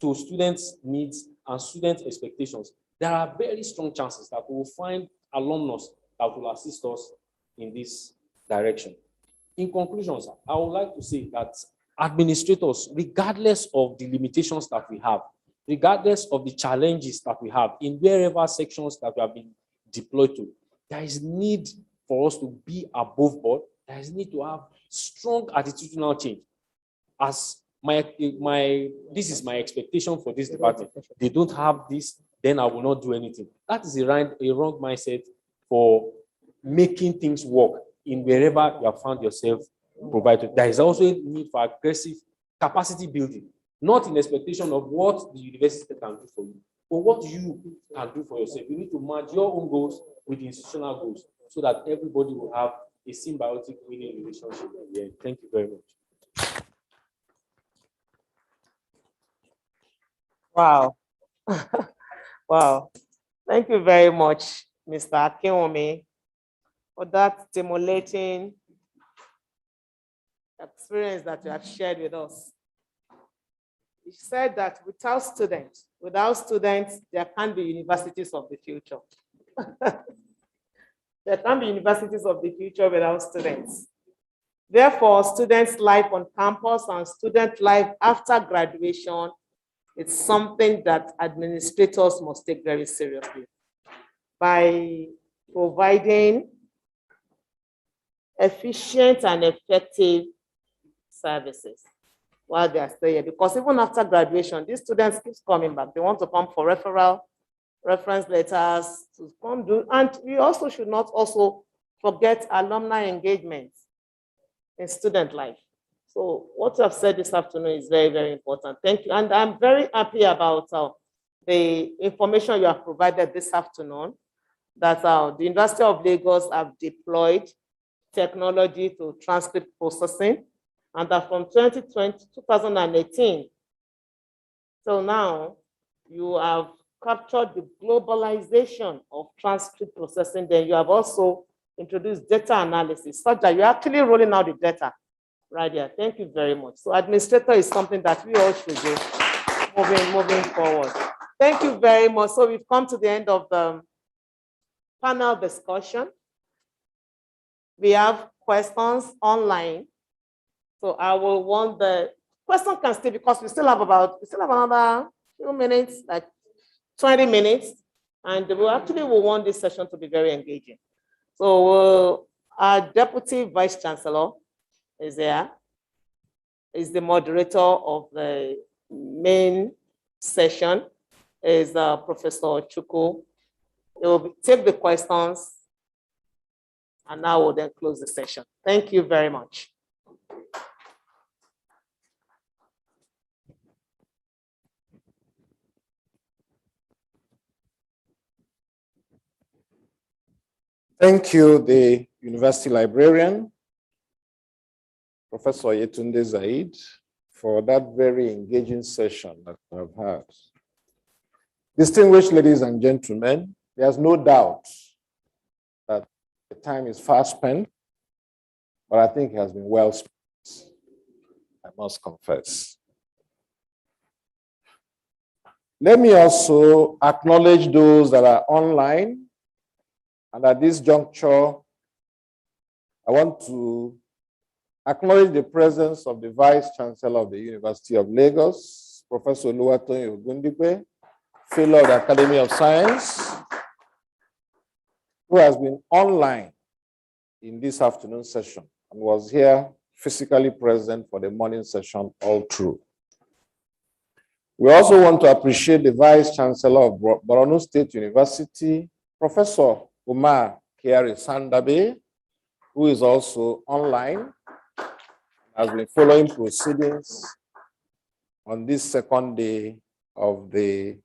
to students' needs and student expectations, there are very strong chances that we will find alumnus that will assist us in this direction. In conclusion, sir, I would like to say that administrators, regardless of the limitations that we have, regardless of the challenges that we have in wherever sections that we have been deployed to, there is need for us to be above board. There is need to have strong attitudinal change. As this is my expectation for this department. They don't have this, then I will not do anything. That is a wrong mindset for making things work in wherever you have found yourself provided. There is also a need for aggressive capacity building, not in expectation of what the university can do for you, but what you can do for yourself. You need to match your own goals with the institutional goals so that everybody will have a symbiotic winning relationship. Yeah, thank you very much. Wow. Wow. Thank you very much, Mr. Akinwumi, for that stimulating experience that you have shared with us. You said that without students, there can't be universities of the future. There can't be universities of the future without students. Therefore, students' life on campus and student life after graduation, it's something that administrators must take very seriously by providing efficient and effective services while they are still here. Because even after graduation, these students keep coming back. They want to come for reference letters to come do. And we also should not also forget alumni engagement in student life. So what you have said this afternoon is very, very important. Thank you. And I'm very happy about the information you have provided this afternoon, that the University of Lagos have deployed technology to transcript processing, and that from 2018 till now, you have captured the globalization of transcript processing. Then you have also introduced data analysis, such that you're actually rolling out the data right here. Thank you very much. So administrator is something that we all should do moving forward. Thank you very much. So we've come to the end of the panel discussion. We have questions online. So I will want the question can still, because we still have another few minutes, like 20 minutes, and we actually will want this session to be very engaging. So our Deputy Vice Chancellor is there, is the moderator of the main session, is Professor Chukwu. He will take the questions, and I will then close the session. Thank you very much. Thank you, the University Librarian, Professor Yetunde Zaid, for that very engaging session that we have had. Distinguished ladies and gentlemen, there's no doubt that the time is fast spent, but I think it has been well spent, I must confess. Let me also acknowledge those that are online. And at this juncture, I want to acknowledge the presence of the Vice Chancellor of the University of Lagos, Professor Oluwatoyin Ogundipe, Fellow of the Academy of Science, who has been online in this afternoon session and was here physically present for the morning session all through. We also want to appreciate the Vice Chancellor of Borno State University, Professor Umar Kiari Sandabe, who is also online, has been following proceedings on this second day of the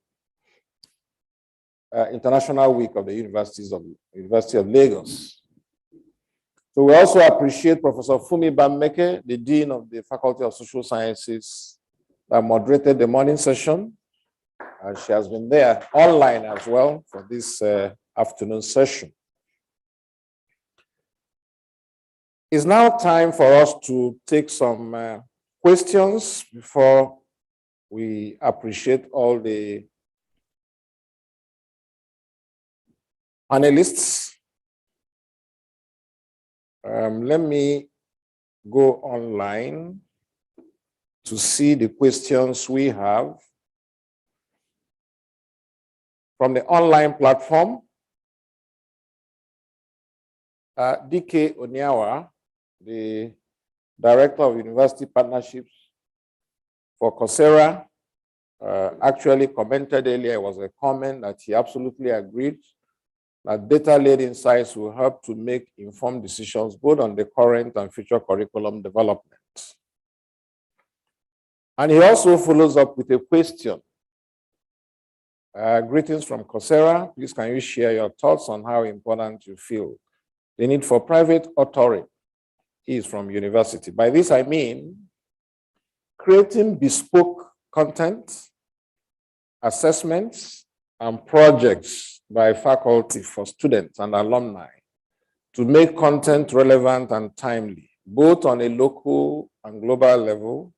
International Week of the University of Lagos. So we also appreciate Professor Fumi Bameke, the Dean of the Faculty of Social Sciences, that moderated the morning session, and she has been there online as well for this afternoon session. It's now time for us to take some questions before we appreciate all the panelists. Let me go online to see the questions we have from the online platform. DK Onyawa, the Director of University Partnerships for Coursera, actually commented earlier. It was a comment that he absolutely agreed that data-led insights will help to make informed decisions both on the current and future curriculum development. And he also follows up with a question. Greetings from Coursera. Please, can you share your thoughts on how important you feel the need for private authoring is from university? By this, I mean creating bespoke content, assessments, and projects by faculty for students and alumni to make content relevant and timely, both on a local and global level,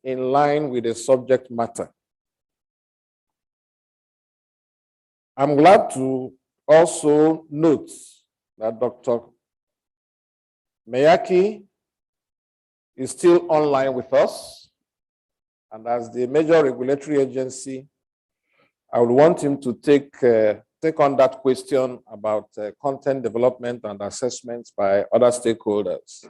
in line with the subject matter. I'm glad to also note that Dr. Mayaki is still online with us, and as the major regulatory agency, I would want him to take on that question about content development and assessments by other stakeholders.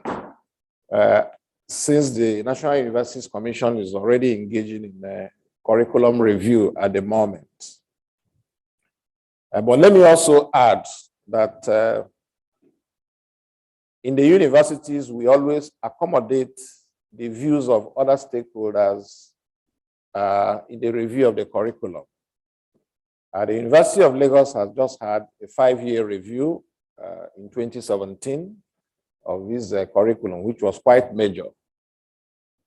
Since the National Universities Commission is already engaging in curriculum review at the moment. But let me also add that in the universities, we always accommodate the views of other stakeholders in the review of the curriculum. The University of Lagos has just had a 5-year review in 2017 of this curriculum, which was quite major.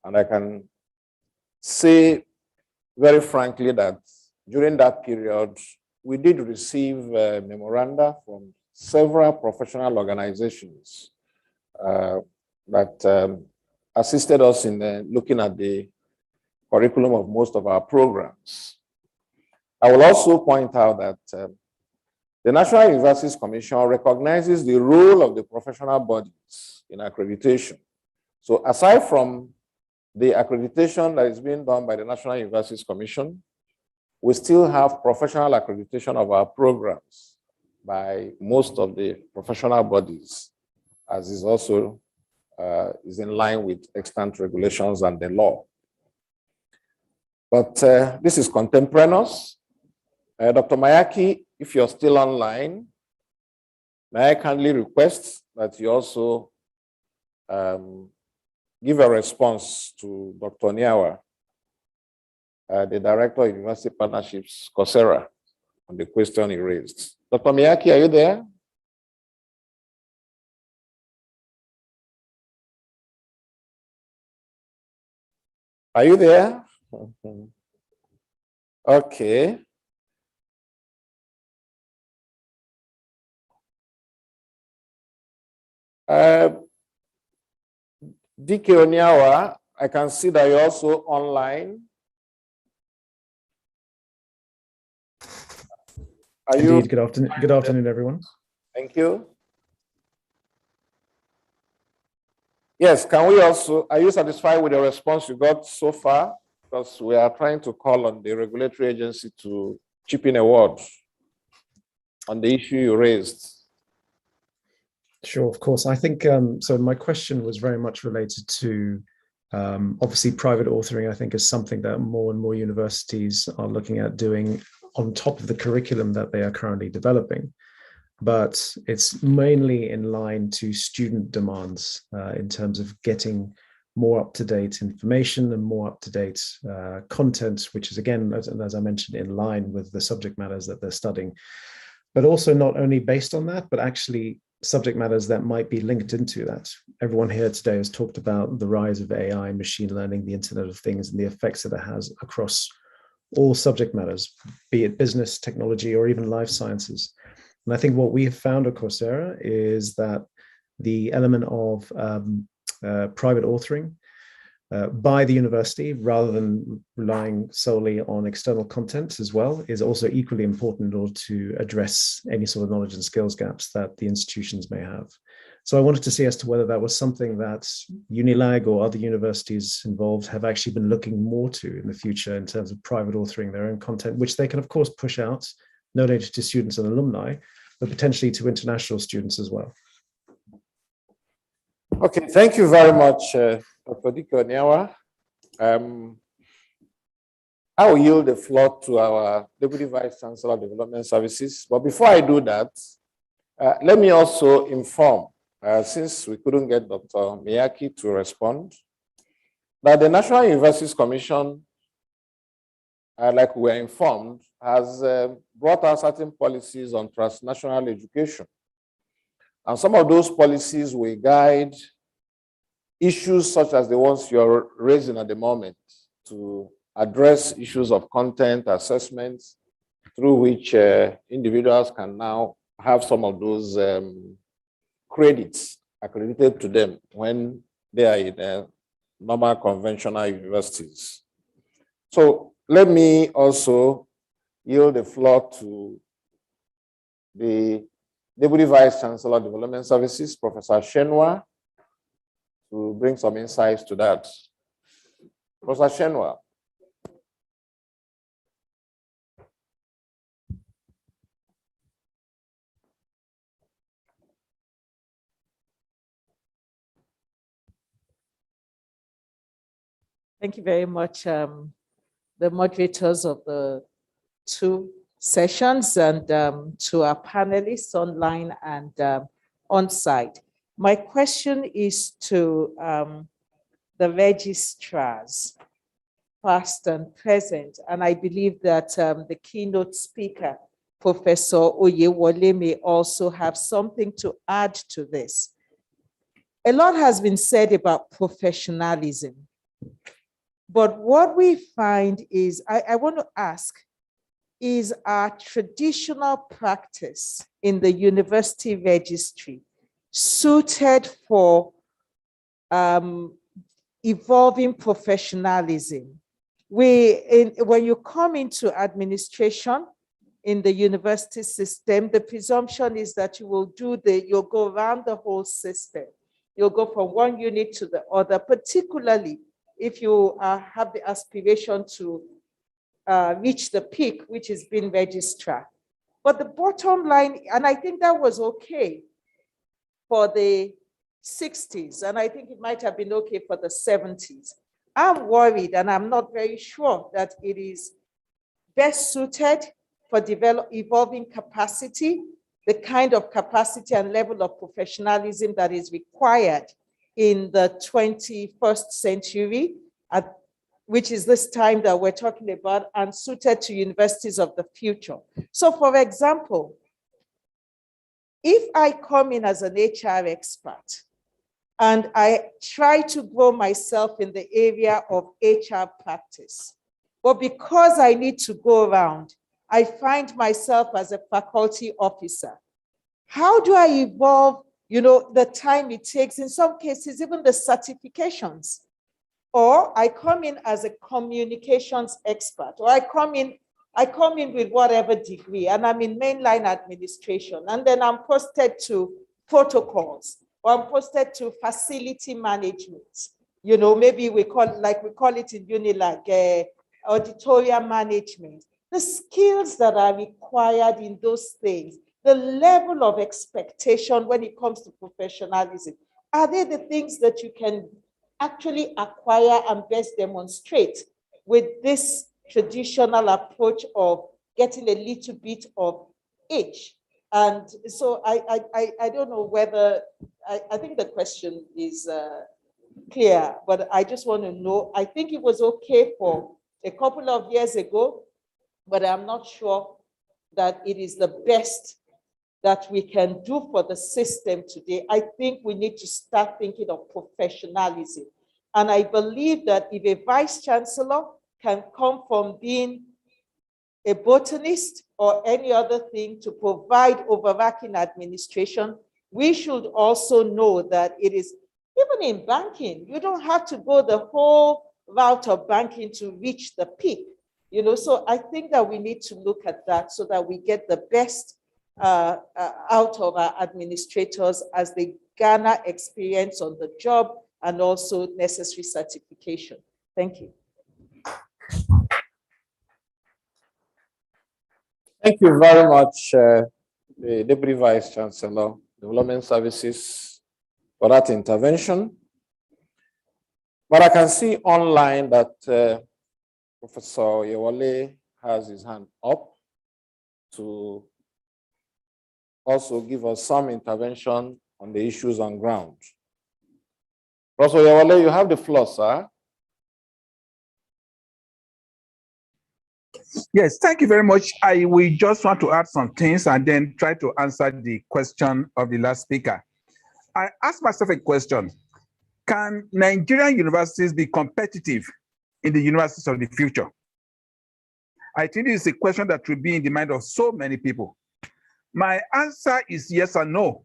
And I can say very frankly that during that period, we did receive memoranda from several professional organizations that assisted us in looking at the curriculum of most of our programs. I will also point out that the National Universities Commission recognizes the role of the professional bodies in accreditation. So aside from the accreditation that is being done by the National Universities Commission, we still have professional accreditation of our programs by most of the professional bodies, as is also is in line with extant regulations and the law. But this is contemporaneous. Dr. Mayaki, if you're still online, may I kindly request that you also give a response to Dr. Onyawa, the Director of University Partnerships, Coursera, on the question he raised. Dr. Mayaki, are you there? Are you there? Okay. DK Onyawa, I can see that you're also online. Are you? Indeed. Good afternoon, everyone. Thank you. Yes, can we also, are you satisfied with the response you got so far? Because we are trying to call on the regulatory agency to chip in a word on the issue you raised? Sure, of course. I think, so my question was very much related to, obviously private authoring, I think, is something that more and more universities are looking at doing on top of the curriculum that they are currently developing. But it's mainly in line to student demands in terms of getting more up-to-date information and more up-to-date content, which is, again, as I mentioned, in line with the subject matters that they're studying. But also not only based on that, but actually subject matters that might be linked into that. Everyone here today has talked about the rise of AI, machine learning, the Internet of Things, and the effects that it has across all subject matters, be it business, technology, or even life sciences. And I think what we have found at Coursera is that the element of private authoring by the university, rather than relying solely on external content as well, is also equally important in order to address any sort of knowledge and skills gaps that the institutions may have. So I wanted to see as to whether that was something that UNILAG or other universities involved have actually been looking more to in the future in terms of private authoring their own content, which they can of course push out, not only to students and alumni, but potentially to international students as well. Okay, thank you very much, Dr. Dike Onyewa. I will yield the floor to our Deputy Vice Chancellor of Development Services. But before I do that, let me also inform, since we couldn't get Dr. Mayaki to respond, that the National Universities Commission, like we were informed, has brought out certain policies on transnational education. And some of those policies will guide issues such as the ones you're raising at the moment to address issues of content assessments through which individuals can now have some of those credits accredited to them when they are in normal conventional universities. So let me also yield the floor to the Deputy Vice Chancellor of Development Services, Professor Shenwa, to bring some insights to that. Professor Shenwa. Thank you very much, the moderators of the two sessions, and to our panelists online and on-site. My question is to the registrars, past and present, and I believe that the keynote speaker, Professor Oyewole, may also have something to add to this. A lot has been said about professionalism, but what we find is, I want to ask, is our traditional practice in the university registry suited for evolving professionalism? When you come into administration in the university system, the presumption is that you will you'll go around the whole system. You'll go from one unit to the other, particularly if you have the aspiration to reach the peak, which is being registrar. But the bottom line, and I think that was okay for the 60s, and I think it might have been okay for the 70s. I'm worried, and I'm not very sure that it is best suited for evolving capacity, the kind of capacity and level of professionalism that is required in the 21st century, which is this time that we're talking about, and suited to universities of the future. So for example, if I come in as an HR expert and I try to grow myself in the area of HR practice, but because I need to go around, I find myself as a faculty officer. How do I evolve, the time it takes, in some cases, even the certifications? Or I come in as a communications expert, or I come in with whatever degree, and I'm in mainline administration, and then I'm posted to protocols, or I'm posted to facility management. Maybe we call it in UNILAG, auditorium management. the skills that are required in those things, the level of expectation when it comes to professionalism, are they the things that you can actually acquire and best demonstrate with this traditional approach of getting a little bit of each? And so I don't know whether, I think the question is clear, but I just want to know, I think it was okay for a couple of years ago, but I'm not sure that it is the best that we can do for the system today. I think we need to start thinking of professionalism. And I believe that if a vice chancellor can come from being a botanist or any other thing to provide overarching administration, we should also know that it is, even in banking, you don't have to go the whole route of banking to reach the peak. You know, so I think that we need to look at that so that we get the best out of our administrators as they garner experience on the job and also necessary certification. Thank you. Thank you very much, the Deputy Vice Chancellor, Development Services, for that intervention. But I can see online that Professor Yewale has his hand up to also give us some intervention on the issues on ground. Professor Yewale, you have the floor, sir. Yes, thank you very much. I will just want to add some things and then try to answer the question of the last speaker. I asked myself a question. Can Nigerian universities be competitive in the universities of the future? I think this is a question that will be in the mind of so many people. My answer is yes and no.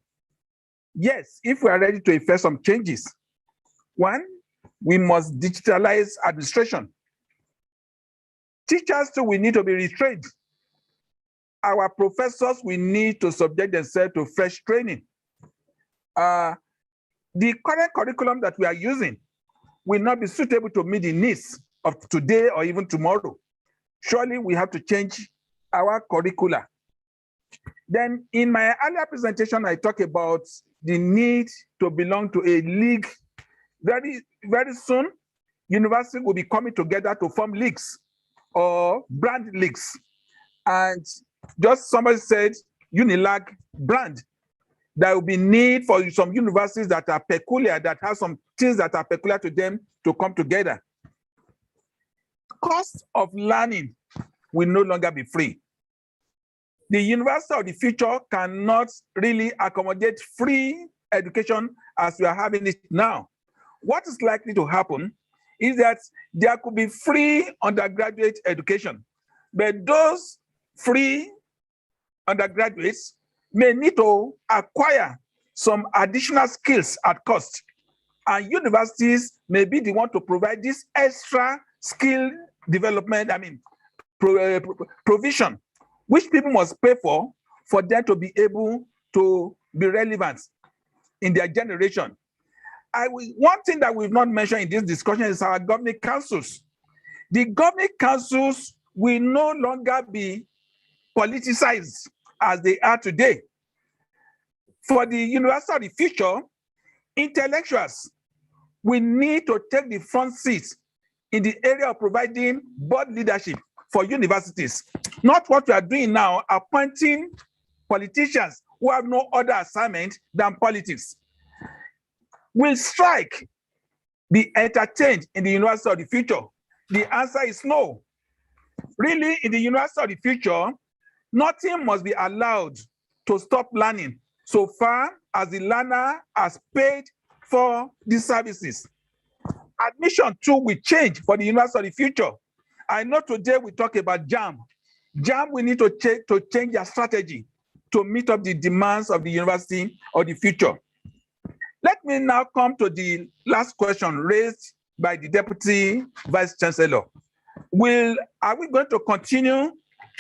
Yes, if we are ready to effect some changes. One, we must digitalize administration. Teachers too will need to be retrained. Our professors will need to subject themselves to fresh training. The current curriculum that we are using will not be suitable to meet the needs of today or even tomorrow. Surely we have to change our curricula. Then in my earlier presentation, I talked about the need to belong to a league. Very, very soon, universities will be coming together to form leagues or brand leagues. And just somebody said, UNILAG brand. There will be need for some universities that are peculiar, that have some things that are peculiar to them to come together. Cost of learning will no longer be free. The university of the future cannot really accommodate free education as we are having it now. What is likely to happen is that there could be free undergraduate education, but those free undergraduates may need to acquire some additional skills at cost. And universities may be the one to provide this extra skill development, provision, which people must pay for them to be able to be relevant in their generation. One thing that we've not mentioned in this discussion is our governing councils. The governing councils will no longer be politicized as they are today. For the university of the future, intellectuals will need to take the front seat in the area of providing board leadership for universities. Not what we are doing now, appointing politicians who have no other assignment than politics. Will strike be entertained in the university of the future? The answer is no. Really, in the university of the future, nothing must be allowed to stop learning so far as the learner has paid for these services. Admission too will change for the university of the future. I know today we talk about JAM. JAM will need to change their strategy to meet up the demands of the university of the future. Let me now come to the last question raised by the Deputy Vice Chancellor. Are we going to continue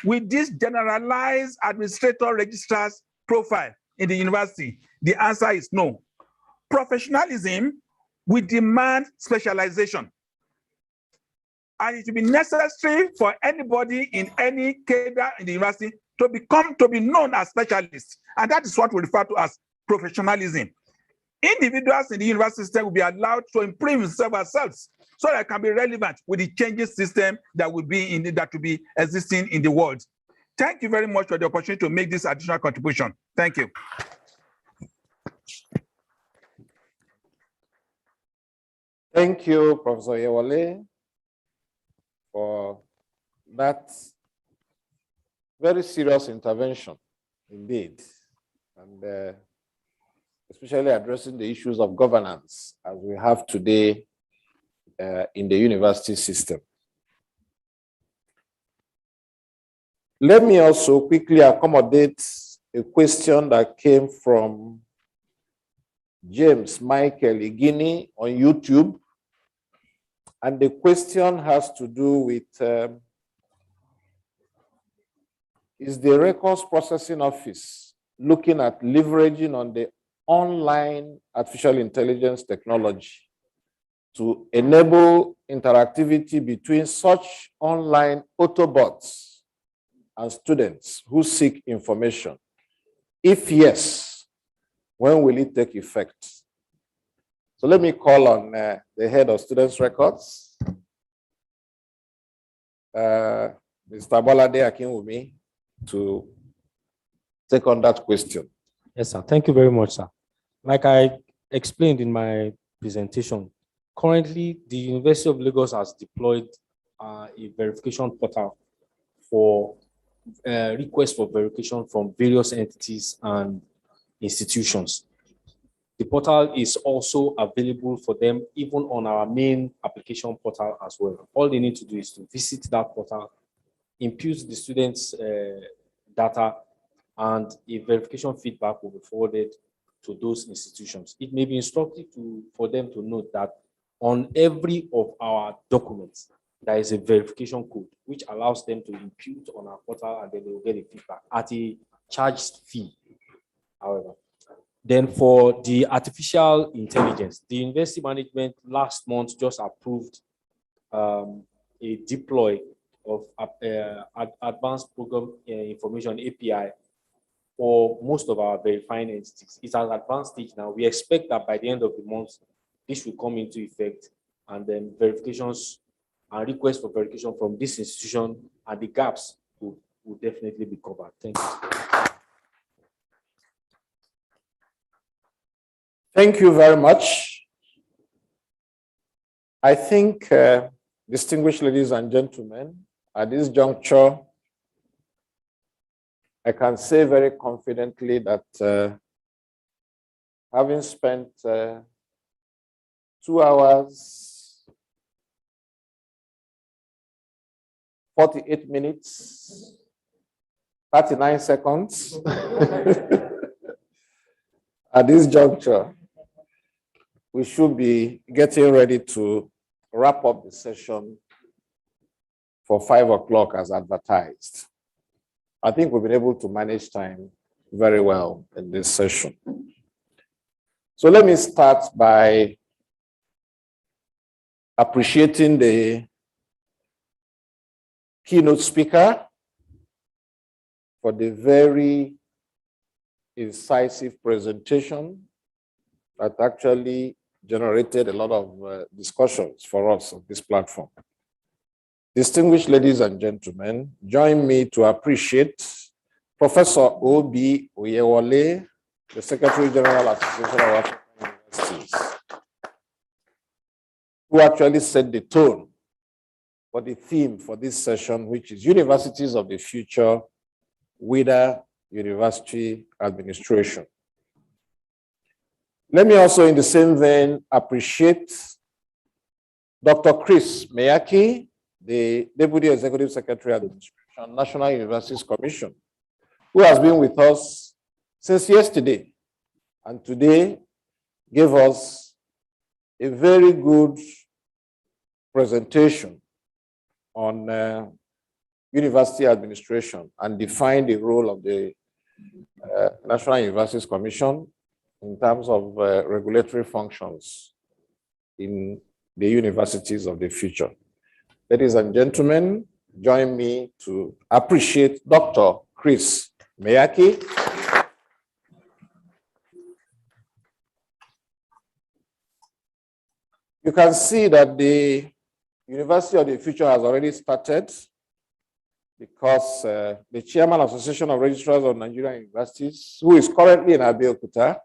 with this generalized administrator registrar's profile in the university? The answer is no. Professionalism will demand specialization. And it will be necessary for anybody in any cadre in the university to be known as specialists. And that is what we refer to as professionalism. Individuals in the university system will be allowed to improve themselves so that it can be relevant with the changing system that will be existing in the world. Thank you very much for the opportunity to make this additional contribution. Thank you. Thank you, Professor Yewale, for that very serious intervention, indeed, and especially addressing the issues of governance as we have today in the university system. Let me also quickly accommodate a question that came from James Michael Igini on YouTube. And the question has to do with, is the Records Processing Office looking at leveraging on the online artificial intelligence technology to enable interactivity between such online autobots and students who seek information? If yes, when will it take effect? So let me call on the head of Students' Records, Mr. Bolade Akinwumi, to take on that question. Yes, sir. Thank you very much, sir. Like I explained in my presentation, currently the University of Lagos has deployed a verification portal for requests for verification from various entities and institutions. The portal is also available for them even on our main application portal as well. All they need to do is to visit that portal, impute the students' data, and a verification feedback will be forwarded to those institutions. It may be instructive for them to note that on every of our documents, there is a verification code, which allows them to impute on our portal, and then they will get a feedback at a charged fee, however. Then for the artificial intelligence, the university management last month just approved a deploy of advanced program information API for most of our verifying entities. It's at advanced stage now. We expect that by the end of the month, this will come into effect, and then verifications and requests for verification from this institution and the gaps will definitely be covered. Thank you. Thank you very much. I think, distinguished ladies and gentlemen, at this juncture, I can say very confidently that having spent 2 hours, 48 minutes, 39 seconds at this juncture, we should be getting ready to wrap up the session for 5 o'clock as advertised. I think we've been able to manage time very well in this session. So let me start by appreciating the keynote speaker for the very incisive presentation that actually generated a lot of discussions for us on this platform. Distinguished ladies and gentlemen, join me to appreciate Professor O.B. Oyewole, the Secretary General Association of African Universities, who actually set the tone for the theme for this session, which is Universities of the Future, Whither University Administration. Let me also, in the same vein, appreciate Dr. Chris Mayaki, the Deputy Executive Secretary Administration, National Universities Commission, who has been with us since yesterday, and today gave us a very good presentation on university administration and defined the role of the National Universities Commission in terms of regulatory functions in the universities of the future. Ladies and gentlemen, join me to appreciate Dr. Chris Mayaki. You can see that the University of the Future has already started because the chairman of the Association of Registrars of Nigerian Universities, who is currently in Abeokuta,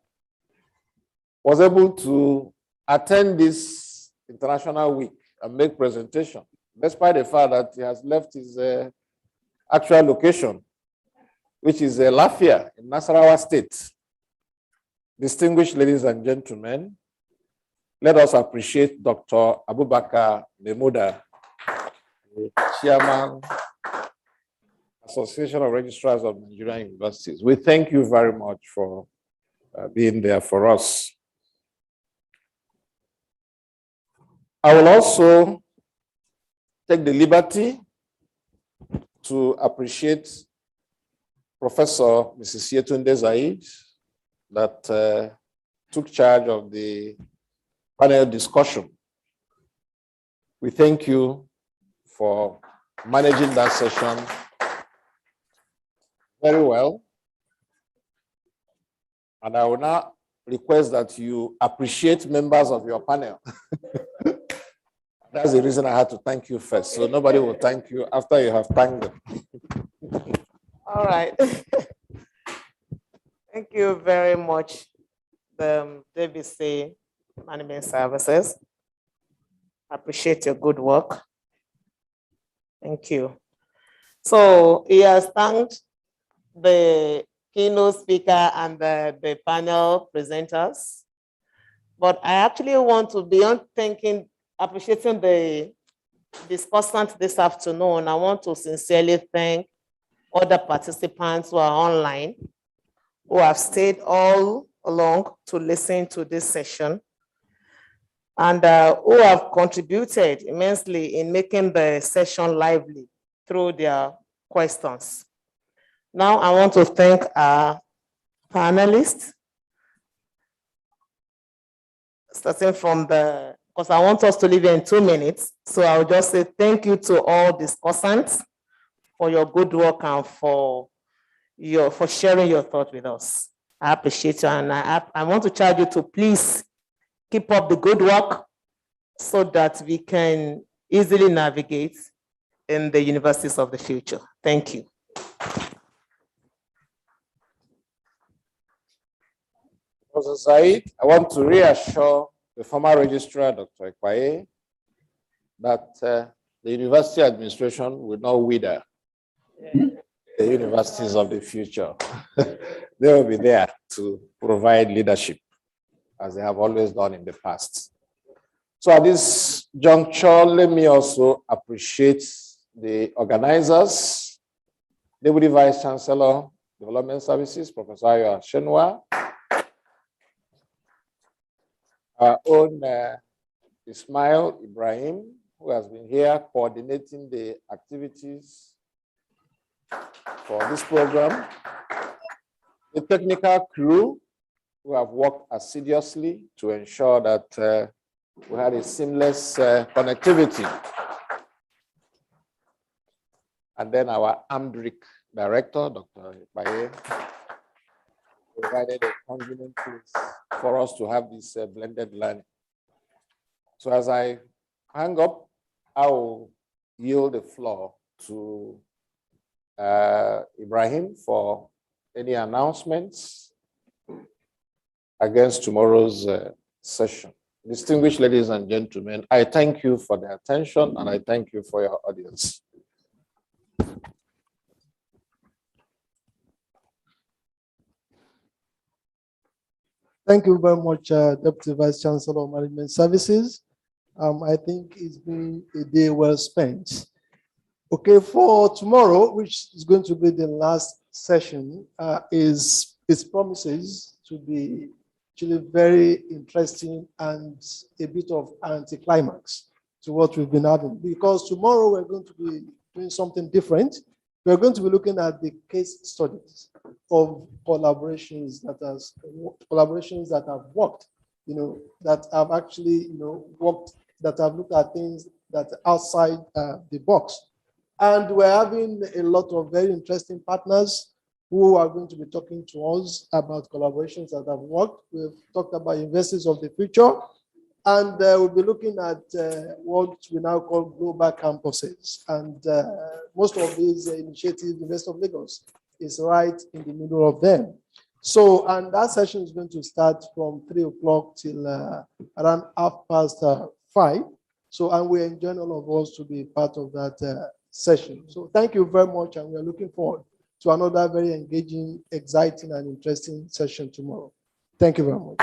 was able to attend this international week and make presentation, despite the fact that he has left his actual location, which is Lafia in Nasarawa State. Distinguished ladies and gentlemen, let us appreciate Dr. Abubakar Memuda, the chairman, Association of Registrars of Nigerian Universities. We thank you very much for being there for us. I will also take the liberty to appreciate Professor Mrs. Yetunde Zaid that took charge of the panel discussion. We thank you for managing that session very well. And I will now request that you appreciate members of your panel. That's the reason I had to thank you first. So nobody will thank you after you have thanked them. All right. Thank you very much, the DBC Management Services. I appreciate your good work. Thank you. So he has thanked the keynote speaker and the panel presenters. But I actually want to, beyond appreciating the discussant this afternoon, I want to sincerely thank other participants who are online, who have stayed all along to listen to this session, and who have contributed immensely in making the session lively through their questions. Now I want to thank our panelists, starting from because I want us to leave in 2 minutes. So I'll just say thank you to all discussants for your good work and for sharing your thought with us. I appreciate you, and I want to charge you to please keep up the good work so that we can easily navigate in the universities of the future. Thank you. Professor Zaid, I want to reassure the former registrar, Dr. Ekwaye, that the university administration will not wither the universities of the future. They will be there to provide leadership, as they have always done in the past. So at this juncture, let me also appreciate the organizers, Deputy Vice Chancellor, Development Services, Professor Ayo Shenwa, our own Ismail Ibrahim, who has been here coordinating the activities for this program, the technical crew who have worked assiduously to ensure that we had a seamless connectivity, and then our AMDRIC director, Dr. Baye, provided a convenient place for us to have this blended learning. So as I hang up, I will yield the floor to Ibrahim for any announcements against tomorrow's session. Distinguished ladies and gentlemen, I thank you for the attention and I thank you for your audience. Thank you very much, Deputy Vice Chancellor of Management Services. I think it's been a day well spent. Okay, for tomorrow, which is going to be the last session, it promises to be actually very interesting and a bit of anticlimax to what we've been having. Because tomorrow we're going to be doing something different. We're going to be looking at the case studies of collaborations that have worked, that have actually, worked, that have looked at things that's outside the box. And we're having a lot of very interesting partners who are going to be talking to us about collaborations that have worked. We've talked about universities of the future, and we'll be looking at what we now call global campuses. And most of these initiatives, the University of Lagos is right in the middle of them. So, and that session is going to start from 3 o'clock till around 5:30. So, and we're enjoying all of us to be part of that session. So thank you very much, and we're looking forward to another very engaging, exciting, and interesting session tomorrow. Thank you very much.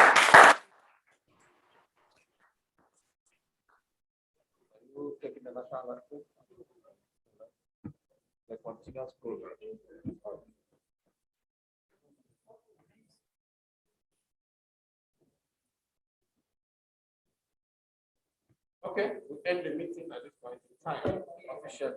Okay, we end the meeting at this point in time. Official.